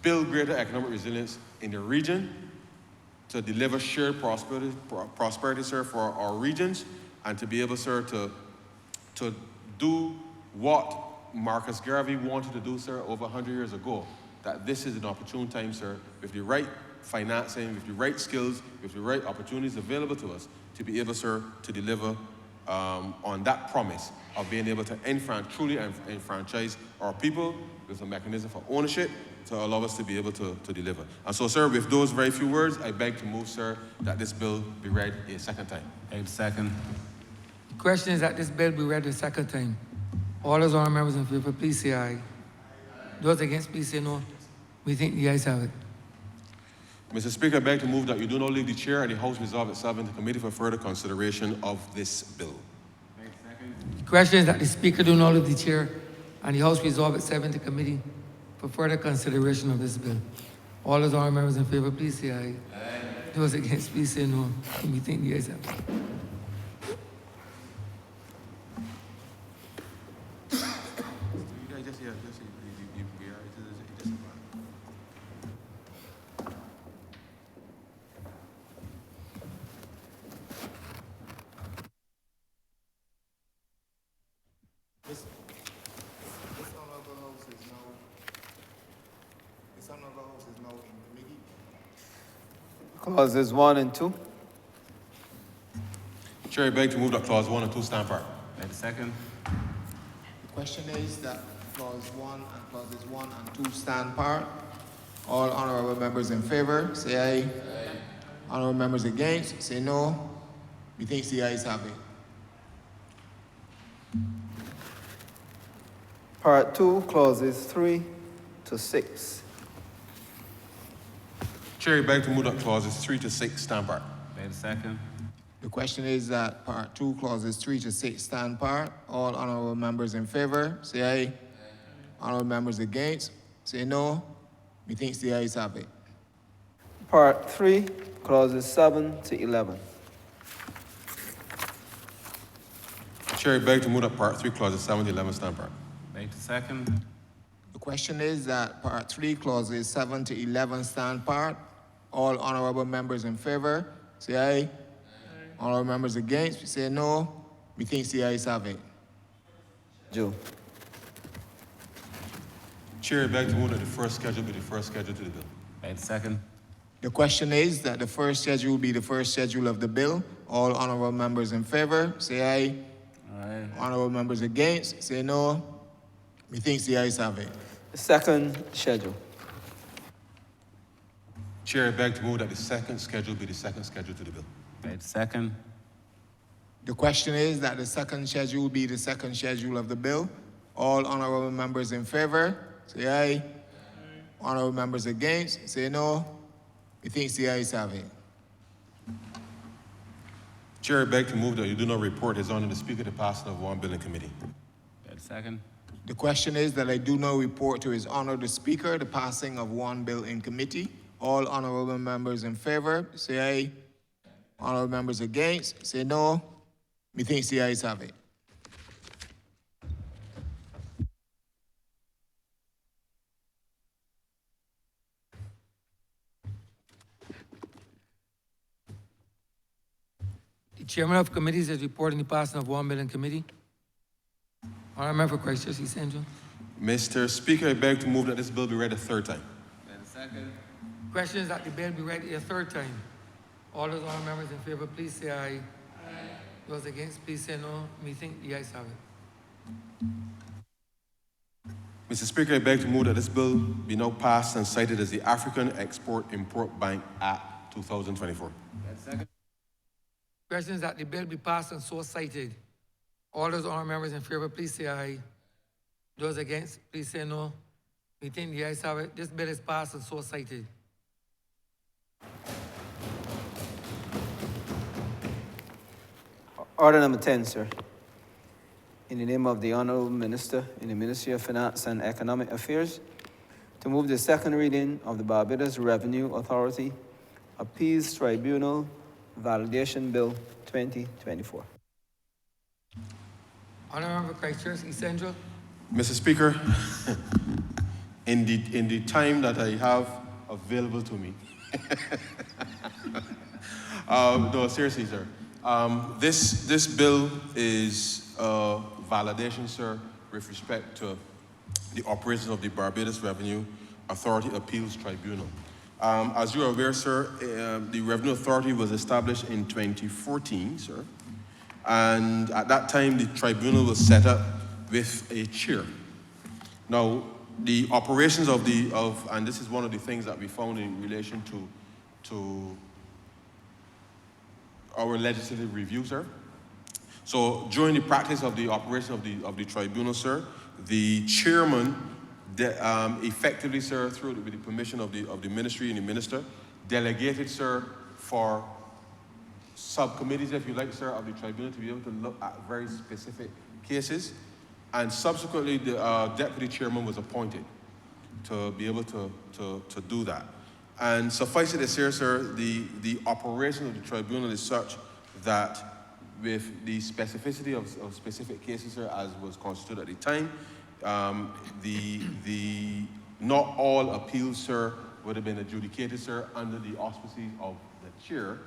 build greater economic resilience in the region, to deliver shared prosperity, sir, for our regions, and to be able, sir, to do what Marcus Garvey wanted to do, sir, over 100 years ago, that this is an opportune time, sir, with the right financing, with the right skills, with the right opportunities available to us, to be able, sir, to deliver on that promise of being able to truly enfranchise our people with a mechanism for ownership to allow us to be able to deliver. And so, sir, with those very few words, I beg to move, sir, that this bill be read a second time. Second. The question is that this bill be read a second time. All those honourable members in favor, please say aye. Those against, please say no. We think the ayes have it. Mr. Speaker, I beg to move that you do not leave the chair and the House resolve itself into committee for further consideration of this bill. The question is that the Speaker do not leave the chair and the House resolve itself into committee for further consideration of this bill. All those honourable members in favor, please say aye. Those against, please say no. We think the ayes have it. Clauses 1 and 2. Chair, I beg to move that clause 1 and 2 stand apart. Second. The question is that clause 1 and clauses 1 and 2 stand part. All honourable members in favour, say aye. Honourable members against, say no. Methinks the ayes have it. Part 2, clauses 3 to 6. Chair, I beg to move that clauses 3 to 6 stand apart. Second. The question is that part 2, clauses 3 to 6 stand part. All honourable members in favour, say aye. Honourable members against, say no. Methinks the ayes have it. Part 3, clauses 7 to 11. Chair, I beg to move that part 3, clauses 7 to 11 stand apart. Second. The question is that part 3, clauses 7 to 11 stand part. All honourable members in favour, say aye. Honourable members against, say no. Methinks the ayes have it. Joe. Chair, I beg to move that the first schedule be the first schedule to the bill. Wait, second. The question is that the first schedule will be the first schedule of the bill. All honorable members in favor, say aye. Aye. Honorable members against, say no. Methinks the ayes have it. The second schedule. Chair, I beg to move that the second schedule be the second schedule to the bill. Wait, second. The question is that the second schedule will be the second schedule of the bill. All honorable members in favor, say aye. Honorable members against, say no. Methinks the ayes have it. Chair, I beg to move that you do not report His Honor the Speaker the passing of one bill in committee. Wait, second. The question is that I do not report to His Honor the Speaker the passing of one bill in committee. All honorable members in favor, say aye. Honorable members against, say no. Methinks the ayes have it. The chairman of committees is reporting the passing of one bill in committee. Honourable member for Christchurch East Central. Mr. Speaker, I beg to move that this bill be read a third time. Wait, second. Question is that the bill be read a third time. All those honourable members in favor, please say aye. Those against, please say no. Methinks the ayes have it. Mr. Speaker, I beg to move that this bill be now passed and cited as the African Export-Import Bank Act 2024. Wait, second. Question is that the bill be passed and so cited. All those honourable members in favor, please say aye. Those against, please say no. Methinks the ayes have it. This bill is passed and so cited. Order number 10, sir. In the name of the Honourable Minister in the Ministry of Finance and Economic Affairs, to move the second reading of the Barbados Revenue Authority Appeals Tribunal Validation Bill 2024. Honourable member for Christchurch East Central. Mr. Speaker, in the time that I have available to me, no, seriously, sir. This bill is a validation, sir, with respect to the operation of the Barbados Revenue Authority Appeals Tribunal. As you are aware, sir, the Revenue Authority was established in 2014, sir, and at that time the tribunal was set up with a chair. Now, the operations of and this is one of the things that we found in relation to our legislative review, sir. So during the practice of the operation of the tribunal, sir, the chairman effectively, sir, through with the permission of the ministry and the minister, delegated, sir, for subcommittees, if you like, sir, of the tribunal to be able to look at very specific cases. And subsequently, the deputy chairman was appointed to be able to do that. And suffice it to say, sir, the operation of the tribunal is such that with the specificity of specific cases, sir, as was constituted at the time, not all appeals, sir, would have been adjudicated, sir, under the auspices of the chair.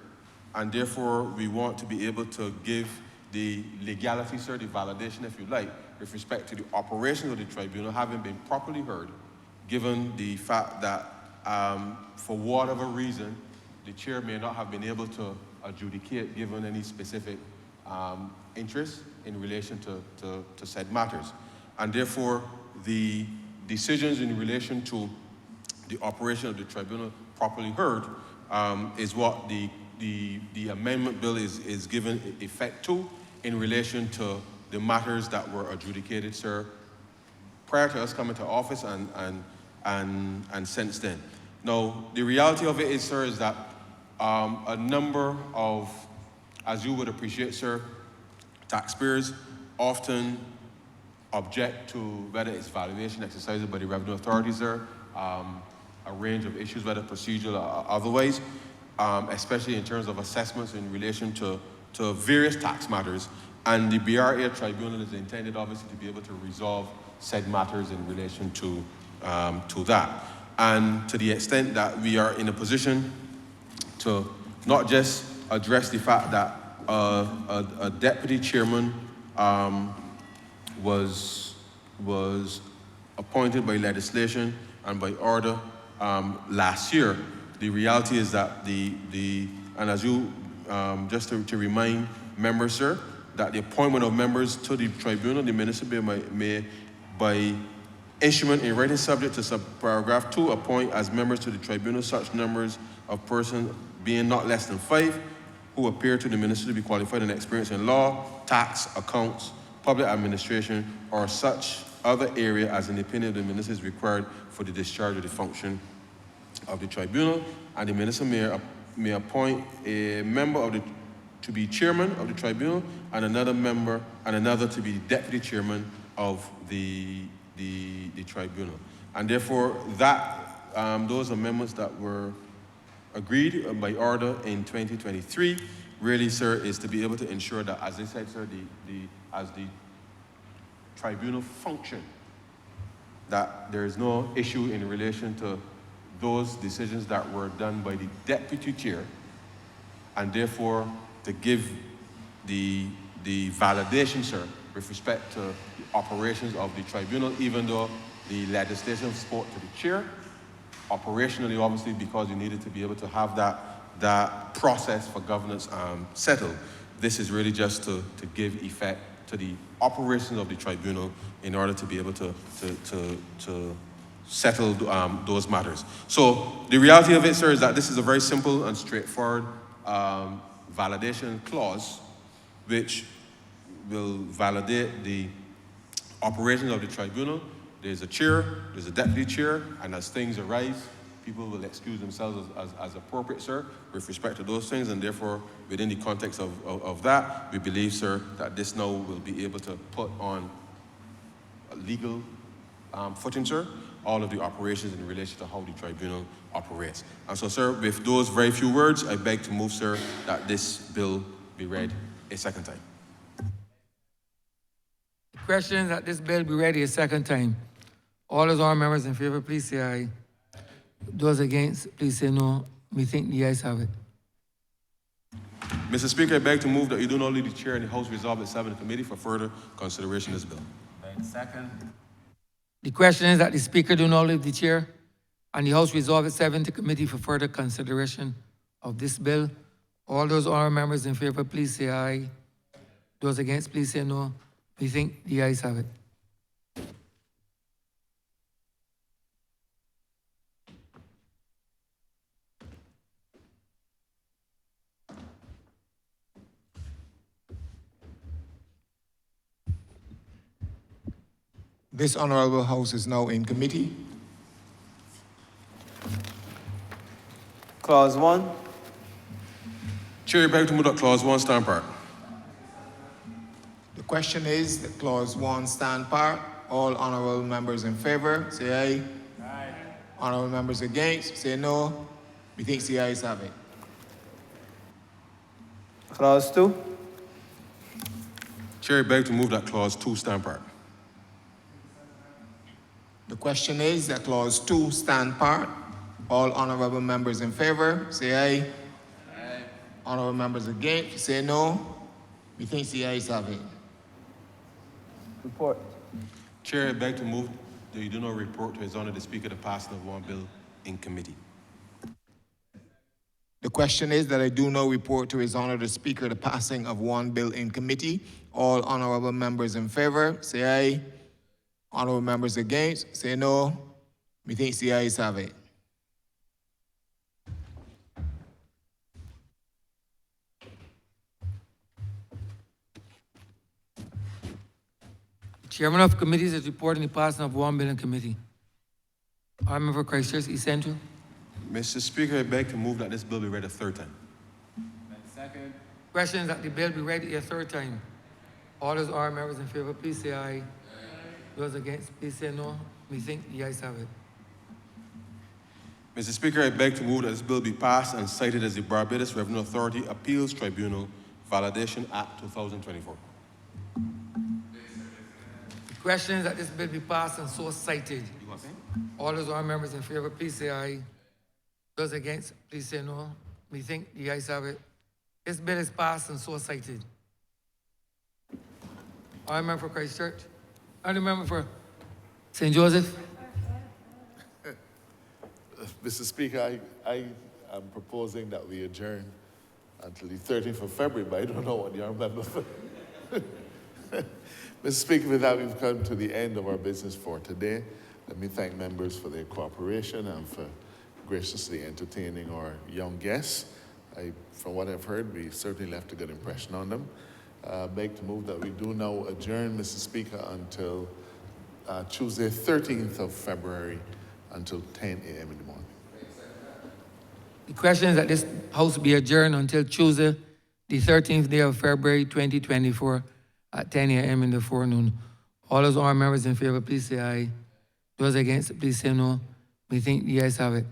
And therefore, we want to be able to give the legality, sir, the validation, if you like, with respect to the operation of the tribunal having been properly heard, given the fact that for whatever reason, the chair may not have been able to adjudicate given any specific interest in relation to said matters. And therefore, the decisions in relation to the operation of the tribunal properly heard is what the amendment bill is given effect to in relation to the matters that were adjudicated, sir, prior to us coming to office and since then. Now, the reality of it is, sir, is that a number of, as you would appreciate, sir, taxpayers often object to whether it's valuation exercised by the revenue authorities, sir, a range of issues, whether procedural or otherwise, especially in terms of assessments in relation to various tax matters. And the BRA tribunal is intended, obviously, to be able to resolve said matters in relation to that. And to the extent that we are in a position to not just address the fact that a deputy chairman was appointed by legislation and by order last year. The reality is that and as you, just to remind members, sir, that the appointment of members to the tribunal, the minister may by instrument in writing subject to subparagraph 2, appoint as members to the tribunal such numbers of persons being not less than 5 who appear to the minister to be qualified and experienced in law, tax, accounts, public administration, or such other area as in the opinion of the minister is required for the discharge of the function of the tribunal. And the minister may appoint a member to be chairman of the tribunal and another member and another to be deputy chairman of the tribunal. And therefore, those amendments that were agreed by order in 2023 really, sir, is to be able to ensure that, as I said, sir, as the tribunal function, that there is no issue in relation to those decisions that were done by the deputy chair, and therefore to give the validation, sir, with respect to the operations of the tribunal, even though the legislation spoke to the chair, operationally, obviously, because you needed to be able to have that process for governance settled. This is really just to give effect to the operations of the tribunal in order to be able to settle those matters. So the reality of it, sir, is that this is a very simple and straightforward validation clause which will validate the operations of the tribunal. There's a chair, there's a deputy chair, and as things arise, people will excuse themselves as appropriate, sir, with respect to those things, and therefore, within the context of that, we believe, sir, that this now will be able to put on a legal footing, sir, all of the operations in relation to how the tribunal operates. And so, sir, with those very few words, I beg to move, sir, that this bill be read a second time. The question is that this bill be read a second time. All those honourable members in favour, please say aye. Those against, please say no. We think the ayes have it. Mr. Speaker, I beg to move that you do not leave the chair and the House resolve itself in the committee for further consideration of this bill. Second. The question is that the Speaker do not leave the chair and the House resolve itself into committee for further consideration of this bill. All those honourable members in favour, please say aye. Those against, please say no. We think the ayes have it. This Honourable House is now in committee. Clause 1. Chair, I beg to move that clause 1 stand part. The question is that clause 1 stand part. All honourable members in favour, say aye. Aye. Honourable members against, say no. Methinks the ayes have it. Clause 2. Chair, I beg to move that clause 2 stand part. The question is that clause 2 stand part. All honourable members in favour, say aye. Aye. Honourable members against, say no. Methinks the ayes have it. Report. Chair, I beg to move that you do not report to His Honour the Speaker the passing of one bill in committee. The question is that I do not report to His Honour the Speaker the passing of one bill in committee. All honourable members in favour, say aye. Honourable members against, say no. Methinks the ayes have it. Chairman of committees is reporting the passing of one bill in committee. I member for Christchurch East Central. Mr. Speaker, I beg to move that this bill be read a third time. Second. Question is that the bill be read a third time. All those honourable members in favour, please say aye. Those against, please say no. We think the ayes have it. Mr. Speaker, I beg to move that this bill be passed and cited as the Barbados Revenue Authority Appeals Tribunal Validation Act 2024. The question is that this bill be passed and so cited. All those honourable members in favour, please say aye. Those against, please say no. We think the ayes have it. This bill is passed and so cited. I member for Christchurch. I member for St. Joseph? Mr. Speaker, I am proposing that we adjourn until the 13th of February, but I don't know what you remember. Mr. Speaker, with that, we've come to the end of our business for today. Let me thank members for their cooperation and for graciously entertaining our young guests. From what I've heard, we certainly left a good impression on them. Beg to move that we do now adjourn, Mr. Speaker, until Tuesday, 13th of February, until 10 a.m. in the morning. The question is that this House be adjourned until Tuesday, the 13th day of February 2024 at 10 a.m. in the forenoon. All those honourable members in favor, please say aye. Those against, please say no. We think the ayes have it.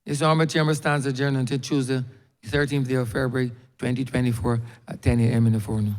This honourable chamber stands adjourned until Tuesday, the 13th day of February 2024 at 10 a.m. in the forenoon.